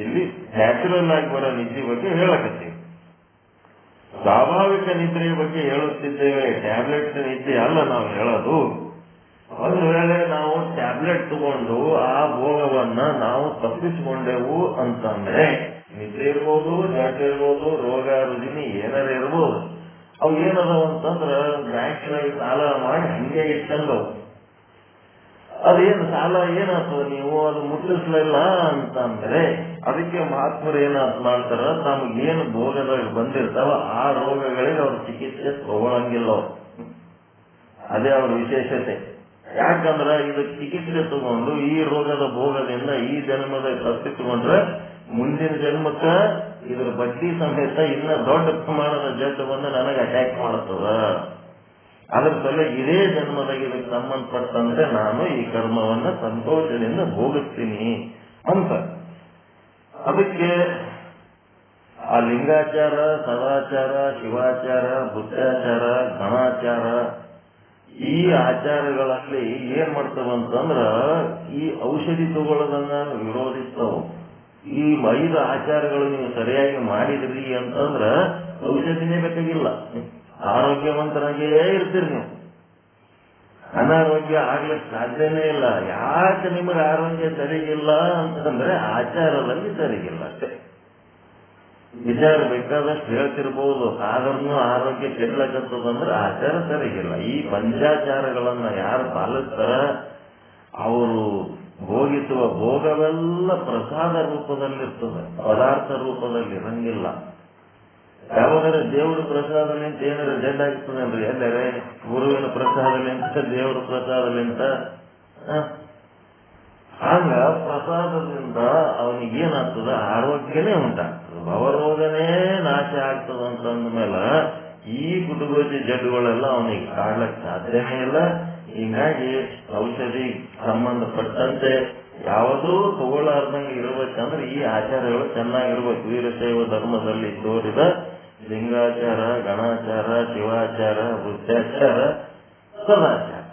ಇಲ್ಲಿ ನ್ಯಾಚುರಲ್ ಆಗಿ ಬರೋ ನಿದ್ದೆ ಬಗ್ಗೆ ಹೇಳಕತ್ತೀವಿ. ಸ್ವಾಭಾವಿಕ ನಿದ್ರೆಯ ಬಗ್ಗೆ ಹೇಳುತ್ತಿದ್ದೇವೆ. ಟ್ಯಾಬ್ಲೆಟ್ ನಿದ್ದೆ ಅಲ್ಲ ನಾವು ಹೇಳೋದು. ಒಂದು ವೇಳೆ ನಾವು ಟ್ಯಾಬ್ಲೆಟ್ ತಗೊಂಡು ಆ ಭೋಗವನ್ನ ನಾವು ತಪ್ಪಿಸಿಕೊಂಡೆವು ಅಂತಂದ್ರೆ ನಿದ್ರೆ ಇರ್ಬೋದು, ಜಾಟ ಇರ್ಬೋದು, ರೋಗ ರುಜಿನಿ ಏನಾರ ಇರ್ಬೋದು, ಅವು ಏನದಾವ ಅಂತಂದ್ರ ಬ್ಯಾಂಕ್ನಾಗ ಸಾಲ ಮಾಡಿ ಹಂಗೆ ಇಟ್ಟಂಗವು. ಅದೇನು ಸಾಲ ಏನಾಗ್ತದ ನೀವು ಅದು ಮುಟ್ಟಿಸ್ಲಿಲ್ಲ ಅಂತಂದ್ರೆ ಅದಕ್ಕೆ ಮಹಾತ್ಮರು ಏನಾದ್ ಮಾಡ್ತಾರ, ತಮಗೇನು ಭೋಗದಾಗ ಬಂದಿರ್ತಾವ ಆ ರೋಗಗಳಿಗೆ ಅವ್ರ ಚಿಕಿತ್ಸೆ ತಗೊಳಂಗಿಲ್ಲ ಅವ್ರು. ಅದೇ ಅವ್ರ ವಿಶೇಷತೆ. ಯಾಕಂದ್ರ ಇದು ಚಿಕಿತ್ಸೆ ತಗೊಂಡು ಈ ರೋಗದ ಭೋಗದಿಂದ ಈ ಜನ್ಮದ ತಪ್ಪಿಸಿಕೊಂಡ್ರೆ ಮುಂದಿನ ಜನ್ಮಕ್ಕ ಇದ್ರ ಬಡ್ಡಿ ಸಮೇತ ಇನ್ನ ದೊಡ್ಡ ಪ್ರಮಾಣದ ಜಡ್ಡು ಬಂದು ನನಗೆ ಅಟ್ಯಾಕ್ ಮಾಡ್ತದ. ಅದ್ರ ಸಲ ಇದೇ ಜನ್ಮದಾಗ ಇದಕ್ಕೆ ಸಂಬಂಧಪಟ್ಟಂತೆ ನಾನು ಈ ಕರ್ಮವನ್ನ ಸಂತೋಷದಿಂದ ಭೋಗಿಸ್ತೀನಿ ಅಂತ. ಅದಕ್ಕೆ ಆ ಲಿಂಗಾಚಾರ, ಸದಾಚಾರ, ಶಿವಾಚಾರ, ಬುದ್ಧಾಚಾರ, ಗಣಾಚಾರ ಈ ಆಚಾರಗಳಲ್ಲಿ ಏನ್ ಮಾಡ್ತಾವಂತಂದ್ರ ಈ ಔಷಧಿ ತಗೊಳ್ಳೋದನ್ನ ವಿರೋಧಿಸ್ತಾವ. ಈ 5 ಆಚಾರಗಳು ನೀವು ಸರಿಯಾಗಿ ಮಾಡಿದ್ರಿ ಅಂತಂದ್ರ ಔಷಧಿನೇ ಬೇಕಾಗಿಲ್ಲ, ಆರೋಗ್ಯವಂತರಾಗೇ ಇರ್ತೀರಿ ನೀವು. ಅನಾರೋಗ್ಯ ಆಗ್ಲಿಕ್ಕೆ ಸಾಧ್ಯನೇ ಇಲ್ಲ. ಯಾಕೆ ನಿಮಗೆ ಆರೋಗ್ಯ ಸರಿಗಿಲ್ಲ ಅಂತಂದ್ರೆ ಆಚಾರದಲ್ಲಿ ಸರಿಗಿಲ್ಲ ಅಷ್ಟೇ. ವಿಚಾರ ಬೇಕಾದಷ್ಟು ಹೇಳ್ತಿರ್ಬೋದು, ಆದ್ರೂ ಆರೋಗ್ಯ ಕೆಡ್ಲಕತ್ತದಂದ್ರೆ ಆಚಾರ ಸರಿಗಿಲ್ಲ. ಈ ಪಂಚಾಚಾರಗಳನ್ನ ಯಾರು ಪಾಲಿಸ್ತಾರ ಅವರು ಭೋಗಿಸುವ ಭೋಗವೆಲ್ಲ ಪ್ರಸಾದ ರೂಪದಲ್ಲಿರ್ತದೆ, ಪದಾರ್ಥ ರೂಪದಲ್ಲಿ ಇರಂಗಿಲ್ಲ. ಯಾವಾಗಾದ್ರೆ ದೇವರ ಪ್ರಸಾದಲಿಂತ ಏನಾರ ಜಡ್ ಆಗ್ತದನ್ರಿ, ಎಲ್ಲರೇ ಗುರುವಿನ ಪ್ರಸಾದಲಿಂತ ದೇವರ ಪ್ರಸಾದಲಿಂತ ಹಂಗ ಪ್ರಸಾದದಿಂದ ಅವನಿಗೇನಾಗ್ತದ, ಆರೋಗ್ಯನೇ ಉಂಟಾಗ್ತದೆ, ಭವರೋಗನೇ ನಾಶ ಆಗ್ತದ ಅಂತಂದ ಮೇಲೆ ಈ ಗುಡುಗೋಜಿ ಜಡ್ಡುಗಳೆಲ್ಲ ಅವನಿಗೆ ಕಾಡ್ಲಕ್ ಸಾಧ್ಯನೇ ಇಲ್ಲ. ಹೀಗಾಗಿ ಔಷಧಿ ಸಂಬಂಧಪಟ್ಟಂತೆ ಯಾವುದೂ ತಗೊಳ್ಳಾರ್ದಂಗೆ ಇರ್ಬೇಕಂದ್ರೆ ಈ ಆಚಾರಗಳು ಚೆನ್ನಾಗಿರ್ಬೇಕು. ವೀರಶೈವ ಧರ್ಮದಲ್ಲಿ ತೋರಿದ ಲಿಂಗಾಚಾರ, ಗಣಾಚಾರ, ಶಿವಾಚಾರ, ಬುದ್ಧಾಚಾರ, ಸದಾಚಾರ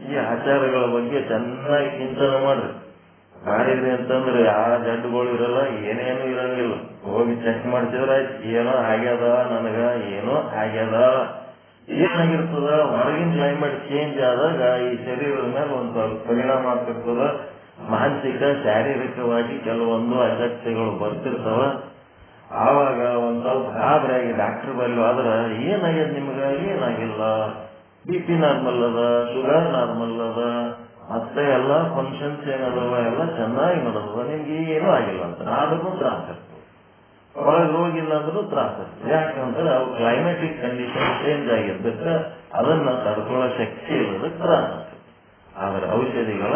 ಈ ಆಚಾರಗಳ ಬಗ್ಗೆ ಚೆನ್ನಾಗಿ ಚಿಂತನೆ ಮಾಡ್ರಿ. ಮಾಡಿದ್ರಿ ಅಂತಂದ್ರೆ ಯಾವ ಜಡ್ಡುಗಳು ಇರಲ್ಲ, ಏನೇನು ಇರಂಗಿಲ್ಲ. ಹೋಗಿ ಚೆಕ್ ಮಾಡ್ತಿದ್ರ ಏನೋ ಆಗ್ಯದ, ನನಗ ಏನೋ ಆಗ್ಯದ. ಏನಾಗಿರ್ತದ, ಹೊರಗಿನ ಕ್ಲೈಮೇಟ್ ಚೇಂಜ್ ಆದಾಗ ಈ ಶರೀರದ ಮೇಲೆ ಒಂದ್ ಸ್ವಲ್ಪ ಪರಿಣಾಮ ಆಗ್ತಿರ್ತದ. ಮಾನಸಿಕ ಶಾರೀರಿಕವಾಗಿ ಕೆಲವೊಂದು ಅಶಕ್ತಿಗಳು ಬರ್ತಿರ್ತಾವ. ಆವಾಗ ಒಂದ್ ಸ್ವಲ್ಪ ಗಾಬರಿಯಾಗಿ ಡಾಕ್ಟರ್ ಬಲ್ಲಿ ಆದ್ರ ಏನಾಗ್ಯದ ನಿಮ್ಗ, ಏನಾಗಿಲ್ಲ, BP ನಾರ್ಮಲ್ ಅದ, ಶುಗರ್ ನಾರ್ಮಲ್ ಅದ, ಮತ್ತೆ ಎಲ್ಲ ಫಂಕ್ಷನ್ಸ್ ಏನದವ ಎಲ್ಲ ಚೆನ್ನಾಗಿ ನಡೆದವ, ನಿಮ್ಗೆ ಏನೂ ಆಗಿಲ್ಲ ಅಂತ ಅದಕ್ಕೂ ತ್ರಾಸ ಇರ್ತದೆ. ಒಳಗೆ ಹೋಗಿಲ್ಲ ಅಂದ್ರೂ ತ್ರಾಸ ಇರ್ತದೆ. ಯಾಕಂದ್ರೆ ಅವು ಕ್ಲೈಮೆಟಿಕ್ ಕಂಡೀಷನ್ ಚೇಂಜ್ ಆಗಿದ್ದಕ್ಕೆ ಅದನ್ನ ತಡ್ಕೊಳ್ಳೋ ಶಕ್ತಿ ಇರೋದಕ್ಕೆ ತ್ರಾಸ ಆಗ್ತದೆ. ಆದ್ರೆ ಔಷಧಿಗಳ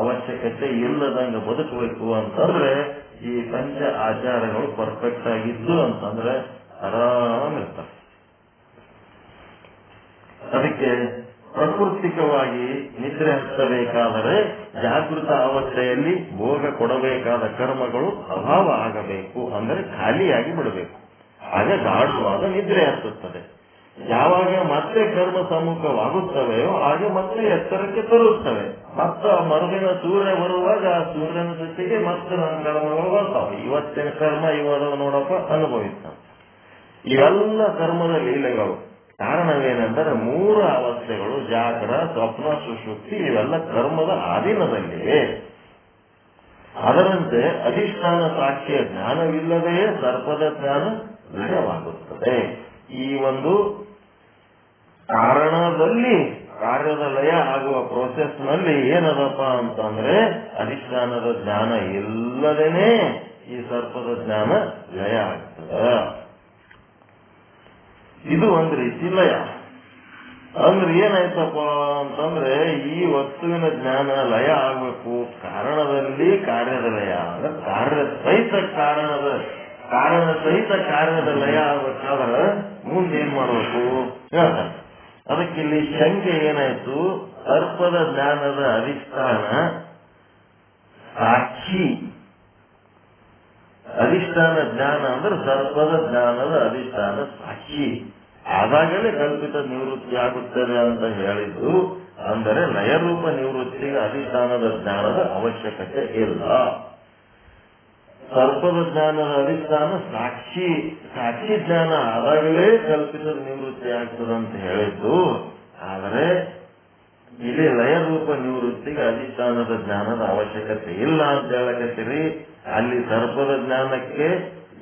ಅವಶ್ಯಕತೆ ಇಲ್ಲದಂಗ ಬದುಕಬೇಕು ಅಂತಂದ್ರೆ ಈ ಪಂಚ ಆಚಾರಗಳು ಪರ್ಫೆಕ್ಟ್ ಆಗಿದ್ದು ಅಂತಂದ್ರೆ ಆರಾಮ್ ಇರ್ತಾರೆ. ಅದಕ್ಕೆ ಪ್ರಾಕೃತಿಕವಾಗಿ ನಿದ್ರೆ ಹತ್ತಬೇಕಾದರೆ ಜಾಗೃತ ಅವಸ್ಥೆಯಲ್ಲಿ ಭೋಗ ಕೊಡಬೇಕಾದ ಕರ್ಮಗಳು ಅಭಾವ ಆಗಬೇಕು, ಅಂದರೆ ಖಾಲಿಯಾಗಿ ಬಿಡಬೇಕು. ಆಗ ಗಾಢವಾದ ನಿದ್ರೆ ಹತ್ತುತ್ತದೆ. ಯಾವಾಗ ಮತ್ತೆ ಕರ್ಮ ಸಮ್ಮುಖವಾಗುತ್ತವೆಯೋ ಹಾಗೆ ಮತ್ತೆ ಎತ್ತರಕ್ಕೆ ತರುತ್ತವೆ. ಮತ್ತ ಮರುದಿನ ಸೂರ್ಯ ಬರುವಾಗ ಆ ಸೂರ್ಯನ ಜೊತೆಗೆ ಮತ್ತೆ ನಮ್ಮ ಕರ್ಮಗಳು ಬರ್ತಾವೆ. ಇವತ್ತಿನ ಕರ್ಮ ಇವಾಗ ನೋಡಪ್ಪ ಅನುಭವಿಸ್ತಾನೆ. ಇವೆಲ್ಲ ಕರ್ಮದ ಲೀಲೆಗಳು. ಕಾರಣವೇನೆಂದರೆ 3 ಅವಸ್ಥೆಗಳು ಜಾಗ್ರ, ಸ್ವಪ್ನ, ಸುಷುಪ್ತಿ ಇವೆಲ್ಲ ಕರ್ಮದ ಅಧೀನದಲ್ಲಿವೆ. ಅದರಂತೆ ಅಧಿಷ್ಠಾನ ಸಾಕ್ಷಿಯ ಜ್ಞಾನವಿಲ್ಲದೆಯೇ ಸರ್ಪದ ಜ್ಞಾನ ಲಯವಾಗುತ್ತದೆ. ಈ ಒಂದು ಕಾರಣದಲ್ಲಿ ಕಾರ್ಯದ ಲಯ ಆಗುವ ಪ್ರೋಸೆಸ್ ನಲ್ಲಿ ಏನದಪ್ಪ ಅಂತಂದ್ರೆ ಅಧಿಷ್ಠಾನದ ಜ್ಞಾನ ಇಲ್ಲದೇನೆ ಈ ಸರ್ಪದ ಜ್ಞಾನ ಲಯ ಆಗ್ತದೆ. ಇದು ಒಂದ್ ರೀತಿ ಲಯ. ಅಂದ್ರೆ ಏನಾಯ್ತಪ್ಪ ಅಂತಂದ್ರೆ ಈ ವಸ್ತುವಿನ ಜ್ಞಾನ ಲಯ ಆಗ್ಬೇಕು. ಕಾರಣದಲ್ಲಿ ಕಾರ್ಯದ ಲಯ, ಕಾರಣ ಸಹಿತ ಕಾರ್ಯದ ಲಯ ಆಗ್ಬೇಕಾದ್ರೆ ಮುಂದೇನ್ ಮಾಡ್ಬೇಕು ಹೇಳ್ತಾರೆ. ಅದಕ್ಕಿಲ್ಲಿ ಶಂಕೆ ಏನಾಯ್ತು, ಸರ್ಪದ ಜ್ಞಾನದ ಅಧಿಷ್ಠಾನ ಸಾಕ್ಷಿ. ಅಧಿಷ್ಠಾನ ಜ್ಞಾನ ಅಂದ್ರೆ ಸರ್ಪದ ಜ್ಞಾನದ ಅಧಿಷ್ಠಾನ ಸಾಕ್ಷಿ ಆದಾಗಲೇ ಕಲ್ಪಿತ ನಿವೃತ್ತಿ ಆಗುತ್ತದೆ ಅಂತ ಹೇಳಿದ್ದು. ಅಂದರೆ ಲಯರೂಪ ನಿವೃತ್ತಿಗೆ ಅಧಿಷ್ಠಾನದ ಜ್ಞಾನದ ಅವಶ್ಯಕತೆ ಇಲ್ಲ. ಸರ್ಪದ ಜ್ಞಾನದ ಅಧಿಷ್ಠಾನ ಸಾಕ್ಷಿ ಜ್ಞಾನ ಆದಾಗಲೇ ಕಲ್ಪಿತ ನಿವೃತ್ತಿ ಆಗ್ತದೆ ಅಂತ ಹೇಳಿದ್ದು. ಆದರೆ ಇಲ್ಲಿ ಲಯ ರೂಪ ನಿವೃತ್ತಿಗೆ ಅಧಿಷ್ಠಾನದ ಜ್ಞಾನದ ಅವಶ್ಯಕತೆ ಇಲ್ಲ ಅಂತ ಹೇಳಕತ್ತೀರಿ. ಅಲ್ಲಿ ಸರ್ಪದ ಜ್ಞಾನಕ್ಕೆ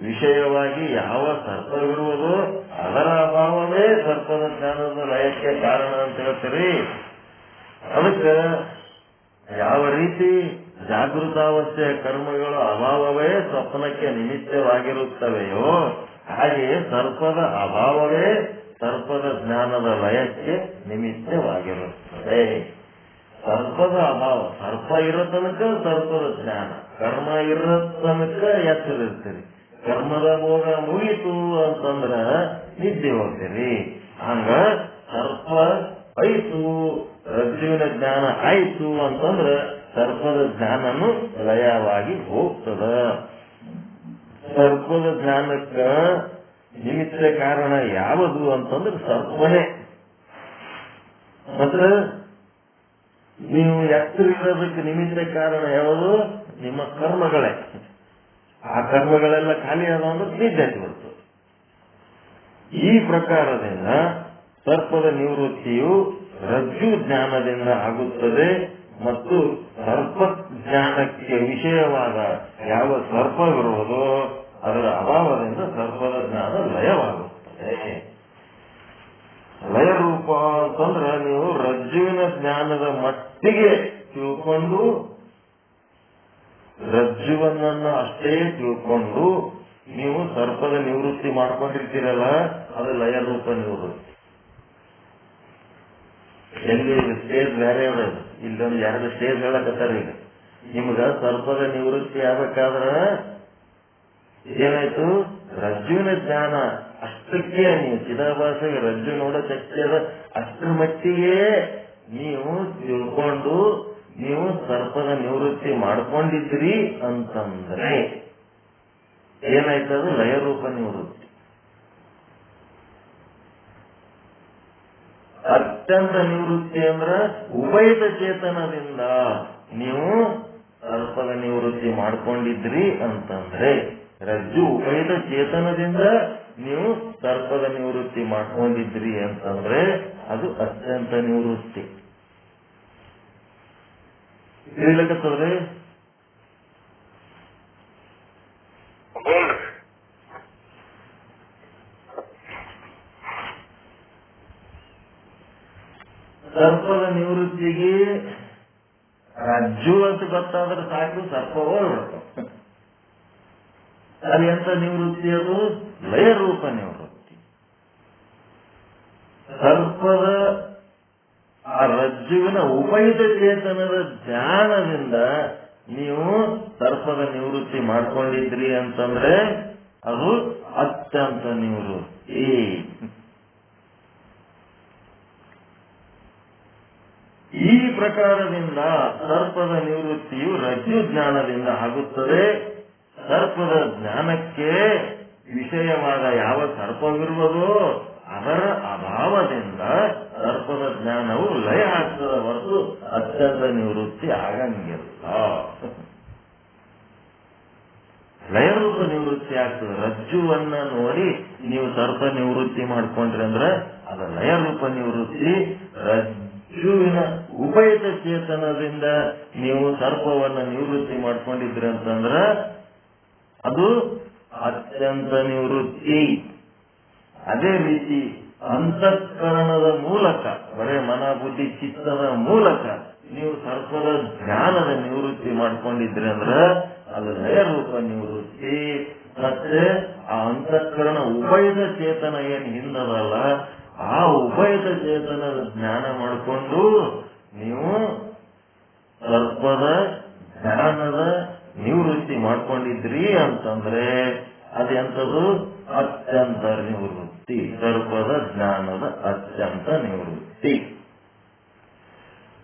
ವಿಷಯವಾಗಿ ಯಾವ ಸರ್ಪವಿರುವುದೋ ಅದರ ಅಭಾವವೇ ಸರ್ಪದ ಜ್ಞಾನದ ಲಯಕ್ಕೆ ಕಾರಣ ಅಂತ ಹೇಳ್ತೀರಿ. ಅದಕ್ಕೆ ಯಾವ ರೀತಿ ಜಾಗೃತಾವಸ್ಥೆಯ ಕರ್ಮಗಳು ಅಭಾವವೇ ಸ್ವಪ್ನಕ್ಕೆ ನಿಮಿತ್ತವಾಗಿರುತ್ತವೆಯೋ ಹಾಗೆಯೇ ಸರ್ಪದ ಅಭಾವವೇ ಸರ್ಪದ ಜ್ಞಾನದ ಲಯಕ್ಕೆ ನಿಮಿತ್ತವಾಗಿರುತ್ತದೆ. ಸರ್ಪದ ಅಭಾವ, ಸರ್ಪ ಇರೋ ತನಕ ಸರ್ಪದ ಜ್ಞಾನ, ಕರ್ಮ ಇರೋ ತನಕ ಎಚ್ಚರಿರ್ತೀರಿ. ಕರ್ಮದ ಭೋಗ ಮುಗಿತು ಅಂತಂದ್ರ ನಿದ್ದೆ ಹೋಗ್ತೀರಿ. ಹಂಗ ಸರ್ಪ ಆಯ್ತು, ರಜ್ಜುವಿನ ಜ್ಞಾನ ಆಯ್ತು ಅಂತಂದ್ರ ಸರ್ಪದ ಜ್ಞಾನನು ಲಯವಾಗಿ ಹೋಗ್ತದ. ಸರ್ಪದ ಜ್ಞಾನಕ್ಕ ನಿಮಿತ್ತ ಕಾರಣ ಯಾವುದು ಅಂತಂದ್ರೆ ಸರ್ಪನೇ. ಮತ್ತ ನೀವು ಎತ್ತರಿರೋದಕ್ಕೆ ನಿಮಿತ್ತ ಕಾರಣ ಯಾವುದು? ನಿಮ್ಮ ಕರ್ಮಗಳೇ. ಆ ಕರ್ಮಗಳೆಲ್ಲ ಖಾಲಿ ಆದ ಅಂದ್ರೆ ನಿದ್ದೆ ಬರ್ತದೆ. ಈ ಪ್ರಕಾರದಿಂದ ಸರ್ಪದ ನಿವೃತ್ತಿಯು ರಜ್ಜು ಜ್ಞಾನದಿಂದ ಆಗುತ್ತದೆ ಮತ್ತು ಸರ್ಪ ಜ್ಞಾನಕ್ಕೆ ವಿಷಯವಾದ ಯಾವ ಸರ್ಪವಿರುವುದೋ ಅದರ ಅಭಾವದಿಂದ ಸರ್ಪದ ಜ್ಞಾನ ಲಯವಾಗುತ್ತದೆ. ಲಯ ರೂಪ ಅಂತಂದ್ರೆ ನೀವು ರಜ್ಜುವಿನ ಜ್ಞಾನದ ಮಟ್ಟಿಗೆ ತಿಳ್ಕೊಂಡು, ರಜ್ಜುವನ್ನ ಅಷ್ಟೇ ತಿಳ್ಕೊಂಡು ನೀವು ಸರ್ಪದ ನಿವೃತ್ತಿ ಮಾಡ್ಕೊಂಡಿರ್ತೀರಲ್ಲ, ಅದು ಲಯ ರೂಪ ನಿವೃತ್ತಿ. ಎಲ್ಲಿ ಸ್ಟೇಜ್ ಬೇರೆ ಇರೋದು, ಇಲ್ಲೊಂದು 2 ಸ್ಟೇಜ್ ಹೇಳಕತ್ತಾರ. ಈಗ ನಿಮ್ಗ ಸರ್ಪದ ನಿವೃತ್ತಿ ಆಗ್ಬೇಕಾದ್ರ ಏನಾಯ್ತು? ರಜ್ಜುವಿನ ಜ್ಞಾನ ಅಷ್ಟಕ್ಕೆ ನೀವು ಚಿದಾಭಾಸಗೆ ರಜ್ಜು ನೋಡೋ ಶಕ್ತಿ ಅದ, ಅಷ್ಟರ ಮಟ್ಟಿಗೆ ನೀವು ತಿಳ್ಕೊಂಡು ನೀವು ಸರ್ಪದ ನಿವೃತ್ತಿ ಮಾಡ್ಕೊಂಡಿದ್ರಿ ಅಂತಂದ್ರೆ ಏನಾಯ್ತದು? ಲಯ ರೂಪ ನಿವೃತ್ತಿ. ಅತ್ಯಂತ ನಿವೃತ್ತಿ ಅಂದ್ರ ಉಭಯದ ಚೇತನದಿಂದ ನೀವು ಸರ್ಪದ ನಿವೃತ್ತಿ ಮಾಡ್ಕೊಂಡಿದ್ರಿ ಅಂತಂದ್ರೆ, ರಜ್ಜು ಉಭಯದ ಚೇತನದಿಂದ ನೀವು ಸರ್ಪದ ನಿವೃತ್ತಿ ಮಾಡ್ಕೊಂಡಿದ್ರಿ ಅಂತಂದ್ರೆ ಅದು ಅತ್ಯಂತ ನಿವೃತ್ತಿ. ತಿಳಿಲಕತ್ತದ್ರಿ? ಸರ್ಪದ ನಿವೃತ್ತಿಗೆ ರಜ್ಜು ಅಂತ ಗೊತ್ತಾದ್ರೆ ಸಾಕು, ಸರ್ಪವೋ ಇರುತ್ತೆ. ಅದು ಎಂತ ನಿವೃತ್ತಿ? ಅದು ಲಯ ರೂಪ ನಿವೃತ್ತಿ. ಸರ್ಪದ ಆ ರಜ್ಜುವಿನ ಉಭಯದ ಚೇತನದ ಜ್ಞಾನದಿಂದ ನೀವು ಸರ್ಪದ ನಿವೃತ್ತಿ ಮಾಡ್ಕೊಂಡಿದ್ರಿ ಅಂತಂದ್ರೆ ಅದು ಅತ್ಯಂತ ನಿವೃತ್ತಿ. ಈ ಪ್ರಕಾರದಿಂದ ಸರ್ಪದ ನಿವೃತ್ತಿಯು ರಜ್ಜು ಜ್ಞಾನದಿಂದ ಆಗುತ್ತದೆ. ಸರ್ಪದ ಜ್ಞಾನಕ್ಕೆ ವಿಷಯವಾದ ಯಾವ ಸರ್ಪವಿರುವುದೋ ಅದರ ಅಭಾವದಿಂದ ಸರ್ಪದ ಜ್ಞಾನವು ಲಯ ಆಗ್ತದ ಹೊರತು ಅತ್ಯಂತ ನಿವೃತ್ತಿ ಆಗಂಗಿಲ್ಲ. ಲಯರೂಪ ನಿವೃತ್ತಿ ಆಗ್ತದೆ. ರಜ್ಜುವನ್ನ ನೋಡಿ ನೀವು ಸರ್ಪ ನಿವೃತ್ತಿ ಮಾಡ್ಕೊಂಡ್ರಿ ಅಂದ್ರೆ ಅದು ಲಯರೂಪ ನಿವೃತ್ತಿ. ರಜ್ಜುವಿನ ಉಭಯದ ಚೇತನದಿಂದ ನೀವು ಸರ್ಪವನ್ನ ನಿವೃತ್ತಿ ಮಾಡ್ಕೊಂಡಿದ್ರಿ ಅಂತಂದ್ರ ಅದು ಅತ್ಯಂತ ನಿವೃತ್ತಿ. ಅದೇ ರೀತಿ ಅಂತಃಕರಣದ ಮೂಲಕ, ಬರೇ ಮನ ಬುದ್ಧಿ ಚಿತ್ತದ ಮೂಲಕ ನೀವು ಸರ್ಪದ ಜ್ಞಾನದ ನಿವೃತ್ತಿ ಮಾಡ್ಕೊಂಡಿದ್ರಿ ಅಂದ್ರ ಅದು ಲಯರೂಪ ನಿವೃತ್ತಿ. ಮತ್ತೆ ಆ ಅಂತಃಕರಣ ಉಭಯದ ಚೇತನ ಏನ್ ಹಿಂದದಲ್ಲ, ಆ ಉಭಯದ ಚೇತನದ ಜ್ಞಾನ ಮಾಡಿಕೊಂಡು ನೀವು ಸರ್ಪದ ಜ್ಞಾನದ ನಿವೃತ್ತಿ ಮಾಡ್ಕೊಂಡಿದ್ರಿ ಅಂತಂದ್ರೆ ಅದೆಂತದು? ಅತ್ಯಂತ ನಿವೃತ್ತಿ. ಸರ್ಪದ ಜ್ಞಾನದ ಅತ್ಯಂತ ನಿವೃತ್ತಿ.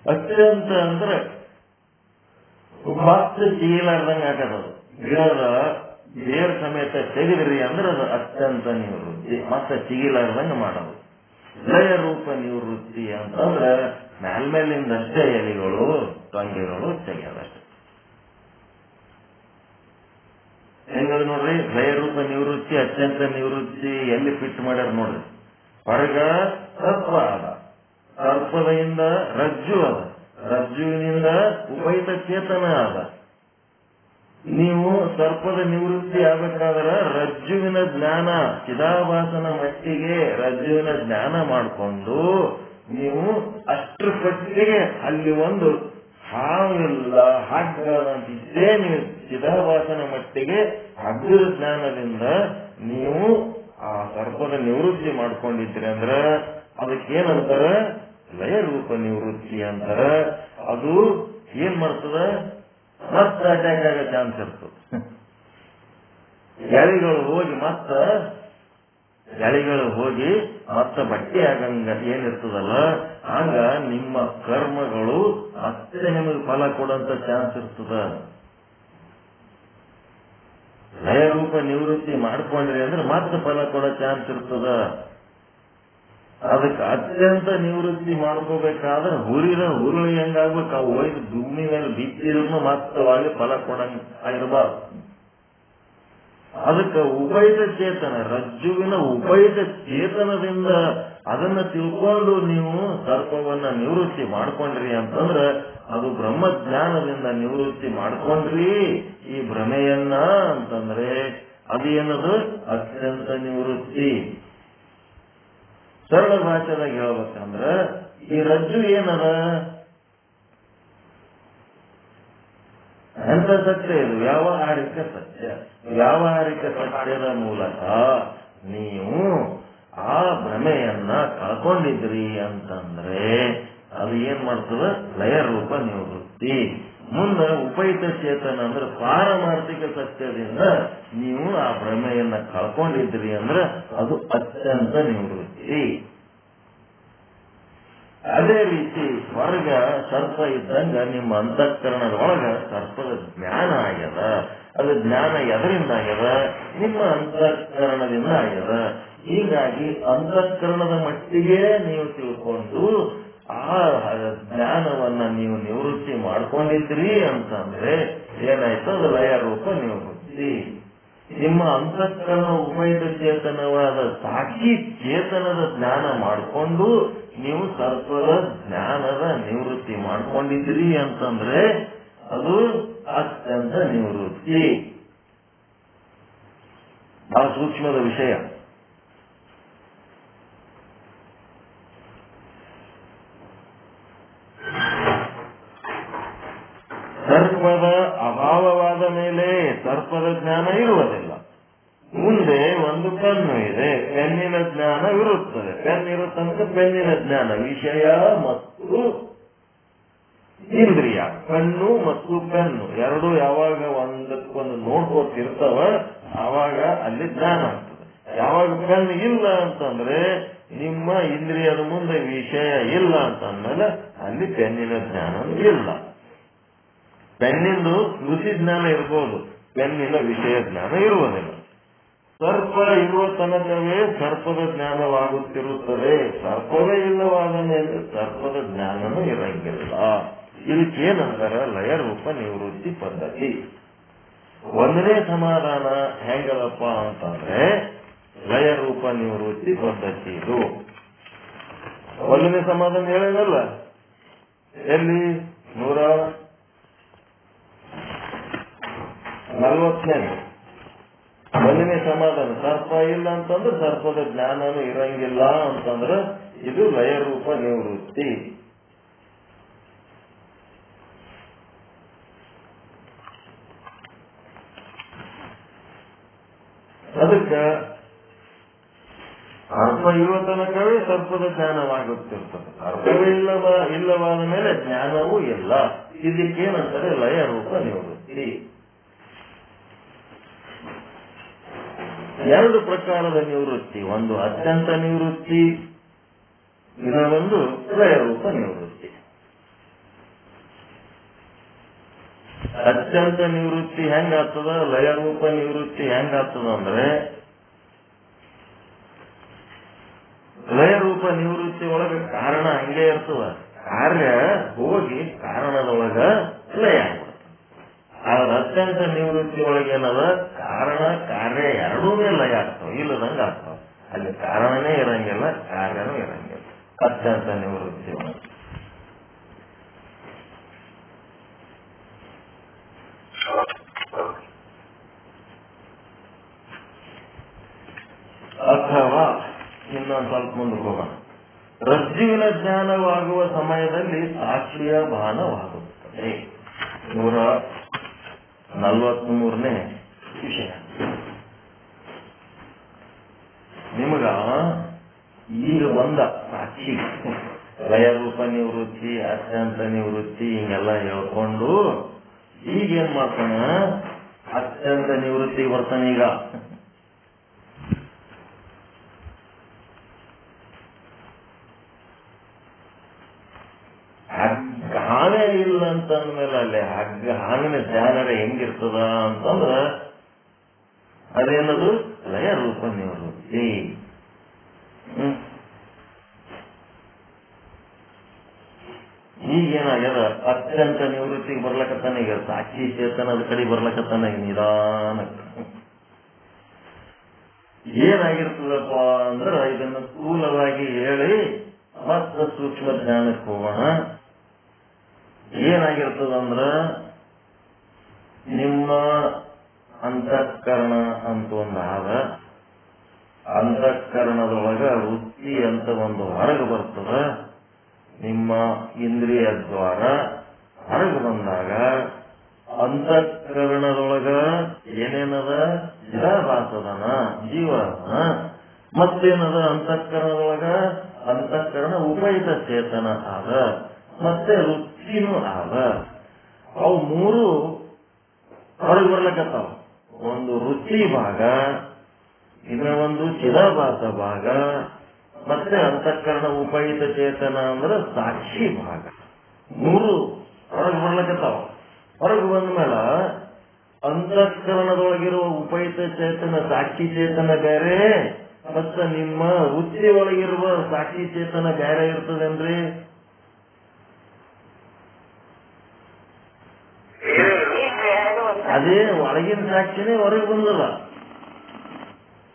ಅತ್ಯಂತ ಅಂದ್ರೆ ಮತ್ತೆ ಚೀಲಾರ್ದಂಗ ಹಾಕದದು. ಗಿಡದ ಬೇರ್ ಸಮೇತ ತೆಗೆದ್ರಿ ಅಂದ್ರೆ ಅದು ಅತ್ಯಂತ ನಿವೃತ್ತಿ. ಮತ್ತೆ ಚಿಗಿಲಾರ್ದಂಗ ಮಾಡೋದು ಲಯ ರೂಪ ನಿವೃತ್ತಿ ಅಂತಂದ್ರೆ ಮೇಲ್ಮೇಲಿಂದಷ್ಟೇ ಎಲೆಗಳು ಟೊಂಗೆಗಳು ತೆಗೆಯೋದಷ್ಟೇ. ಹೆಂಗದು ನೋಡ್ರಿ, ಲಯ ರೂಪ ನಿವೃತ್ತಿ ಅತ್ಯಂತ ನಿವೃತ್ತಿ ಎಲ್ಲಿ ಫಿಟ್ ಮಾಡ್ಯಾರ ನೋಡ್ರಿ. ಹೊರಗ ಸರ್ಪ ಅದ, ಸರ್ಪದಿಂದ ರಜ್ಜು ಅದ, ರಜ್ಜುವಿನಿಂದ ಉಪಹಿತ ಚೇತನ ಅದ. ನೀವು ಸರ್ಪದ ನಿವೃತ್ತಿ ಆಗಬೇಕಾದ್ರೆ ರಜ್ಜುವಿನ ಜ್ಞಾನ, ಚಿದಾಭಾಸನ ಮಟ್ಟಿಗೆ ರಜ್ಜುವಿನ ಜ್ಞಾನ ಮಾಡಿಕೊಂಡು ನೀವು ಅಷ್ಟರ ಪಟ್ಟಿಗೆ ಅಲ್ಲಿ ಒಂದು ಹಾವಿಲ್ಲ ಹಗ್ಗದಂತಿದ್ದೇ ನೀವು ಚಿದಾಭಾಸನ ಮಟ್ಟಿಗೆ ಹಗ್ಗದ ಜ್ಞಾನದಿಂದ ನೀವು ಆ ಸರ್ಪದ ನಿವೃತ್ತಿ ಮಾಡ್ಕೊಂಡಿದ್ರಿ ಅಂದ್ರೆ ಅದಕ್ಕೇನಂತಾರ ಲಯ ರೂಪ ನಿವೃತ್ತಿ ಅಂತಾರ. ಅದು ಏನ್ ಮಾಡ್ತದ, ಮತ್ತೆ ಅಟ್ಯಾಕ್ ಆಗೋ ಚಾನ್ಸ್ ಇರ್ತದೆ. ಗಾಳಿಗಳು ಹೋಗಿ ಮತ್ತೆ ಬಟ್ಟೆ ಆಗಂಗ ಏನಿರ್ತದಲ್ಲ, ಆಗ ನಿಮ್ಮ ಕರ್ಮಗಳು ಮತ್ತೆ ನಿಮಗೆ ಫಲ ಕೊಡಂತ ಚಾನ್ಸ್ ಇರ್ತದ. ಲಯ ರೂಪ ನಿವೃತ್ತಿ ಮಾಡ್ಕೊಂಡ್ರಿ ಅಂದ್ರೆ ಮತ್ತೆ ಫಲ ಕೊಡೋ ಚಾನ್ಸ್ ಇರ್ತದ. ಅದಕ್ಕೆ ಅತ್ಯಂತ ನಿವೃತ್ತಿ ಮಾಡ್ಕೋಬೇಕಾದ್ರೆ ಹುರುಳಿ ಹೆಂಗಾಗ್ಬೇಕು, ಅವು ಒಯ್ದು ಭೂಮಿ ಮೇಲೆ ಬಿತ್ತಿದ್ರು ಮತ್ತೆ ಫಲ ಕೊಡಂಗ ಆಗಿರಬಾರ್ದು. ಅದಕ್ಕೆ ಉಪಹಿತ ಚೇತನ, ರಜ್ಜುವಿನ ಉಪಹಿತ ಚೇತನದಿಂದ ಅದನ್ನ ತಿಳ್ಕೊಂಡು ನೀವು ಸರ್ಪವನ್ನ ನಿವೃತ್ತಿ ಮಾಡ್ಕೊಂಡ್ರಿ ಅಂತಂದ್ರೆ ಅದು ಬ್ರಹ್ಮಜ್ಞಾನದಿಂದ ನಿವೃತ್ತಿ ಮಾಡ್ಕೊಂಡ್ರಿ ಈ ಭ್ರಮೆಯನ್ನ ಅಂತಂದ್ರೆ ಅದು ಏನದು ಅತ್ಯಂತ ನಿವೃತ್ತಿ. ಸರಳ ಭಾಷೆದಾಗ ಹೇಳ್ಬೇಕಂದ್ರ ಈ ರಜ್ಜು ಏನದ, ಎಂತ ಸತ್ಯ ಇದು? ವ್ಯಾವಹಾರಿಕ ಸತ್ಯ. ವ್ಯಾವಹಾರಿಕ ಸತ್ಯದ ಮೂಲಕ ನೀವು ಆ ಭ್ರಮೆಯನ್ನ ಕಳ್ಕೊಂಡಿದ್ರಿ ಅಂತಂದ್ರೆ ಅದು ಏನ್ ಮಾಡ್ತದ, ಲಯ ರೂಪ ನಿವೃತ್ತಿ. ಮುಂದೆ ಉಪಹಿತ ಚೇತನ ಅಂದ್ರೆ ಪಾರಮಾರ್ಥಿಕ ಸತ್ಯದಿಂದ ನೀವು ಆ ಭ್ರಮೆಯನ್ನ ಕಳ್ಕೊಂಡಿದ್ರಿ ಅಂದ್ರೆ ಅದು ಅತ್ಯಂತ ನಿವೃತ್ತಿ. ಅದೇ ರೀತಿ ಹೊರಗ ಸರ್ಪ ಇದ್ದಂಗ ನಿಮ್ಮ ಅಂತಃಕರಣದ ಒಳಗ ಸರ್ಪದ ಜ್ಞಾನ ಆಗ್ಯದ. ಅದು ಜ್ಞಾನ ಎದರಿಂದ ಆಗ್ಯದ? ನಿಮ್ಮ ಅಂತಃಕರಣದಿಂದ ಆಗ್ಯದ. ಹೀಗಾಗಿ ಅಂತಃಕರಣದ ಮಟ್ಟಿಗೆ ನೀವು ತಿಳ್ಕೊಂಡು ಆ ಜ್ಞಾನವನ್ನ ನೀವು ನಿವೃತ್ತಿ ಮಾಡ್ಕೊಂಡಿದ್ರಿ ಅಂತಂದ್ರೆ ಏನಾಯ್ತು, ಅದು ಲಯ ರೂಪ ನಿವೃತ್ತಿ. ನಿಮ್ಮ ಅಂತಃಕರಣ ಉಪಹಿತ ಚೇತನವಾದ ಸಾಕ್ಷಿ ಚೇತನದ ಜ್ಞಾನ ಮಾಡಿಕೊಂಡು ನೀವು ಸರ್ಪದ ಜ್ಞಾನದ ನಿವೃತ್ತಿ ಮಾಡ್ಕೊಂಡಿದ್ರಿ ಅಂತಂದ್ರೆ ಅದು ಅತ್ಯಂತ ನಿವೃತ್ತಿ. ಬಹಳ ಸೂಕ್ಷ್ಮದ ವಿಷಯ. ಸರ್ಪದ ಅಭಾವವಾದ ಮೇಲೆ ಸರ್ಪದ ಜ್ಞಾನ ಇರುವುದಿಲ್ಲ. ಮುಂದೆ ಒಂದು ಪೆನ್ನು ಇದೆ, ಪೆನ್ನಿನ ಜ್ಞಾನ ಇರುತ್ತದೆ. ಪೆನ್ ಇರೋ ತನಕ ಪೆನ್ನಿನ ಜ್ಞಾನ, ವಿಷಯ ಮತ್ತು ಇಂದ್ರಿಯ, ಕಣ್ಣು ಮತ್ತು ಪೆನ್ನು ಎರಡು ಯಾವಾಗ ಒಂದಕ್ಕೊಂದು ನೋಡ್ಕೋತಿರ್ತಾವ ಆವಾಗ ಅಲ್ಲಿ ಜ್ಞಾನ ಆಗ್ತದೆ. ಯಾವಾಗ ಪೆನ್ ಇಲ್ಲ ಅಂತಂದ್ರೆ ನಿಮ್ಮ ಇಂದ್ರಿಯದ ಮುಂದೆ ವಿಷಯ ಇಲ್ಲ ಅಂತಂದ್ಮೇಲೆ ಅಲ್ಲಿ ಪೆನ್ನಿನ ಜ್ಞಾನ ಇಲ್ಲ. ಪೆನ್ನಿಂದು ಸ್ಮೃತಿ ಜ್ಞಾನ ಇರ್ಬೋದು, ಪೆನ್ನಿನ ವಿಷಯ ಜ್ಞಾನ ಇರುವುದಿಲ್ಲ. ಸರ್ಪ ಇರುವ ತನಕವೇ ಸರ್ಪದ ಜ್ಞಾನವಾಗುತ್ತಿರುತ್ತದೆ. ಸರ್ಪವೇ ಇಲ್ಲವಾದ ಮೇಲೆ ಸರ್ಪದ ಜ್ಞಾನನೂ ಇರಂಗಿಲ್ಲ. ಇದಕ್ಕೇನಂತಾರ ಲಯ ರೂಪ ನಿವೃತ್ತಿ ಪದ್ಧತಿ. ಒಂದನೇ ಸಮಾಧಾನ ಹೆಂಗದಪ್ಪ ಅಂತಂದ್ರೆ ಲಯ ರೂಪ ನಿವೃತ್ತಿ ಪದ್ಧತಿ. ಇದು ಒಂದನೇ ಸಮಾಧಾನ ಹೇಳಿದಲ್ಲ, ಎಲ್ಲಿ 140ನೇ ಒಂದನೇ ಸಮಾಧಾನ. ಸರ್ಪ ಇಲ್ಲ ಅಂತಂದ್ರೆ ಸರ್ಪದ ಜ್ಞಾನನೂ ಇರಂಗಿಲ್ಲ ಅಂತಂದ್ರೆ ಇದು ಲಯ ರೂಪ ನಿವೃತ್ತಿ. ಅದಕ್ಕೆ ಸರ್ಪ ಇರುವ ತನಕವೇ ಸರ್ಪದ ಜ್ಞಾನವಾಗುತ್ತಿರ್ತದೆ. ಸರ್ಪವೇ ಇಲ್ಲವಾದ ಮೇಲೆ ಜ್ಞಾನವೂ ಇಲ್ಲ. ಇದಕ್ಕೇನಂತಾರೆ ಲಯ ರೂಪ ನಿವೃತ್ತಿ. ಎರಡು ಪ್ರಕಾರದ ನಿವೃತ್ತಿ, ಒಂದು ಅತ್ಯಂತ ನಿವೃತ್ತಿ, ಇನ್ನೊಂದು ಲಯ ರೂಪ ನಿವೃತ್ತಿ. ಅತ್ಯಂತ ನಿವೃತ್ತಿ ಹೆಂಗಾಗ್ತದ, ಲಯ ರೂಪ ನಿವೃತ್ತಿ ಹೆಂಗಾಗ್ತದ ಅಂದ್ರೆ ಲಯ ರೂಪ ನಿವೃತ್ತಿ ಒಳಗ ಕಾರಣ ಹಂಗೆ ಇರ್ತದ, ಕಾರ್ಯ ಹೋಗಿ ಕಾರಣದೊಳಗ ಲಯ ಆಗ್ಬಿಡ್ತದೆ. ಆದ್ರೆ ಅತ್ಯಂತ ನಿವೃತ್ತಿ ಒಳಗೇನದ ಕಾರಣ ಕಾರ್ಯ ಎರಡೂ ಲಯ ಆಗ್ತಾವ, ಇಲ್ಲದಂಗ ಆಗ್ತಾವ. ಅಲ್ಲಿ ಕಾರಣನೇ ಇರಂಗಿಲ್ಲ, ಕಾರ್ಯನೂ ಇರಂಗಿಲ್ಲ. ಅತ್ಯಂತ ನಿವೃತ್ತಿ. ಅಥವಾ ಇನ್ನೊಂದು ಸ್ವಲ್ಪ ಮುಂದಕ್ಕೆ ಹೋಗೋಣ. ರಜ್ಜುವಿನ ಜ್ಞಾನವಾಗುವ ಸಮಯದಲ್ಲಿ ಸಾಕ್ಷಿಯ ಭಾನವಾಗುತ್ತದೆ. 143ನೇ ವಿಷಯ. ನಿಮಗ ಈಗ ಬಂದ ಸಾಕ್ಷಿ ಲಯ ರೂಪ ನಿವೃತ್ತಿ, ಅತ್ಯಂತ ನಿವೃತ್ತಿ ಹಿಂಗೆಲ್ಲ ಹೇಳ್ಕೊಂಡು ಈಗೇನ್ ಮಾಡ್ತಾನ, ಅತ್ಯಂತ ನಿವೃತ್ತಿ ಬರ್ತಾನೆ. ಈಗ ಹಾವೇ ಇಲ್ಲ ಅಂತಂದ್ಮೇಲೆ ಅಲ್ಲಿ ಹಾವಿನ ಜ್ಞಾನ ಹೆಂಗಿರ್ತದ ಅಂತಂದ್ರ ಅದೇನದು ಲಯ ರೂಪ ನಿವೃತ್ತಿ. ಈಗೇನಾಗ್ಯದ, ಅತ್ಯಂತ ನಿವೃತ್ತಿಗೆ ಬರ್ಲಕತ್ತಾನ. ಈಗ ಸಾಕ್ಷಿ ಚೇತನದ ಕಡೆ ಬರ್ಲಕತ್ತಾನ ನಿಧಾನಕ್ಕೆ. ಏನಾಗಿರ್ತದಪ್ಪ ಅಂದ್ರ ಇದನ್ನು ಸ್ಥೂಲವಾಗಿ ಹೇಳಿ ಮತ್ತೆ ಸೂಕ್ಷ್ಮ ಜ್ಞಾನಕ್ಕೆ ಹೋಗೋಣ. ಏನಾಗಿರ್ತದಂದ್ರ ನಿಮ್ಮ ಅಂತಃಕರಣ ಅಂತ ಒಂದು ಆದ, ಅಂತಃಕರಣದೊಳಗ ವೃತ್ತಿ ಅಂತ ಒಂದು ಹೊರಗೆ ಬರ್ತದ. ನಿಮ್ಮ ಇಂದ್ರಿಯ ದ್ವಾರ ಹೊರಗೆ ಬಂದಾಗ ಅಂತಃಕರಣದೊಳಗ ಏನೇನದ, ಚಿದಾಭಾಸದನ ಜೀವ ಅದನ. ಮತ್ತೇನದ ಅಂತಃಕರಣದೊಳಗ, ಅಂತಃಕರಣ ಉಪಯುತ ಚೇತನ ಆದ, ಮತ್ತೆ ವೃತ್ತಿನೂ ಆದ. ಅವು ಮೂರು ಹೊರಗೆ ಬರ್ಲಕತ್ತಾವ. ಒಂದು ವೃತ್ತಿ ಭಾಗ, ಇನ್ನ ಒಂದು ಚಿದಾಭಾಸ ಭಾಗ, ಮತ್ತೆ ಅಂತಃಕರಣ ಉಪಯುತ ಚೇತನ ಅಂದ್ರೆ ಸಾಕ್ಷಿ ಭಾಗ. ಮೂರು ಹೊರಗೆ ಬರ್ಲಕತ್ತಾವ. ಹೊರಗೆ ಬಂದ ಮೇಲೆ ಅಂತಃಕರಣದೊಳಗಿರುವ ಉಪಯುತ ಚೇತನ ಸಾಕ್ಷಿ ಚೇತನ ಬೇರೆ, ಮತ್ತ ನಿಮ್ಮ ವೃತ್ತಿ ಒಳಗಿರುವ ಸಾಕ್ಷಿ ಚೇತನ ಬೇರೆ ಇರ್ತದೇನ್ರಿ? ಅದೇ ಒಳಗಿನ ಸಾಕ್ಷಿನೇ ಹೊರಗೆ ಬಂದದ.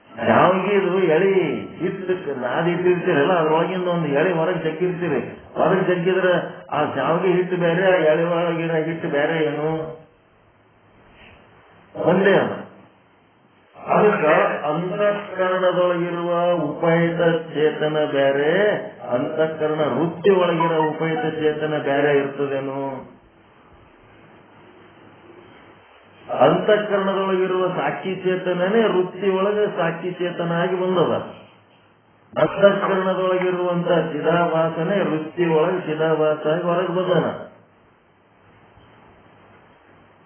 ಶಾವಿಗೆದು ಎಳಿ ಹಿಟ್ಟು ನಾದಿಟ್ಟಿರ್ತೀರಲ್ಲ, ಅದ್ರೊಳಗಿಂದ ಒಂದು ಎಳೆ ಹೊರಗೆ ಜಗ್ಗಿರ್ತೀರಿ. ಹೊರಗೆ ಜಗ್ಗಿದ್ರೆ ಆ ಶಾವಿಗೆ ಹಿಟ್ಟು ಬೇರೆ, ಆ ಎಳೆ ಒಳಗಿನ ಹಿಟ್ಟು ಬೇರೆ ಏನು? ಒಂದೇ ಅದ. ಅದಕ್ಕೆ ಅಂತಃಕರಣದೊಳಗಿರುವ ಉಪಯುತ ಚೇತನ ಬೇರೆ, ಅಂತಃಕರಣ ವೃತ್ತಿ ಒಳಗಿರೋ ಉಪಯುತ ಚೇತನ ಬೇರೆ ಇರ್ತದೇನು? ಅಂತಃಕರಣದೊಳಗಿರುವ ಸಾಕ್ಷಿ ಚೇತನನೇ ವೃತ್ತಿ ಒಳಗೆ ಸಾಕ್ಷಿ ಚೇತನ ಆಗಿ ಬಂದದ. ಅಂತಃಕರಣದೊಳಗಿರುವಂತ ಚಿದಾಭಾಸನೆ ವೃತ್ತಿ ಒಳಗೆ ಚಿದಾಭಾಸ ಆಗಿ ಹೊರಗೆ ಬಂದನ.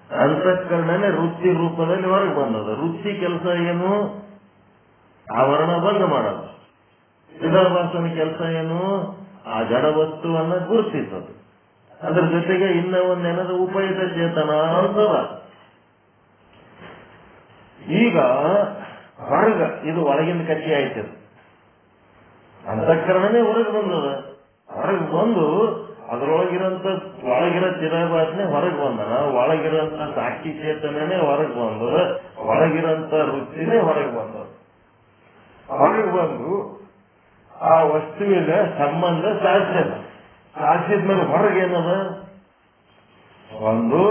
ಅಂತಃಕರಣನೇ ವೃತ್ತಿ ರೂಪದಲ್ಲಿ ಹೊರಗೆ ಬಂದದ. ವೃತ್ತಿ ಕೆಲಸ ಏನು? ಆವರಣ ಬಂದ್ ಮಾಡೋದು. ಚಿದಾಭಾಸನ ಕೆಲಸ ಏನು? ಆ ಜಡ ವಸ್ತುವನ್ನ ಗುರುತಿಸೋದು. ಅದ್ರ ಜೊತೆಗೆ ಇನ್ನ ಒಂದೇನದ ಉಪಯುತ ಚೇತನ ಅಂತದ. ಈಗ ಹೊರಗ ಇದು ಒಳಗಿನ ಕಚ್ಚಿ ಆಯ್ತದ. ಅಂತಃಕರಣನೇ ಹೊರಗೆ ಬಂದದ. ಹೊರಗೆ ಬಂದು ಅದರೊಳಗಿರಂತ ಒಳಗಿರೋ ಚಿದಾಭಾಸನೆ ಹೊರಗೆ ಬಂದನ. ಒಳಗಿರಂತ ಸಾಕ್ಷಿ ಚೇತನನೇ ಹೊರಗೆ ಬಂದದ. ಒಳಗಿರಂತ ವೃತ್ತಿನೇ ಹೊರಗೆ ಬಂದದ. ಹೊರಗೆ ಬಂದು ಆ ವಸ್ತುವಿನ ಸಂಬಂಧ ಸಾಧಿಸದ. ಸಾಧಿಸಿದ್ಮೇಲೆ ಹೊರಗೇನದ? ಒಂದು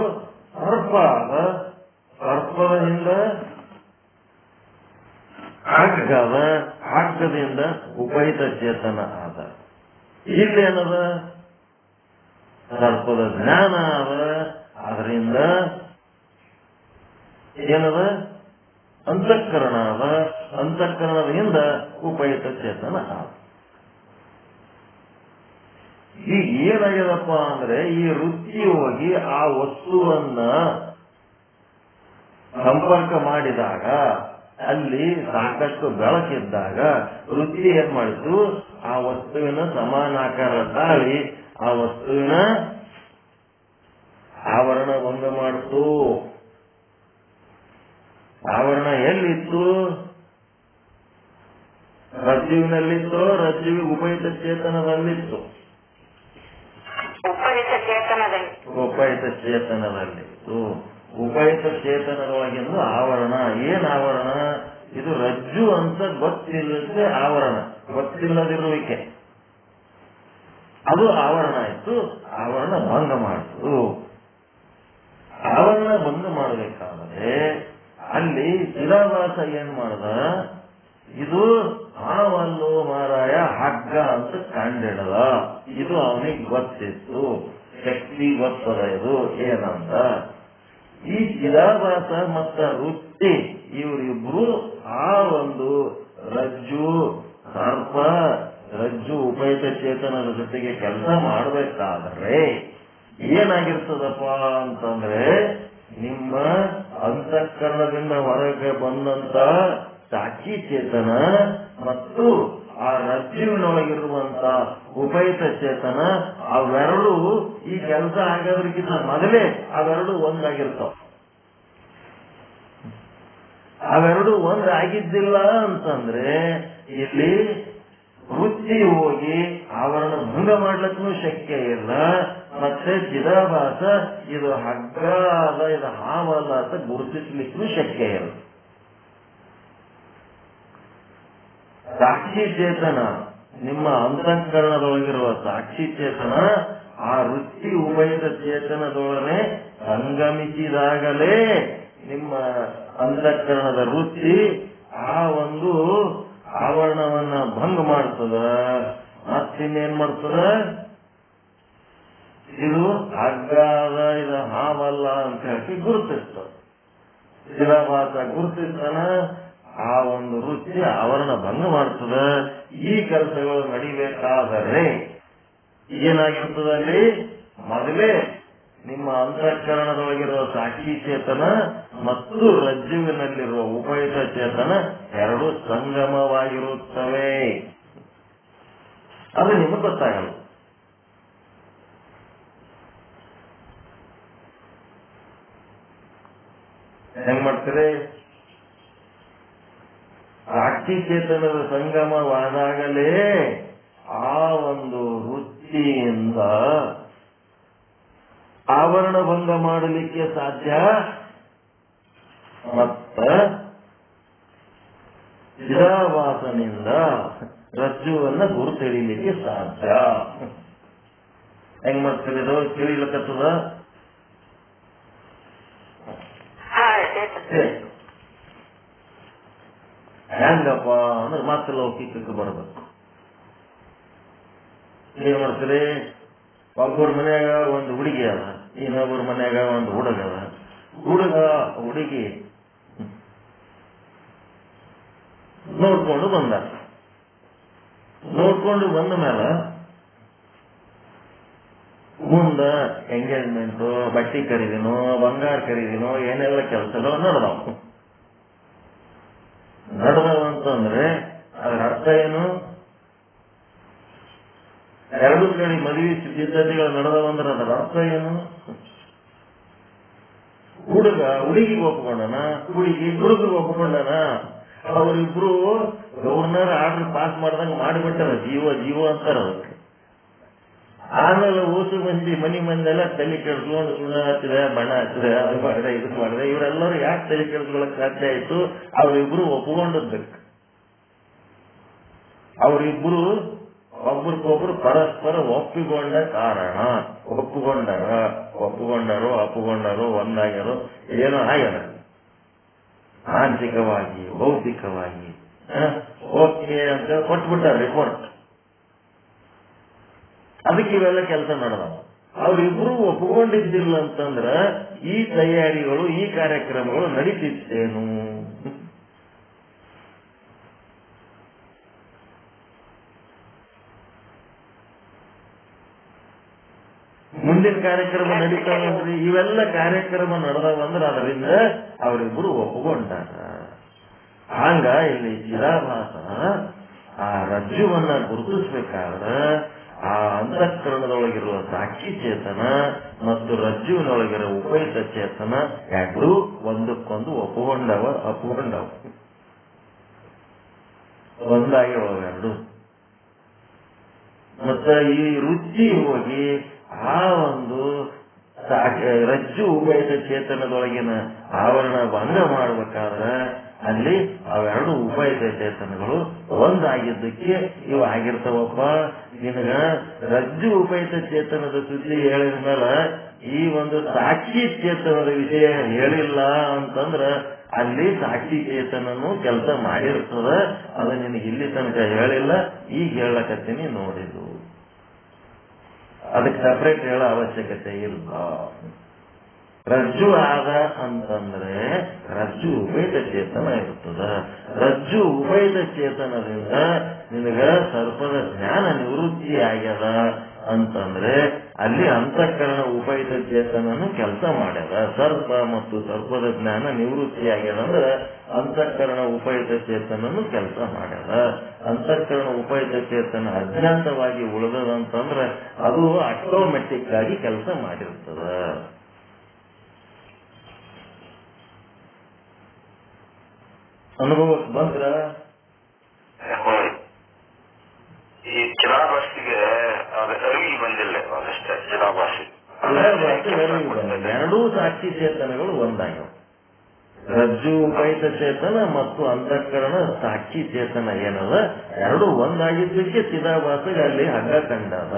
ಸರ್ಪ ಅದ. ಸರ್ಪದ ಹಿಂದ ಹಗ್ಗದ. ಹಗ್ಗದಿಂದ ಉಪಯುತ ಚೇತನ ಆದ. ಇಲ್ಲೇನದ? ಸರ್ಪದ ಜ್ಞಾನ ಅದ. ಅದರಿಂದ ಏನದ? ಅಂತಃಕರಣ ಅದ. ಅಂತಃಕರಣದಿಂದ ಉಪಯುತ ಚೇತನ ಆದ. ಈಗ ಏನಾಗ್ಯದಪ್ಪ ಅಂದ್ರೆ, ಈ ವೃತ್ತಿ ಹೋಗಿ ಆ ವಸ್ತುವನ್ನ ಸಂಪರ್ಕ ಮಾಡಿದಾಗ, ಅಲ್ಲಿ ಸಾಕಷ್ಟು ಬೆಳಕಿದ್ದಾಗ ವೃತ್ತಿ ಏನ್ ಮಾಡಿತು? ಆ ವಸ್ತುವಿನ ಸಮಾನಾಕಾರ ತಾಳಿ ಆ ವಸ್ತುವಿನ ಆವರಣ ಭಂಗ ಮಾಡಿತು. ಆವರಣ ಎಲ್ಲಿತ್ತು? ರಜ್ಜುವಿನಲ್ಲಿತ್ತು. ರಜ್ಜುವಿಗೆ ಉಪಯುತ ಚೇತನದಲ್ಲಿತ್ತು. ಉಪಯುತ ಚೇತನದಲ್ಲಿತ್ತು. ಉಪಯುತ ಚೇತನದೊಳಗಿಂದ ಆವರಣ. ಏನ್ ಆವರಣ? ಇದು ರಜ್ಜು ಅಂತ ಗೊತ್ತಿಲ್ಲದೆ ಆವರಣ, ಗೊತ್ತಿಲ್ಲದಿರುವಿಕೆ. ಅದು ಆವರಣ ಆಯ್ತು. ಆವರಣ ಭಂಗ ಮಾಡಿತು. ಆವರಣ ಭಂಗ ಮಾಡಬೇಕಾದ್ರೆ ಅಲ್ಲಿ ಚಿದಾಭಾಸ ಏನ್ ಮಾಡ್ದ, ಇದು ಹಾವಲ್ಲೋ ಮಾರಾಯ ಹಗ್ಗ ಅಂತ ಕಂಡಿಡದ. ಇದು ಅವನಿಗೆ ಗೊತ್ತಿತ್ತು, ಶಕ್ತಿ ಗೊತ್ತದ ಇದು ಏನಂತ. ಈ ಚಿದಾಭಾಸ ಮತ್ತ ವೃತ್ತಿ ಇವರಿಬ್ರು ಆ ಒಂದು ರಜ್ಜು ಸರ್ಪ, ರಜ್ಜು ಉಪಯುಕ್ತ ಚೇತನದ ಜೊತೆಗೆ ಕೆಲಸ ಮಾಡಬೇಕಾದ್ರೆ ಏನಾಗಿರ್ತದಪ್ಪ ಅಂತಂದ್ರೆ, ನಿಮ್ಮ ಅಂತಃಕರಣದಿಂದ ಹೊರಗೆ ಬಂದಂತ ಸಾಕ್ಷಿ ಚೇತನ ಮತ್ತು ಆ ರಜ್ಜುವಿನೊಳಗಿರುವಂತ ಉಪಯುಕ್ತ ಚೇತನ ಅವೆರಡು ಈ ಕೆಲಸ ಆಗೋದ್ರಕ್ಕಿಂತ ಮೊದಲೇ ಅವೆರಡು ಒಂದಾಗಿರ್ತಾವ. ಅವೆರಡು ಒಂದಾಗಿದ್ದಿಲ್ಲ ಅಂತಂದ್ರೆ ಇಲ್ಲಿ ವೃತ್ತಿ ಹೋಗಿ ಆವರಣ ಭಂಗ ಮಾಡ್ಲಿಕ್ಕೂ ಶಕ್ಯ ಇಲ್ಲ. ಮತ್ತೆ ಚಿದಾಭಾಸ ಇದು ಹಗ್ಗ ಅಲ್ಲ, ಇದು ಹಾವಲ್ಲ ಅಂತ ಗುರುತಿಸ್ಲಿಕ್ಕೂ ಶಕ್ಯ ಇಲ್ಲ. ಸಾಕ್ಷಿ ಚೇತನ, ನಿಮ್ಮ ಅಂತಃಕರಣದೊಳಗಿರುವ ಸಾಕ್ಷಿ ಚೇತನ ಆ ವೃತ್ತಿ ಉಭಯದ ಚೇತನದೊಳನೆ ಸಂಗಮಿಸಿದಾಗಲೇ ನಿಮ್ಮ ಅಂತಃಕರಣದ ವೃತ್ತಿ ಆ ಒಂದು ಆವರಣವನ್ನ ಭಂಗ ಮಾಡ್ತದ. ಮತ್ತಿನ್ನೇನ್ ಮಾಡ್ತದ, ಇದು ಹಗ್ಗಾದ ಇದು ಹಾವಲ್ಲ ಅಂತ ಹೇಳಿ ಗುರುತಿಸ್ತದ. ಚಿದಾಭಾಸ ಗುರುತಿಸ್ತಾನ, ಆ ಒಂದು ವೃತ್ತಿ ಆವರಣ ಭಂಗ ಮಾಡ್ತದ. ಈ ಕೆಲಸಗಳು ನಡಿಬೇಕಾದರೆ ಏನಾಗಿರ್ತದಲ್ಲಿ, ಮೊದಲೇ ನಿಮ್ಮ ಅಂತಃಕರಣದೊಳಗಿರುವ ಸಾಕ್ಷಿ ಚೇತನ ಮತ್ತು ರಜ್ಜುವಿನಲ್ಲಿರುವ ಉಪಯುಕ್ತ ಚೇತನ ಎರಡು ಸಂಗಮವಾಗಿರುತ್ತವೆ. ಅದು ನಿಮಗೆ ಗೊತ್ತಾಗಲ್ಲ. ಹೆಂಗ್ ಮಾಡ್ತೀರಿ? ಸಾಕ್ಷಿ ಚೇತನದ ಸಂಗಮವಾದಾಗಲೇ ಆ ಒಂದು ವೃತ್ತಿಯಿಂದ ಆವರಣ ಭಂಗ ಮಾಡಲಿಕ್ಕೆ ಸಾಧ್ಯ, ಮತ್ತ ಚಿದಾಭಾಸನಿಂದ ರಜ್ಜುವನ್ನ ಗುರುತಿಡಿಲಿಕ್ಕೆ ಸಾಧ್ಯ. ಹೆಂಗ್ ಮಾಡ್ತೀರಿ? ತಿಳಿಲಕ್ಕತ್ತದ? ಹೆಂಗಪ್ಪ ಅಂದ್ರೆ ಮತ್ತೆ ಲೌಕಿಕಕ್ಕೆ ಬರಬೇಕು. ಏನ್ ಮಾಡ್ತೀರಿ? ಒಬ್ಬರ ಮನ್ಯಾಗ ಒಂದು ಹುಡುಗಿ ಅದ, ಇನ್ನೊಬ್ಬರ ಮನ್ಯಾಗ ಒಂದು ಹುಡುಗ ಅದ. ಹುಡುಗ ಹುಡುಗಿ ನೋಡ್ಕೊಂಡು ಬಂದ. ನೋಡ್ಕೊಂಡು ಬಂದ ಮೇಲೆ ಮುಂದ ಎಂಗೇಜ್ಮೆಂಟು, ಬಟ್ಟೆ ಖರೀದಿನೋ, ಬಂಗಾರ ಖರೀದಿನೋ ಏನೆಲ್ಲ ಕೆಲಸಗಳು ನಡೆದವು ಅಂತಂದ್ರೆ ಅದರ ಅರ್ಥ ಏನು? ಎರಡು ಕಡೆ ಮದುವೆ ಸಿದ್ಧತೆಗಳು ನಡೆದವಂದ್ರೆ ಅದರ ಅರ್ಥ ಏನು? ಹುಡುಗ ಹುಡುಗಿಗೆ ಒಪ್ಕೊಂಡನ, ಹುಡುಗಿ ಹುಡುಗರಿಗೆ ಒಪ್ಕೊಂಡನ. ಅವರಿಬ್ರು ಗವರ್ನರ್ ಆರ್ಡರ್ ಪಾಸ್ ಮಾಡ್ದಂಗ ಮಾಡಿಬಿಟ್ಟಾರ. ಜೀವ ಅಂತಾರ ಅದಕ್ಕೆ. ಆಮೇಲೆ ಊಸು ಮಂದಿ ಮನಿ ಮಂದೆಲ್ಲ ತಲೆ ಕೆಡ್ಸ್ಕೊಂಡು ಸುಣ್ಣ ಹಚ್ಚಿದೆ, ಬಣ್ಣ ಹಚ್ಚಿದೆ, ಅದು ಮಾಡಿದೆ, ಇದು ಮಾಡಿದೆ. ಇವರೆಲ್ಲರೂ ಯಾಕೆ ತಲೆ ಕೆಡ್ಸ್ಕೊಳಕ್ ಸಾಧ್ಯ ಆಯ್ತು? ಅವರಿಬ್ರು ಒಪ್ಪಿಕೊಂಡದ್ದಕ್ಕೆ. ಅವರಿಬ್ರು ಒಬ್ರಿಗೊಬ್ರು ಪರಸ್ಪರ ಒಪ್ಪಿಕೊಂಡ ಕಾರಣ. ಒಪ್ಪಿಕೊಂಡರು ಒಂದಾಗ್ಯಾರೋ ಏನೋ ಆಗ್ಯಾರ. ಮಾನಸಿಕವಾಗಿ ಭೌತಿಕವಾಗಿ ಓಕೆ ಅಂತ ಕೊಟ್ಬಿಟ್ಟಾರ ರಿಪೋರ್ಟ್. ಅದಕ್ಕೆ ಇವೆಲ್ಲ ಕೆಲಸ ನಡೆದ. ಅವರಿಬ್ರು ಒಪ್ಪಿಕೊಂಡಿದ್ದಿಲ್ಲ ಅಂತಂದ್ರ ಈ ತಯಾರಿಗಳು, ಈ ಕಾರ್ಯಕ್ರಮಗಳು ನಡೀತಿತ್ತೇನು? ಮುಂದಿನ ಕಾರ್ಯಕ್ರಮ ನಡೀತಾವಂದ್ರಿ. ಇವೆಲ್ಲ ಕಾರ್ಯಕ್ರಮ ನಡೆದವಂದ್ರೆ ಅದರಿಂದ ಅವರಿಬ್ರು ಒಪ್ಪಿಕೊಂಡಾರ. ಹಂಗ ಇಲ್ಲಿ ಚಿದಾಭಾಸ ಆ ರಜ್ಜುವನ್ನ ಗುರುತಿಸ್ಬೇಕಾದ್ರೆ ಆ ಅಂತಃಕರಣದೊಳಗಿರುವ ಸಾಕ್ಷಿ ಚೇತನ ಮತ್ತು ರಜ್ಜುವಿನೊಳಗಿರುವ ಉಪಯುಕ್ತ ಚೇತನ ಎರಡೂ ಒಂದಕ್ಕೊಂದು ಒಪ್ಪಿಕೊಂಡವ ಒಂದಾಗಿರುವ ಎರಡು. ಮತ್ತೆ ಈ ವೃತ್ತಿ ಹೋಗಿ ಆ ಒಂದು ರಜ್ಜು ಉಪಯುಕ್ತ ಚೇತನದೊಳಗಿನ ಆವರಣ ಭಂಗ ಮಾಡಬೇಕಾದ್ರೆ ಅಲ್ಲಿ ಅವೆರಡು ಉಪಯುಕ್ತ ಚೇತನಗಳು ಒಂದಾಗಿದ್ದಕ್ಕೆ ಇವು ಆಗಿರ್ತಾವಪ್ಪ. ನಿನಗ ರಜ್ಜು ಉಪಯುಕ್ತ ಚೇತನದ ಸುದ್ದಿ ಹೇಳಿದ ಮೇಲೆ ಈ ಒಂದು ಸಾಕ್ಷಿ ಚೇತನದ ವಿಷಯ ಹೇಳಿಲ್ಲ ಅಂತಂದ್ರ ಅಲ್ಲಿ ಸಾಕ್ಷಿ ಚೇತನನು ಕೆಲಸ ಮಾಡಿರ್ತದ. ಅದು ನಿನಗೆ ಇಲ್ಲಿ ತನಕ ಹೇಳಿಲ್ಲ, ಈಗ ಹೇಳಕತ್ತೀನಿ ನೋಡಿದ್ದು. ಅದಕ್ಕೆ ಸಪರೇಟ್ ಹೇಳೋ ಅವಶ್ಯಕತೆ ಇಲ್ಲ. ರಜ್ಜು ಆದ ಅಂತಂದ್ರೆ ರಜ್ಜು ಉಪಯುಕ್ತ ಚೇತನ ಇರ್ತದ. ರಜ್ಜು ಉಪಯುಕ್ತ ಚೇತನದಿಂದ ನಿನಗ ಸರ್ಪದ ಜ್ಞಾನ ನಿವೃತ್ತಿ ಆಗ್ಯದ ಅಂತಂದ್ರೆ ಅಲ್ಲಿ ಅಂತಃಕರಣ ಉಪಯುಕ್ತ ಚೇತನನು ಕೆಲಸ ಮಾಡ್ಯದ. ಸರ್ಪ ಮತ್ತು ಸರ್ಪದ ಜ್ಞಾನ ನಿವೃತ್ತಿ ಆಗ್ಯದ ಅಂದ್ರೆ ಅಂತಃಕರಣ ಉಪಯುಕ್ತ ಚೇತನನು ಕೆಲಸ ಮಾಡ್ಯದ. ಅಂತಃಕರಣ ಉಪಯುಕ್ತ ಚೇತನ ಅಜ್ಞಾತವಾಗಿ ಉಳಿದದಂತಂದ್ರೆ ಅದು ಆಟೋಮೆಟಿಕ್ ಆಗಿ ಕೆಲಸ ಮಾಡಿರ್ತದ. ಅನುಭವಕ್ಕೆ ಬಂದ್ರ ಈ ಚಿರಾಭಾಸಿಗೆ ಅರಿವಿಗೆ ಬಂದಿಲ್ಲ ಅಷ್ಟೇ. ಚಿರಾಭಾಸಿ ಎರಡೂ ಸಾಕ್ಷಿ ಚೇತನಗಳು ಒಂದಾಗ್ಯವ. ರಜ್ಜು ಉಪಯುಕ್ತ ಚೇತನ ಮತ್ತು ಅಂತಃಕರಣ ಸಾಕ್ಷಿ ಚೇತನ ಏನದ ಎರಡು ಒಂದಾಗಿದ್ದಕ್ಕೆ ಚಿದಾಭಾಸಿಗೆ ಅಲ್ಲಿ ಹಗ್ಗ ಕಂಡದ.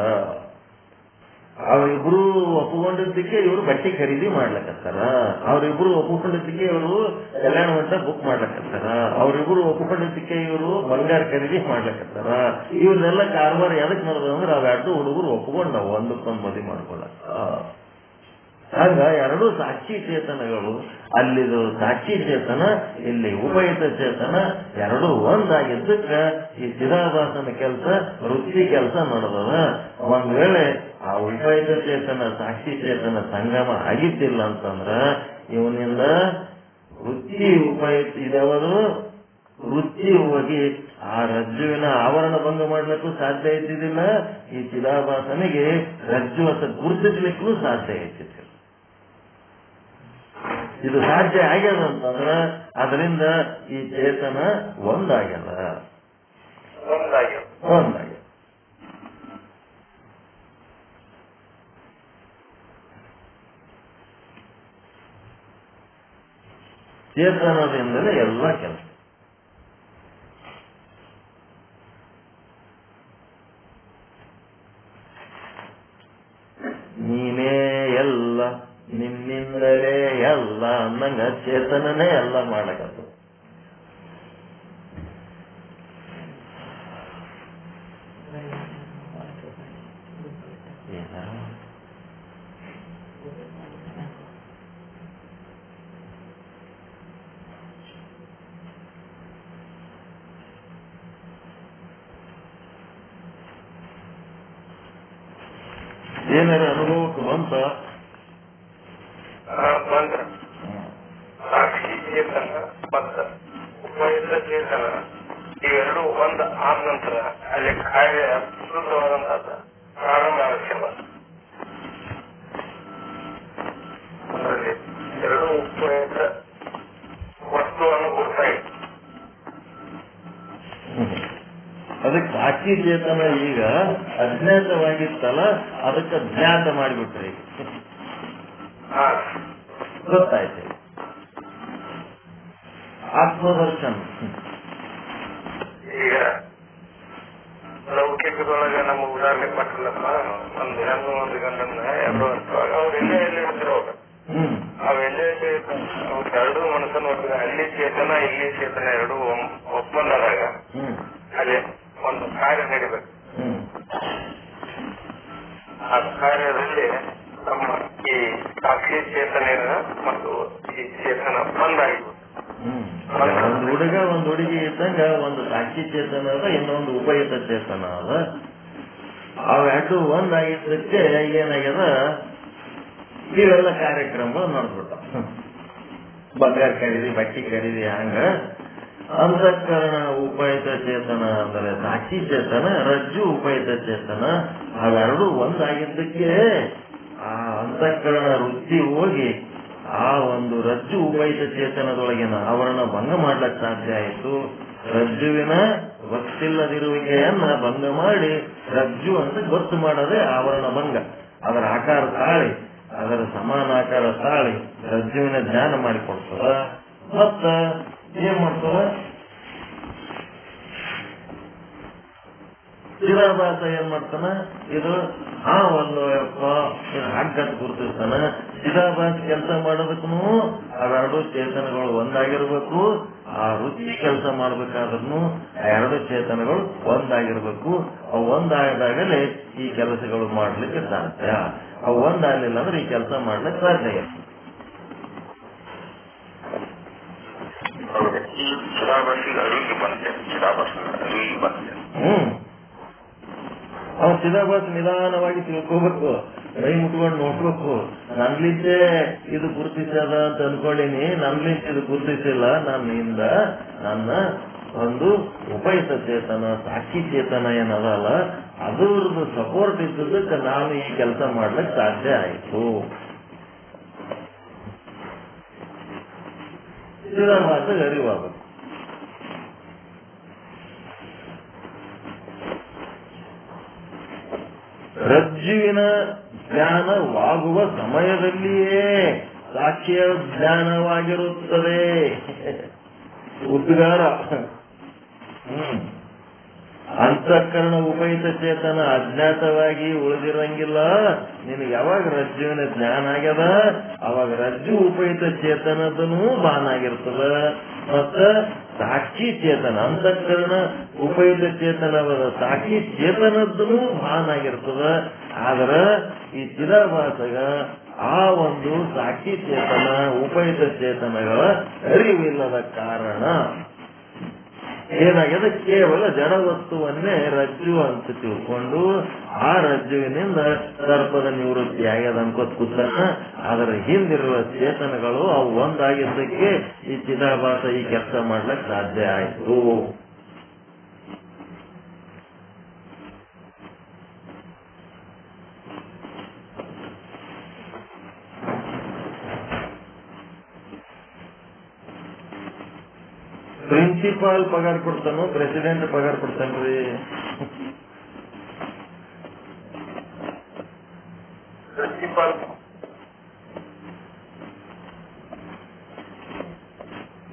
ಅವರಿಬ್ರು ಒಪ್ಪಿಕೊಂಡಿದ್ದಕ್ಕೆ ಇವರು ಬಟ್ಟೆ ಖರೀದಿ ಮಾಡ್ಲಕತ್ತಾರ. ಅವರಿಬ್ರು ಒಪ್ಪಿಕೊಂಡಿದ್ದಕ್ಕೆ ಇವರು ಕಲ್ಯಾಣ ಮಂಟಪ ಬುಕ್ ಮಾಡ್ಲಕತ್ತಾರ. ಅವರಿಬ್ರು ಒಪ್ಪಿಕೊಂಡಿದ್ದಕ್ಕೆ ಇವರು ಬಂಗಾರ ಖರೀದಿ ಮಾಡ್ಲಕತ್ತಾರ. ಇವ್ರನ್ನೆಲ್ಲ ಕಾರವಾರ ಎದಕ್ ನಡೆದಂದ್ರೆ ಅವೆರಡು ಹುಡುಗರು ಒಪ್ಪಿಕೊಂಡವು ಒಂದಕ್ಕೊಂದು ಮದುವೆ ಮಾಡ್ಕೊಳಕ. ಹಂಗ ಎರಡು ಸಾಕ್ಷಿ ಚೇತನಗಳು, ಅಲ್ಲಿದು ಸಾಕ್ಷಿ ಚೇತನ, ಇಲ್ಲಿ ಉಪಯುಕ್ತ ಚೇತನ, ಎರಡು ಒಂದಾಗಿದ್ದಕ್ಕ ಈ ಚಿದಾಭಾಸನ ಕೆಲಸ ವೃತ್ತಿ ಕೆಲಸ ನಡೆದದ. ಒಂದ್ ವೇಳೆ ಆ ಉಪಯುಕ್ತ ಚೇತನ ಸಾಕ್ಷಿ ಚೇತನ ಸಂಗಮ ಆಗಿದ್ದಿಲ್ಲ ಅಂತಂದ್ರ ಇವನಿಂದ ವೃತ್ತಿ ಉಪಯುಕ್ತ ಇದವರು ವೃತ್ತಿ ಹೋಗಿ ಆ ರಜ್ಜುವಿನ ಆವರಣ ಭಂಗ ಮಾಡ್ಲಿಕ್ಕೂ ಸಾಧ್ಯ ಇದ್ದಿದ್ದಿಲ್ಲ. ಈ ಚಿದಾಭಾಸನಿಗೆ ರಜ್ಜು ಅಂತ ಗುರುತಿಸ್ಲಿಕ್ಕೂ ಸಾಧ್ಯ ಇದ್ದಿದ್ದಿಲ್ಲ. ಇದು ಸಾಧ್ಯ ಆಗ್ಯದ ಅಂತಂದ್ರ ಅದರಿಂದ ಈ ಚೇತನ ಒಂದಾಗ್ಯದ. ಚೇತನದಿಂದಲೇ ಎಲ್ಲ ಕೆಲಸ. ನೀನೇ ಎಲ್ಲ, ನಿನ್ನಿಂದಲೇ ಎಲ್ಲ ಅನ್ನಂಗ ಚೇತನನೇ ಎಲ್ಲ ಮಾಡಕತ್ತು. ಏನಾರ ಅನುಭವಕ್ಕೆ ಬಂತ? ಬಂದ್ರ ಸಾಕ್ಷಿ ಚೇತನ ಮತ್ತು ಉಪಯುಕ್ತ ಚೇತನ ಇವೆರಡು ಒಂದು ಆದ ನಂತರ ಅಲ್ಲಿ ಕಾರ್ಯ ಶುದ್ಧವಾದಂತ ಪ್ರಾರಂಭ ಆಗಲ್ಲ. ಅದರಲ್ಲಿ ಎರಡು ಉಪಯುಕ್ತ ವಸ್ತುವನ್ನು ಗುರುತಾಯಿತು. ಅದಕ್ಕೆ ಸಾಕ್ಷಿ ಚೇತನ ಈಗ ಅಜ್ಞಾತವಾಗಿತ್ತಲ್ಲ, ಅದಕ್ಕೆ ಜ್ಞಾತ ಮಾಡಿಬಿಟ್ರಿ. ಗೊತ್ತಾಯ್ತು. ಆತ್ಮದರ್ಶನ ಈಗ ಲೌಕಿಕದೊಳಗೆ ನಮ್ಮ ಉದಾಹರಣೆ ಕೊಟ್ಟಿಲ್ಲಪ್ಪ, ಒಂದು ಹೆಣ್ಣು ಒಂದು ಗಂಡನ್ನ ಎರಡು ವರ್ಷವಾಗ ಅವ್ರು ಎಲ್ಲೇ ಎಲ್ಲಿ ಇರ್ತಿರೋಗ ಅವೆಲ್ಲೇ ಎರಡೂ ಮನಸ್ಸನ್ನು ಒಟ್ಟಿಗೆ ಅಲ್ಲಿ ಚೇತನ ಇಲ್ಲಿ ಚೇತನ ಎರಡೂ ಒಪ್ಪಂದದಾಗ ಅಲ್ಲಿ ಒಂದು ಕಾರ್ಯ ನಡಿಬೇಕು. ಆ ಕಾರ್ಯದಲ್ಲಿ ನಮ್ಮ ಈ ಸಾಕ್ಷಿ ಚೇತನ ಮತ್ತು ಈ ಚೇತನ ಬಂದಾಗಿತ್ತು. ಒಂದು ಹುಡುಗ ಒಂದು ಹುಡುಗಿ ಇದ್ದಂಗ ಒಂದು ಸಾಕ್ಷಿ ಚೇತನ ಅದ, ಇನ್ನೊಂದು ಉಪಯುಕ್ತ ಚೇತನ ಅದ. ಅವೆರಡು ಒಂದಾಗಿದ್ದಕ್ಕೆ ಏನಾಗ್ಯದ, ಇವೆಲ್ಲ ಕಾರ್ಯಕ್ರಮ ನಡೆದ್ಬಿಟ್ಟ. ಬಂಗಾರ ಖರೀದಿ, ಬಟ್ಟೆ ಖರೀದಿ, ಹಂಗ ಅಂತಃಕರಣ ಉಪಯುಕ್ತ ಚೇತನ ಅಂದರೆ ಸಾಕ್ಷಿ ಚೇತನ, ರಜ್ಜು ಉಪಯುಕ್ತ ಚೇತನ ಅವೆರಡು ಒಂದಾಗಿದ್ದಕ್ಕೆ ಆ ಅಂತಃಕರಣ ವೃತ್ತಿ ಹೋಗಿ ಆ ಒಂದು ರಜ್ಜು ಉಪಯುಕ್ತ ಚೇತನದೊಳಗಿನ ಆವರಣ ಭಂಗ ಮಾಡ್ಲಿಕ್ಕೆ ಸಾಧ್ಯ ಆಯಿತು. ರಜ್ಜುವಿನ ಗೊತ್ತಿಲ್ಲದಿರುವಿಕೆಯನ್ನ ಭಂಗ ಮಾಡಿ ರಜ್ಜು ಅಂತ ಗೊತ್ತು ಮಾಡದೆ ಆವರಣ ಭಂಗ. ಅದರ ಆಕಾರ ತಾಳಿ, ಅದರ ಸಮಾನ ಆಕಾರ ತಾಳಿ ರಜ್ಜುವಿನ ಜ್ಞಾನ ಮಾಡಿಕೊಡ್ತದ. ಮತ್ತ ಏನ್ ಮಾಡ್ತದ, ಚಿದಾಭಾಸ ಏನ್ ಮಾಡ್ತಾನ, ಇದು ಹಾವಲ್ಲೋಯಪ್ಪ ಹಗ್ಗತ್ ಗುರುತಿರ್ತಾನ. ಚಿದಾಭಾಸ ಕೆಲಸ ಮಾಡೋದಕ್ಕೂ ಅವೆರಡು ಚೇತನಗಳು ಒಂದಾಗಿರ್ಬೇಕು. ಆ ರುಚಿ ಕೆಲಸ ಮಾಡ್ಬೇಕಾದ್ರೂ ಆ ಎರಡು ಚೇತನಗಳು ಒಂದಾಗಿರ್ಬೇಕು. ಅವು ಒಂದಾದಾಗಲೇ ಈ ಕೆಲಸಗಳು ಮಾಡ್ಲಿಕ್ಕೆ ಸಾಧ್ಯ. ಅವು ಒಂದಾಗಲಿಲ್ಲ ಅಂದ್ರೆ ಈ ಕೆಲಸ ಮಾಡ್ಲಿಕ್ಕೆ ಸಾಧ್ಯ ಇಲ್ಲ. ಅವ್ ಚಿದಾಭಾಸ ನಿಧಾನವಾಗಿ ತಿಳ್ಕೋಬೇಕು, ಕೈ ಮುಟ್ಕೊಂಡು ನೋಡ್ಬೇಕು. ನನ್ಲಿಂತೆ ಇದು ಗುರುತಿಸದ ಅಂತ ಅನ್ಕೊಳ್ಳೀನಿ, ನನ್ಲಿಂತ ಇದು ಗುರುತಿಸಿಲ್ಲ. ನನ್ನಿಂದ ನನ್ನ ಒಂದು ಉಪಯುಕ್ತ ಚೇತನ, ಸಾಕ್ಷಿ ಚೇತನ ಏನದಲ್ಲ ಅದ್ರದ್ದು ಸಪೋರ್ಟ್ ಇದ್ದದಕ್ಕೆ ನಾನು ಈ ಕೆಲಸ ಮಾಡ್ಲಿಕ್ಕೆ ಸಾಧ್ಯ ಆಯ್ತು. ಚಿದಾಭಾಸ ಅರಿವಾಗಬೇಕು. ರಜ್ಜುವಿನ ಜ್ಞಾನವಾಗುವ ಸಮಯದಲ್ಲಿಯೇ ಸಾಕ್ಷಿಯ ಜ್ಞಾನವಾಗಿರುತ್ತದೆ. ಉದ್ಗಾರ. ಅಂತಃಕರಣ ಉಪಯುಕ್ತ ಚೇತನ ಅಜ್ಞಾತವಾಗಿ ಉಳಿದಿರಂಗಿಲ್ಲ. ನಿನಗೆ ಯಾವಾಗ ರಜ್ಜುವಿನ ಜ್ಞಾನ ಆಗ್ಯದ ಅವಾಗ ರಜ್ಜು ಉಪಯುಕ್ತ ಚೇತನದೂ ಭಾನ ಆಗಿರ್ತದ. ಮತ್ತ ಸಾಕ್ಷಿ ಚೇತನ, ಅಂತಃಕರಣ ಉಪಯುಕ್ತ ಚೇತನವಾದ ಸಾಕ್ಷಿ ಚೇತನದ್ದೂ ಭಾನ ಆಗಿರ್ತದ. ಆದ್ರ ಈ ಚಿದಾಭಾಸಗ ಆ ಒಂದು ಸಾಕ್ಷಿ ಚೇತನ ಉಪಯುಕ್ತ ಚೇತನಗಳ ಅರಿವಿಲ್ಲದ ಕಾರಣ ಏನಾಗಿದೆ, ಕೇವಲ ಜಡವಸ್ತುವನ್ನೇ ರಜ್ಜು ಅಂತ ತಿಳ್ಕೊಂಡು ಆ ರಜ್ಜುವಿನಿಂದ ಸರ್ಪದ ನಿವೃತ್ತಿ ಆಗ್ಯದ ಅನ್ಕೋತ್ ಕೂತಾನ. ಅದರ ಹಿಂದಿರುವ ಚೇತನಗಳು ಅವು ಒಂದಾಗಿದ್ದಕ್ಕೆ ಈ ಚಿದಾಭಾಸ ಈ ಕೆಲಸ ಮಾಡ್ಲಿಕ್ಕೆ ಸಾಧ್ಯ ಆಯ್ತು. ಪ್ರಿನ್ಸಿಪಾಲ್ ಪಗಾರ ಕೊಡ್ತಾನೋ ಪ್ರೆಸಿಡೆಂಟ್ ಪಗಾರ ಕೊಡ್ತಾನ್ರಿ?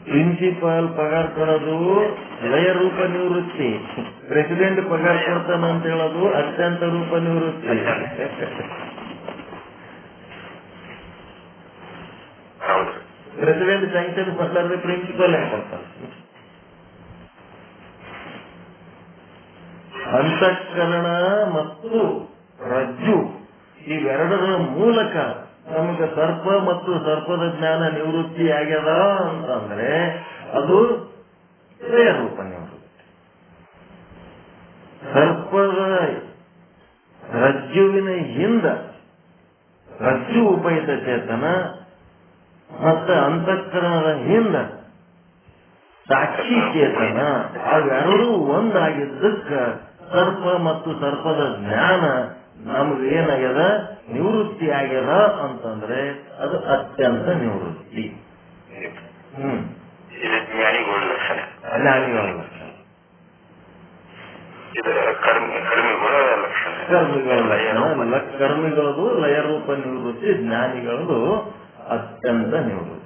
ಪ್ರಿನ್ಸಿಪಾಲ್ ಪಗಾರ ಕೊಡೋದು ಲಯ ರೂಪ ನಿವೃತ್ತಿ, ಪ್ರೆಸಿಡೆಂಟ್ ಪಗಾರ ಕೊಡ್ತಾನ ಅಂತ ಹೇಳೋದು ಅತ್ಯಂತ ರೂಪ ನಿವೃತ್ತಿ. ಪ್ರೆಸಿಡೆಂಟ್ ಸ್ಯಾಂಕ್ಷನ್ ಕೊಡ್ಲಾರ್ದೆ ಪ್ರಿನ್ಸಿಪಾಲ್ ಯಾಕೆ ಕೊಡ್ತಾರೆ? ಅಂತಃಕರಣ ಮತ್ತು ರಜ್ಜು ಇವೆರಡರ ಮೂಲಕ ನಮಗೆ ಸರ್ಪ ಮತ್ತು ಸರ್ಪದ ಜ್ಞಾನ ನಿವೃತ್ತಿ ಆಗ್ಯದ ಅಂತಂದ್ರೆ ಅದು ರೂಪ ನಿವೃತ್ತಿ. ಸರ್ಪದ ರಜ್ಜುವಿನ ಹಿಂದ ರಜ್ಜು ಉಪಯುಕ್ತ ಚೇತನ ಮತ್ತು ಅಂತಃಕರಣದ ಹಿಂದ ಸಾಕ್ಷಿ ಚೇತನ ಅವೆರಡೂ ಒಂದಾಗಿದ್ದಕ್ಕ ಸರ್ಪ ಮತ್ತು ಸರ್ಪದ ಜ್ಞಾನ ನಮ್ಗೆ ಏನಾಗ್ಯದ, ನಿವೃತ್ತಿ ಆಗ್ಯದ ಅಂತಂದ್ರೆ ಅದು ಅತ್ಯಂತ ನಿವೃತ್ತಿ. ಜ್ಞಾನಿಗಳ ಲಕ್ಷಣ. ಕರ್ಮಿಗಳದು ಲಯ ರೂಪ ನಿವೃತ್ತಿ, ಜ್ಞಾನಿಗಳದು ಅತ್ಯಂತ ನಿವೃತ್ತಿ.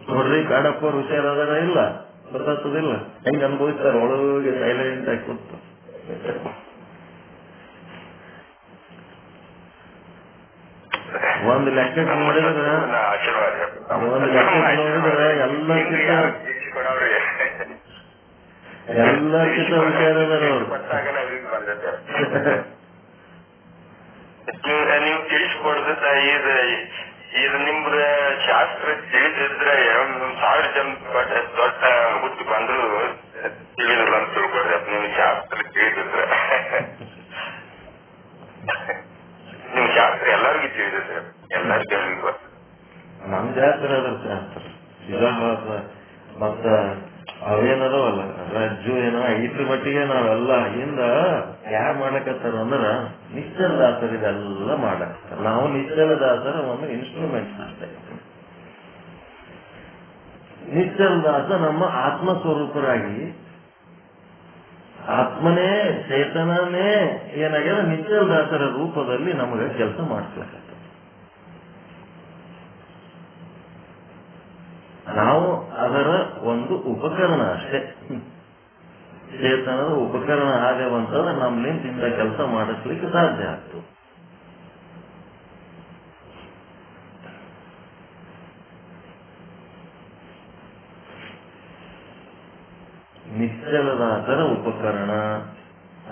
ನೋಡ್ರಿ, ಕಾಡಪ್ಪವ್ರು ಹುಷಾರಾದಾಗ ಇಲ್ಲ ಗೊತ್ತಾಗ್ತದಿಲ್ಲ, ಹೆಂಗ್ ಅನುಭವಿಸ್ತಾರ ಒಳಗೆ ಸೈಲೆಂಟ್ ಆಗಿ ಕೂತು. ಒಂದು ಲೆಕ್ಕಕ್ಕೆ ನೋಡಿದ್ರೆ ಎಲ್ಲಕ್ಕಿಂತ ಹುಷಾರದಾರ ಅವರು. ನೀವು ತಿಳಿಸ್ಕೊಡ್ದ ಇದು ನಿಮ್ದ ಶಾಸ್ತ್ರ ತಿಳಿದಿದ್ರೆ 1000 ಜನ ದೊಡ್ಡ ಬುದ್ಧಿ ಬಂದ್ರು ತಿಳಿದಿಲ್ಲ ಅಂತ ತಿಳ್ಕೊಡ್ರಿ. ನೀವು ಶಾಸ್ತ್ರ ತಿಳಿದಿದ್ರೆ ನಿಮ್ ಶಾಸ್ತ್ರ ಎಲ್ಲರಿಗೂ ತಿಳಿದಿದ್ರೆ ಎಲ್ಲರಿಗೂ ನಮ್ ಜಾಸ್ತಿ ಅದ್ರ ಶಾಸ್ತ್ರ ಚಿದಾಭಾಸ ಮತ್ತ ಅವೇನದವಲ್ಲ ರಜ್ಜು ಏನೋ ಇದ್ರ ಮಟ್ಟಿಗೆ ನಾವೆಲ್ಲ ಹಿಂದ ಯಾರು ಮಾಡಕತ್ತಾರ ಅಂದ್ರ ನಿಶ್ಚಲ ದಾಸರ ಇದೆಲ್ಲ ಮಾಡಕತ್ತಾರ. ನಾವು ನಿಶ್ಚಲ ದಾಸರ ಒಂದು ಇನ್ಸ್ಟ್ರೂಮೆಂಟ್ ಮಾಡ್ತಾ ಇದ್ದೀವಿ. ನಿಶ್ಚಲ ದಾಸ ನಮ್ಮ ಆತ್ಮಸ್ವರೂಪರಾಗಿ ಆತ್ಮನೇ ಚೇತನನೇ ಏನಾಗ್ಯದ ನಿಶ್ಚಲ ದಾಸರ ರೂಪದಲ್ಲಿ ನಮಗೆ ಕೆಲಸ ಮಾಡಿಸ್ಲಕತ್ತ. ಉಪಕರಣ ಅಷ್ಟೇ. ಚೇತನದ ಉಪಕರಣ ಆಗ್ಯವಂತಂದ್ರೆ ನಮ್ಲಿಂದ ಇಂಥ ಕೆಲಸ ಮಾಡಿಸ್ಲಿಕ್ಕೆ ಸಾಧ್ಯ ಆಗ್ತದೆ. ನಿಶ್ಚಲದಾಸರ ಉಪಕರಣ,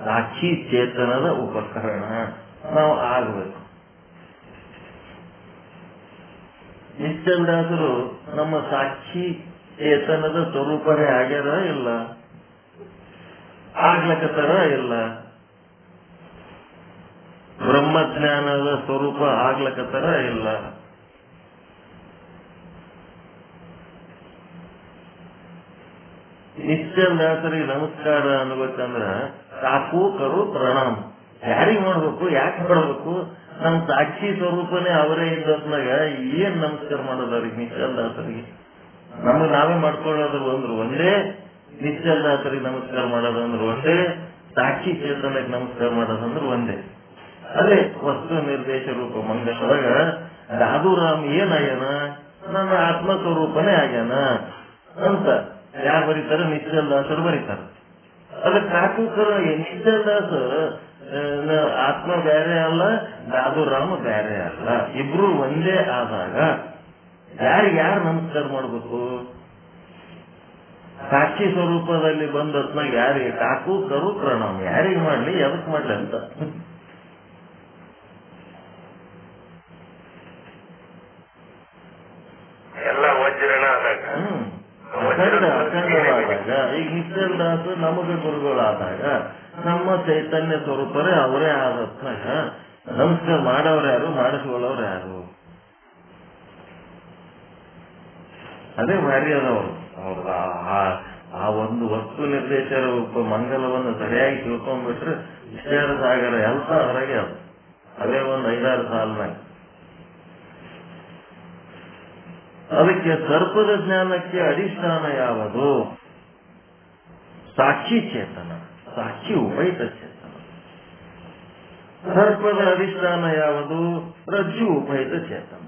ಸಾಕ್ಷಿ ಚೇತನದ ಉಪಕರಣ ನಾವು ಆಗಬೇಕು. ನಿಶ್ಚಲದಾಸರು ನಮ್ಮ ಸಾಕ್ಷಿ ಚೇತನದ ಸ್ವರೂಪನೇ ಆಗ್ಯಾರ ಇಲ್ಲ, ಆಗ್ಲಕತ್ತಾರ ಇಲ್ಲ, ಬ್ರಹ್ಮಜ್ಞಾನದ ಸ್ವರೂಪ ಆಗ್ಲಕತ್ತಾರ ಇಲ್ಲ. ನಿಶ್ಚಲದಾಸರಿಗೆ ನಮಸ್ಕಾರ ಅನ್ಬೇಕಂದ್ರ ಸಾಕು ಕರು ಪ್ರಣಾಮ. ಯಾರಿಗ್ ಮಾಡ್ಬೇಕು, ಯಾಕೆ ಮಾಡ್ಬೇಕು? ನಮ್ ಸಾಕ್ಷಿ ಸ್ವರೂಪನೇ ಅವರೇ ಇದ್ದತ್ನಾಗ ಏನ್ ನಮಸ್ಕಾರ ಮಾಡೋದು ಅವ್ರಿಗೆ? ನಿಶ್ಚಲದಾಸರಿಗೆ ನಮಗ್ ನಾವೇ ಮಾಡ್ಕೊಳ್ಳೋದ್ರು ಅಂದ್ರು ಒಂದೇ, ನಿಶ್ಚಲದಾಸರಿಗೆ ನಮಸ್ಕಾರ ಮಾಡೋದಂದ್ರು ಒಂದೇ, ಸಾಕ್ಷಿ ಚೇತನಕ್ಕೆ ನಮಸ್ಕಾರ ಮಾಡೋದಂದ್ರು ಒಂದೇ. ಅದೇ ವಸ್ತು ನಿರ್ದೇಶ ರೂಪ ಮಂಗಲದಾಗ ದಾದುರಾಮ್ ಏನಾಗ್ಯಾನ? ನನ್ನ ಆತ್ಮಸ್ವರೂಪನೇ ಆಗ್ಯಾನ ಅಂತ ಯಾರು ಬರೀತಾರ? ನಿಶ್ಚಲದಾಸರು ಬರೀತಾರ. ಅದಕ್ಕೆ ಕಾಕುಕರ ನಿಶ್ಚಲದಾಸ ಆತ್ಮ ಬೇರೆ ಅಲ್ಲ, ದಾದುರಾಮ ಬೇರೆ ಅಲ್ಲ, ಇಬ್ರು ಒಂದೇ ಆದಾಗ ಯಾರು ನಮಸ್ಕಾರ ಮಾಡ್ಬೇಕು? ಸಾಕ್ಷಿ ಸ್ವರೂಪದಲ್ಲಿ ಬಂದತ್ನಾಗ ಯಾರಿಗೆ? ಕಾಕು ಕರು ಪ್ರಣಾಮ. ಯಾರಿಗೆ ಮಾಡ್ಲಿ, ಎದಕ್ ಮಾಡ್ಲಿ ಅಂತ. ಎಲ್ಲ ವಜ್ರಣ ಆದಾಗ, ಅಖಂಡವಾದಾಗ, ಈಗ ನಿಶ್ಚಲದಾಸ ನಮಗ ಗುರುಗಳಾದಾಗ ನಮ್ಮ ಚೈತನ್ಯ ಸ್ವರೂಪರೇ ಅವರೇ ಆದತ್ನಾಗ ನಮಸ್ಕಾರ ಮಾಡೋರು ಯಾರು, ಮಾಡಿಸ್ಕೊಳ್ಳೋರು ಯಾರು? ಅದೇ ಭಾರಿ ಅದವರು. ಅವ್ರ ಆ ಒಂದು ವಸ್ತು ನಿರ್ದೇಶ ರೂಪ ಮಂಗಲವನ್ನು ಸರಿಯಾಗಿ ತಿಳ್ಕೊಂಡ್ಬಿಟ್ರೆ ವಿಚಾರ ಸಾಗರ ಎಲ್ಲ ಹೊರಗೆ ಅದು. ಅದೇ ಒಂದು 5-6 ಸಾಲಿನಾಗ. ಅದಕ್ಕೆ ಸರ್ಪದ ಜ್ಞಾನಕ್ಕೆ ಅಧಿಷ್ಠಾನ ಯಾವುದು? ಸಾಕ್ಷಿ ಚೇತನ, ಸಾಕ್ಷಿ ಉಪಹಿತ ಚೇತನ. ಸರ್ಪದ ಅಧಿಷ್ಠಾನ ಯಾವುದು? ರಜ್ಜು ಉಪಹಿತ ಚೇತನ.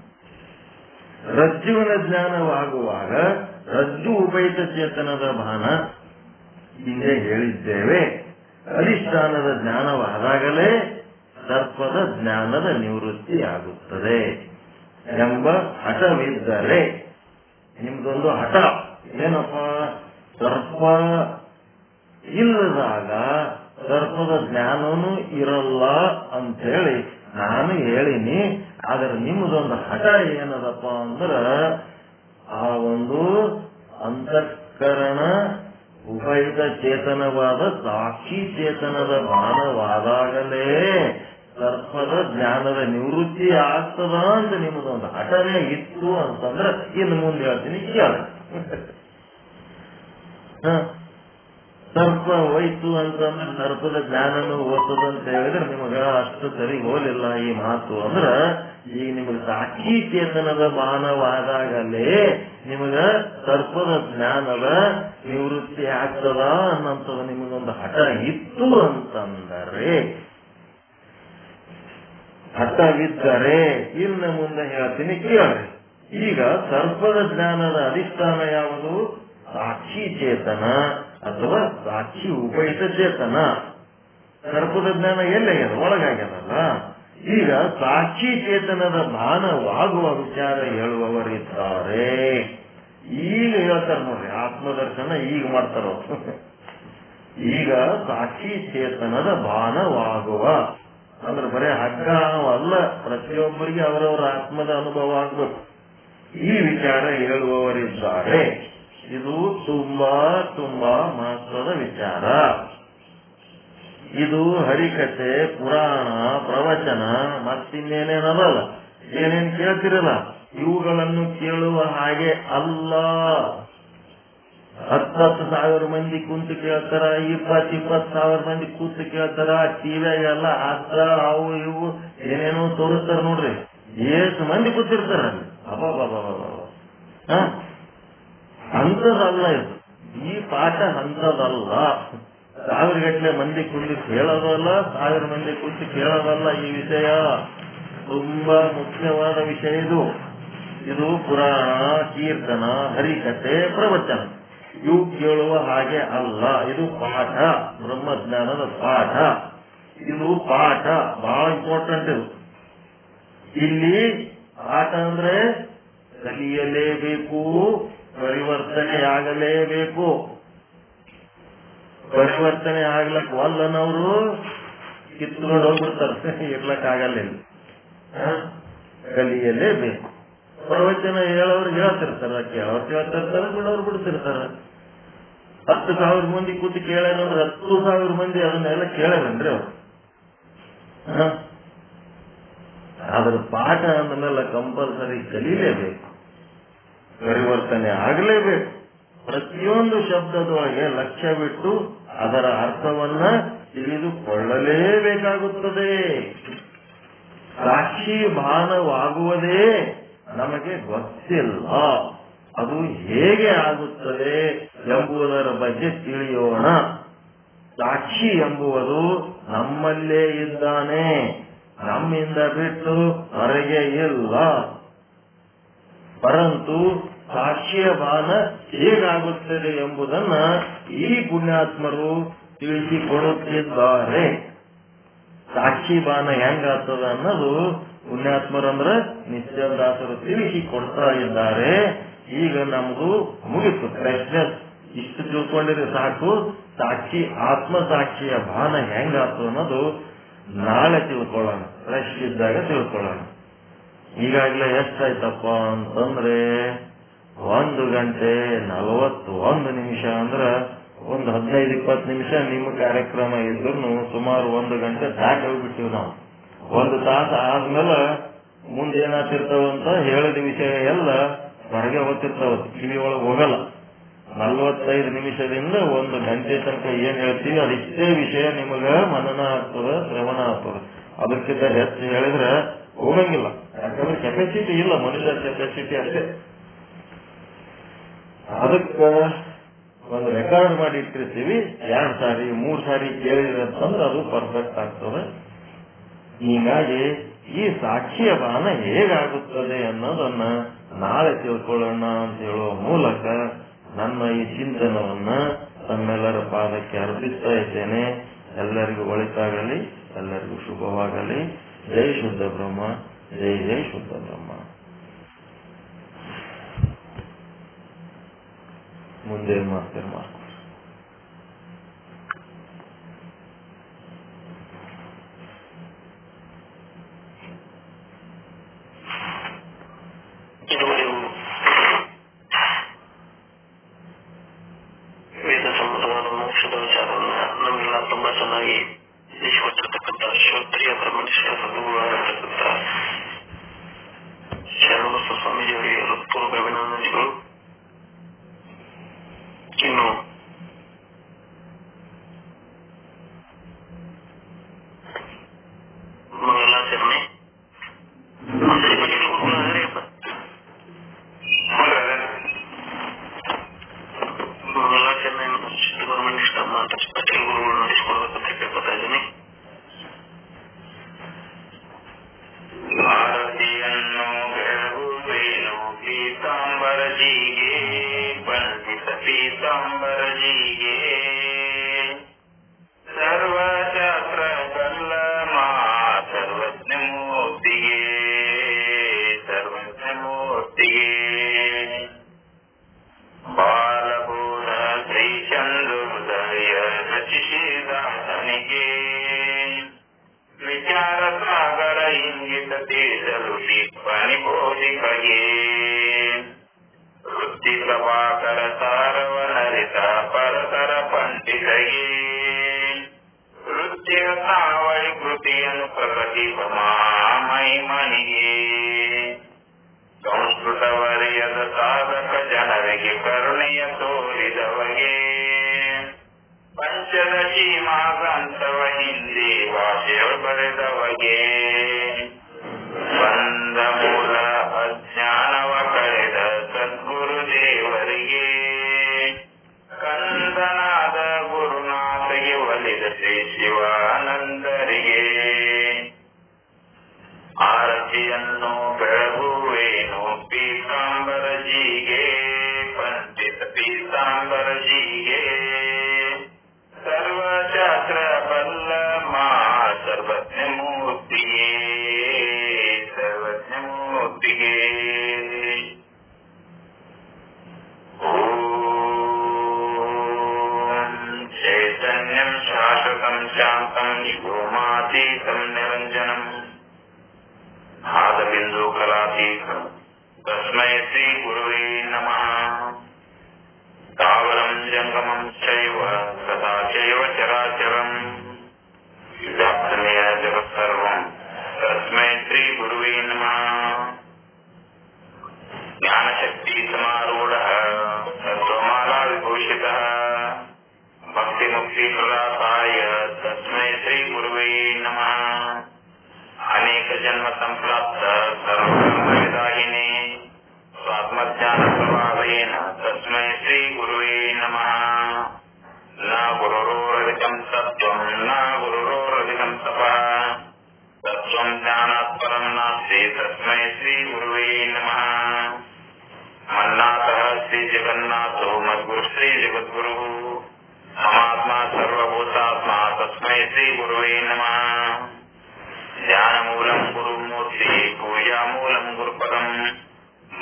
ರಜ್ಜುವಿನ ಜ್ಞಾನವಾಗುವಾಗ ರಜ್ಜು ಉಪಹಿತ ಚೇತನದ ಭಾನ ಹಿಂದೆ ಹೇಳಿದ್ದೇವೆ. ಅಧಿಷ್ಠಾನದ ಜ್ಞಾನವಾದಾಗಲೇ ಸರ್ಪದ ಜ್ಞಾನದ ನಿವೃತ್ತಿ ಆಗುತ್ತದೆ ಎಂಬ ಹಠವಿದ್ದರೆ, ನಿಮ್ದೊಂದು ಹಠ ಏನಪ್ಪ? ಸರ್ಪ ಇಲ್ಲದಾಗ ಸರ್ಪದ ಜ್ಞಾನನೂ ಇರಲ್ಲ ಅಂತೇಳಿ ನಾನು ಹೇಳಿನಿ. ಆದ್ರೆ ನಿಮ್ದೊಂದು ಹಠ ಏನದಪ್ಪ ಅಂದ್ರ, ಆ ಒಂದು ಅಂತಃಕರಣ ಉಪಹಿತ ಚೇತನವಾದ ಸಾಕ್ಷಿ ಚೇತನದ ಭಾನವಾದಾಗಲೇ ಸರ್ಪದ ಜ್ಞಾನದ ನಿವೃತ್ತಿ ಆಗ್ತದ ಅಂತ ನಿಮ್ಮದೊಂದು ಹಠನೇ ಇತ್ತು ಅಂತಂದ್ರೆ ಇನ್ನು ಮುಂದೆ ಹೇಳ್ತೀನಿ ಕೇಳ. ಸರ್ಪ ಹೋಯ್ತು ಅಂತಂದ್ರೆ ಸರ್ಪದ ಜ್ಞಾನನು ಓದ್ತದಂತ ಹೇಳಿದ್ರೆ ನಿಮಗ ಅಷ್ಟು ಸರಿ ಹೋಲಿಲ್ಲ ಈ ಮಾತು. ಅಂದ್ರ ಈಗ ನಿಮಗ ಸಾಕ್ಷಿ ಚೇತನದ ಭಾನವಾದಾಗಲೇ ನಿಮಗ ಸರ್ಪದ ಜ್ಞಾನದ ನಿವೃತ್ತಿ ಆಗ್ತದ ಅನ್ನಂತದ ನಿಮಗೊಂದು ಹಠ ಇತ್ತು ಅಂತಂದರೆ, ಹಠವಿದ್ದರೆ ಇನ್ನು ಮುಂದೆ ಹೇಳ್ತೀನಿ ಕೇಳ್ರಿ. ಈಗ ಸರ್ಪದ ಜ್ಞಾನದ ಅಧಿಷ್ಠಾನ ಯಾವುದು? ಸಾಕ್ಷಿ ಚೇತನ ಅಥವಾ ಸಾಕ್ಷಿ ಉಪಹಿತ ಚೇತನ. ಸರ್ಪದ ಜ್ಞಾನ ಎಲ್ಲಾಗ್ಯದ? ಒಳಗಾಗ್ಯದಲ್ಲ. ಈಗ ಸಾಕ್ಷಿ ಚೇತನದ ಭಾನವಾಗುವ ವಿಚಾರ ಹೇಳುವವರಿದ್ದಾರೆ. ಈಗ ಹೇಳ್ತಾರ ನೋಡ್ರಿ, ಆತ್ಮದರ್ಶನ ಈಗ ಮಾಡ್ತಾರ. ಈಗ ಸಾಕ್ಷಿ ಚೇತನದ ಭಾನವಾಗುವ ಅಂದ್ರೆ ಬರೀ ಹಗ್ಗ ಅಲ್ಲ, ಪ್ರತಿಯೊಬ್ಬರಿಗೆ ಅವರವರ ಆತ್ಮದ ಅನುಭವ ಆಗ್ಬೇಕು. ಈ ವಿಚಾರ ಹೇಳುವವರಿದ್ದಾರೆ. ಇದು ತುಂಬಾ ತುಂಬಾ ಮಹತ್ವದ ವಿಚಾರ. ಇದು ಹರಿಕಥೆ, ಪುರಾಣ, ಪ್ರವಚನ ಮತ್ತಿನ್ನೇನೇನಲ್ಲ, ಏನೇನ್ ಕೇಳ್ತಿರಲ್ಲ ಇವುಗಳನ್ನು ಕೇಳುವ ಹಾಗೆ ಅಲ್ಲ. 10,000 ಮಂದಿ ಕುಂತು ಕೇಳ್ತಾರ, 20,000 ಮಂದಿ ಕೂತು ಕೇಳ್ತಾರ. ಟಿವಿಯಾಗೆಲ್ಲ ಆತ ಅವು ಇವು ಏನೇನೋ ತೋರಿಸ್ತಾರ ನೋಡ್ರಿ. ಎಷ್ಟು ಮಂದಿ ಕೂತಿರ್ತಾರ ಅಲ್ಲಿ. ಅಂತದಲ್ಲ ಇದು. ಈ ಪಾಠ ಅಂತದಲ್ಲ. 1000 ಗಟ್ಟಲೆ ಮಂದಿ ಕುಂತು ಕೇಳೋದಲ್ಲ, 1000 ಮಂದಿ ಕುಂತು ಕೇಳೋದಲ್ಲ. ಈ ವಿಷಯ ತುಂಬಾ ಮುಖ್ಯವಾದ ವಿಷಯ ಇದು. ಇದು ಪುರಾಣ, ಕೀರ್ತನ, ಹರಿಕಥೆ, ಪ್ರವಚನ ಇವು ಕೇಳುವ ಹಾಗೆ ಅಲ್ಲ. ಇದು ಪಾಠ, ಬ್ರಹ್ಮಜ್ಞಾನದ ಪಾಠ. ಇದು ಪಾಠ ಬಹಳ ಇಂಪಾರ್ಟೆಂಟ್. ಇದು ಇಲ್ಲಿ ಪಾಠ ಅಂದ್ರೆ ಕಲಿಯಲೇಬೇಕು, ಪರಿವರ್ತನೆಯಾಗಲೇಬೇಕು. ಪರಿವರ್ತನೆ ಆಗ್ಲಕ್ ಒಲ್ಲನವರು ಕಿತ್ಕೊಂಡು ಹೋಗ್ಬಿಡ್ತಾರೆ, ಇರ್ಲಕ್ಕಾಗಲ್ಲ. ಕಲಿಯಲೇಬೇಕು. ಪ್ರವಚನ ಹೇಳೋರು ಹೇಳ್ತಿರ್ತಾರ, ಕೇಳೋರು ಕೇಳ್ತಿರ್ತಾರ, ಬಿಡೋರು ಬಿಡ್ತಿರ್ತಾರ. 10,000 ಮಂದಿ ಕೂತು ಕೇಳ್ಯಾರಂದ್ರೆ 10,000 ಮಂದಿ ಅದನ್ನೆಲ್ಲ ಕೇಳ್ಯಾರನ್ರಿ ಅವ್ರು. ಅದ್ರ ಪಾಠ ಅಂದ್ಮೇಲೆ ಕಂಪಲ್ಸರಿ ಕಲೀಲೇಬೇಕು, ಪರಿವರ್ತನೆ ಆಗಲೇಬೇಕು. ಪ್ರತಿಯೊಂದು ಶಬ್ದದೊಳಗೆ ಲಕ್ಷ್ಯ ಬಿಟ್ಟು ಅದರ ಅರ್ಥವನ್ನ ತಿಳಿದುಕೊಳ್ಳಲೇಬೇಕಾಗುತ್ತದೆ. ಸಾಕ್ಷಿ ಭಾನವಾಗುವುದೇ ನಮಗೆ ಗೊತ್ತಿಲ್ಲ. ಅದು ಹೇಗೆ ಆಗುತ್ತದೆ ಎಂಬುದರ ಬಗ್ಗೆ ತಿಳಿಯೋಣ. ಸಾಕ್ಷಿ ಎಂಬುವುದು ನಮ್ಮಲ್ಲೇ ಇದ್ದಾನೆ, ನಮ್ಮಿಂದ ಬಿಟ್ಟು ಹೊರಗೆ ಇಲ್ಲ. ಪರಂತು ಸಾಕ್ಷಿಯ ಭಾನ ಹೇಗಾಗುತ್ತದೆ ಎಂಬುದನ್ನ ಈ ಪುಣ್ಯಾತ್ಮರು ತಿಳಿಸಿಕೊಡುತ್ತಿದ್ದಾರೆ. ಸಾಕ್ಷಿ ಭಾನ ಹೆಂಗಾಗ್ತದ ಅನ್ನೋದು ಪುಣ್ಯಾತ್ಮರಂದ್ರ ನಿತ್ಯದಾಸರು ತಿಳಿಸಿಕೊಡ್ತಾ ಇದ್ದಾರೆ. ಈಗ ನಮ್ದು ಮುಗಿತು ಪ್ರಶ್ನೆ. ಇಷ್ಟು ತಿಳ್ಕೊಂಡಿದ್ರೆ ಸಾಕು. ಸಾಕ್ಷಿ ಆತ್ಮಸಾಕ್ಷಿಯ ಭಾನ ಹೆಂಗಾತು ಅನ್ನೋದು ನಾಳೆ ತಿಳ್ಕೊಳ್ಳೋಣ, ಫ್ರೆಶ್ ಇದ್ದಾಗ ತಿಳ್ಕೊಳ್ಳೋಣ. ಈಗಾಗಲೇ ಎಷ್ಟಾಯ್ತಪ್ಪ ಅಂತಂದ್ರೆ 1:41 ಅಂದ್ರ ಒಂದು 15-20 ನಿಮಿಷ ನಿಮ್ಮ ಕಾರ್ಯಕ್ರಮ ಇದ್ರು ಸುಮಾರು 1 ಗಂಟೆ ದಾಟಿ ಹೋಗ್ಬಿಟ್ಟಿವಿ ನಾವು. 1 ತಾಸು ಆದ್ಮೇಲೆ ಮುಂದೆ ಏನಾಗ್ತಿರ್ತಾವಂತ ಹೇಳಿದ ವಿಷಯ ಎಲ್ಲ ಹೊರಗೆ ಹೋಗ್ತಿರ್ತಾವ, ಕಿವಿಯೊಳಗೆ ಹೋಗಲ್ಲ. 45 ನಿಮಿಷದಿಂದ 1 ಗಂಟೆ ತನಕ ಏನ್ ಹೇಳ್ತೀವಿ ಅದಿಷ್ಟೇ ವಿಷಯ ನಿಮಗ ಮನನ ಆಗ್ತದ, ಶ್ರವಣ ಆಗ್ತದ. ಅದಕ್ಕಿಂತ ಹೆಚ್ಚು ಹೇಳಿದ್ರೆ ಹೋಗಂಗಿಲ್ಲ. ಯಾಕಂದ್ರೆ ಕೆಪಾಸಿಟಿ ಇಲ್ಲ, ಮನುಷ್ಯ ಕೆಪಾಸಿಟಿ ಅಷ್ಟೇ. ಅದಕ್ಕ ಒಂದು ರೆಕಾರ್ಡ್ ಮಾಡಿ ಇಟ್ಟಿರ್ತೀವಿ. 2 ಸಾರಿ 3 ಸಾರಿ ಕೇಳಿದ್ರೆ ಅಂತಂದ್ರೆ ಅದು ಪರ್ಫೆಕ್ಟ್ ಆಗ್ತದೆ. ಹೀಗಾಗಿ ಈ ಸಾಕ್ಷಿಯ ಭಾನ ಹೇಗಾಗುತ್ತದೆ ಅನ್ನೋದನ್ನ ನಾಳೆ ತಿಳ್ಕೊಳ್ಳೋಣ ಅಂತ ಹೇಳುವ ಮೂಲಕ ನನ್ನ ಈ ಚಿಂತನವನ್ನ ತಮ್ಮೆಲ್ಲರ ಪಾದಕ್ಕೆ ಅರ್ಪಿಸ್ತಾ ಇದ್ದೇನೆ. ಎಲ್ಲರಿಗೂ ಒಳಿತಾಗಲಿ, ಎಲ್ಲರಿಗೂ ಶುಭವಾಗಲಿ. ಜೈ ಶುದ್ಧ ಬ್ರಹ್ಮ, ಜೈ ಜೈ ಶುದ್ಧ ಬ್ರಹ್ಮ. ಮುಂದೆ ಮಾಡ್ತಾರೆ ಮಾಡ್ತಾರೆ. ವೇದ ಸಂಬಂಧವಾದ ಮೋಕ್ಷದ ವಿಚಾರವನ್ನ ನಮಗೆಲ್ಲ ತುಂಬಾ ಚೆನ್ನಾಗಿ ತಿಳಿಸಿಕೊಟ್ಟಿರ್ತಕ್ಕಂಥ ಶ್ರೋತ್ರಿಯ ಬ್ರಹ್ಮನಿಷ್ಠ ಸದ್ಗುರುಗಳಾಗಿರ್ತಕ್ಕಂಥ ಶರಣಬಸವ ಸ್ವಾಮೀಜಿಯವರಿಗೆ ಹೃತ್ಪೂರ್ವಕ ಅಭಿನಂದನೆಗಳು. ಇನ್ನು ಮಂಗಲಾಚರಣೆ ಮಂಗಲಾಚರಣೆಯನ್ನು ಶುದ್ಧ ಬ್ರಹ್ಮನಿಷ್ಠ ಪಟೇಲ್ ಗುರುಗಳು ನಡೆಸಿಕೊಡ್ಬೇಕಂತ ಕೇಳ್ಕೊತಾ ಇದ್ದೀನಿ. ಭಾರತೀಯನ್ನು ಬೆಳಗುವೇನು ಪೀತಾಂಬರಜಿಗೆ, ಪಂಡಿತ ಪೀತಾಂಬರಜಿಗೆ, ಸರ್ವಶಾಸ್ತ್ರ ಕಲ್ಲಮ ಸರ್ವಜ್ಞ ಮೂರ್ತಿಗೆ, ಸರ್ವಜ್ಞ ಮೂರ್ತಿಗೆ, ಬಾಲಭೂತ ಶ್ರೀ ಚಂದ್ರೋದಯ ರಚಿಸಿದಾಸನಿಗೆ, ವಿಚಾರ ಸಾಗರ ಇಂಗಿತ ತಿಳಿಸಲು ಟಿಪ್ಪಣಿ ಬೋಧಿಕಗೆ, ವೃತ್ತಿ ಪ್ರಭಾಕರ ಸಾರವನರಿತ ಪರತರ ಪಂಡಿತಗೆ, ವೃತ್ತಿಯ ಸಾವಳಿ ಕೃತಿಯನ್ನು ಪ್ರಕಟಿಪ ಮಹಿಮನಿಗೆ, ಸಂಸ್ಕೃತ ವಲಯದ ಸಾಧಕ ಜನರಿಗೆ ಕರುಣೆಯ ತೋರಿದವಗೆ, ಪಂಚದಶಿ ಗ್ರಂಥವ ಹಿಂದಿ ಭಾಷೆಯ ಬರೆದವಗೆ, ಬಂದ ಮೂಲ ಅಜ್ಞಾನವ ಕಳೆದ ಸದ್ಗುರು ದೇವರಿಗೆ, ಕಂದನಾದ ಗುರುನಾಥಗೆ ಒಲಿದ ಶ್ರೀ ಶಿವಾನಂದರಿಗೆ, ಆರತಿಯನ್ನು ಬೆಳಗುವೇನು ಪೀತಾಂಬರಜಿಗೆ, ಪಂಡಿತ ಪೀತಾಂಬರ शाश्वतं शान्तं शिवोमातीतं निरञ्जनम् आदबिन्दुकलातीतं तस्मै श्रीगुरुवे नमः। तावलं जङ्गमं चैव तथा चैव चराचरम् व्याप्तमेव जगत्सर्वं तस्मै श्रीगुरुवे नमः। ज्ञानशक्तिसमारूढः तत्त्वमाला विभूषितः भक्तिमुक्तिप्रदाताय तस्मै श्रीगुरुवे नमः। अनेकजन्म सम्प्राप्त सर्वकर्मविदायिने स्वात्मज्ञानप्रभावेन तस्मै श्रीगुरुवे नमः। न गुरुरोरधिकं सत्त्वं न गुरुरोरधिकं तपः तत्त्वं ज्ञानात् परं नास्ति तस्मै श्रीगुरुवे नमः। मन्नाथः श्रीजगन्नाथो मद्गुरुः श्रीजगद्गुरुः ममात्मा सर्वभूतात्मा तस्मै श्रीगुरुवे नमः। ध्यानमूलं गुरुमूर्तिः पूजामूलं गुरुपदम्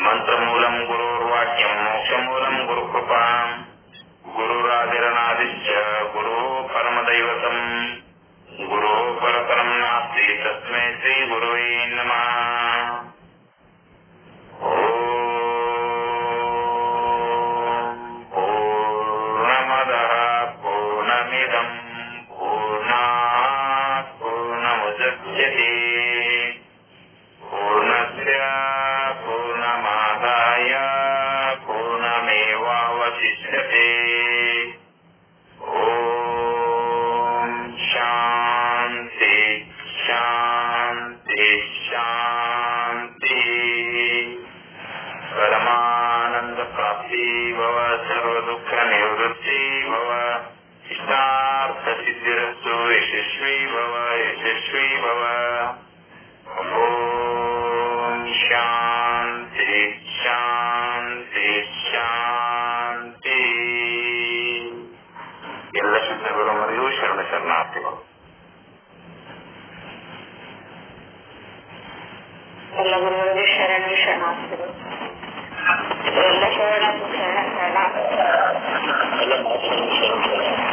मंत्रमूलं गुरुर्वाक्यं मोक्षमूलं गुरुकृपा गुरुरादिरनादिश्च गुरुः परमदैवतं गुरुः परतरं नास्ति तस्मै श्रीगुरुवे नमः। पूर्णमदः पूर्णमिदं पूर्णात् पूर्णमुदच्यते पूर्णस्य पूर्णमादाय पूर्णमेवावशिष्यते। ॐ शान्ति शान्ति शान्ति। परमानन्दप्राप्ति भव सर्वदुःखनिवृत्ति भव इष्टार्थसिद्धिरस्तु यशस्वी भव यशस्वी भव। शांति शांति शांति। ಎಲ್ಲ ಶರಣರು ಮರೆಯೂ ಶರಣ ಶರಣಾರ್ಥಿಗಳು. ಎಲ್ಲ ಗುರುಗಳಿಗೆ ಶರಣ ಶರಣಾರ್ಥಿಗಳು. ಎಲ್ಲ ಶರಣ ಶರಣ ಶರಣ.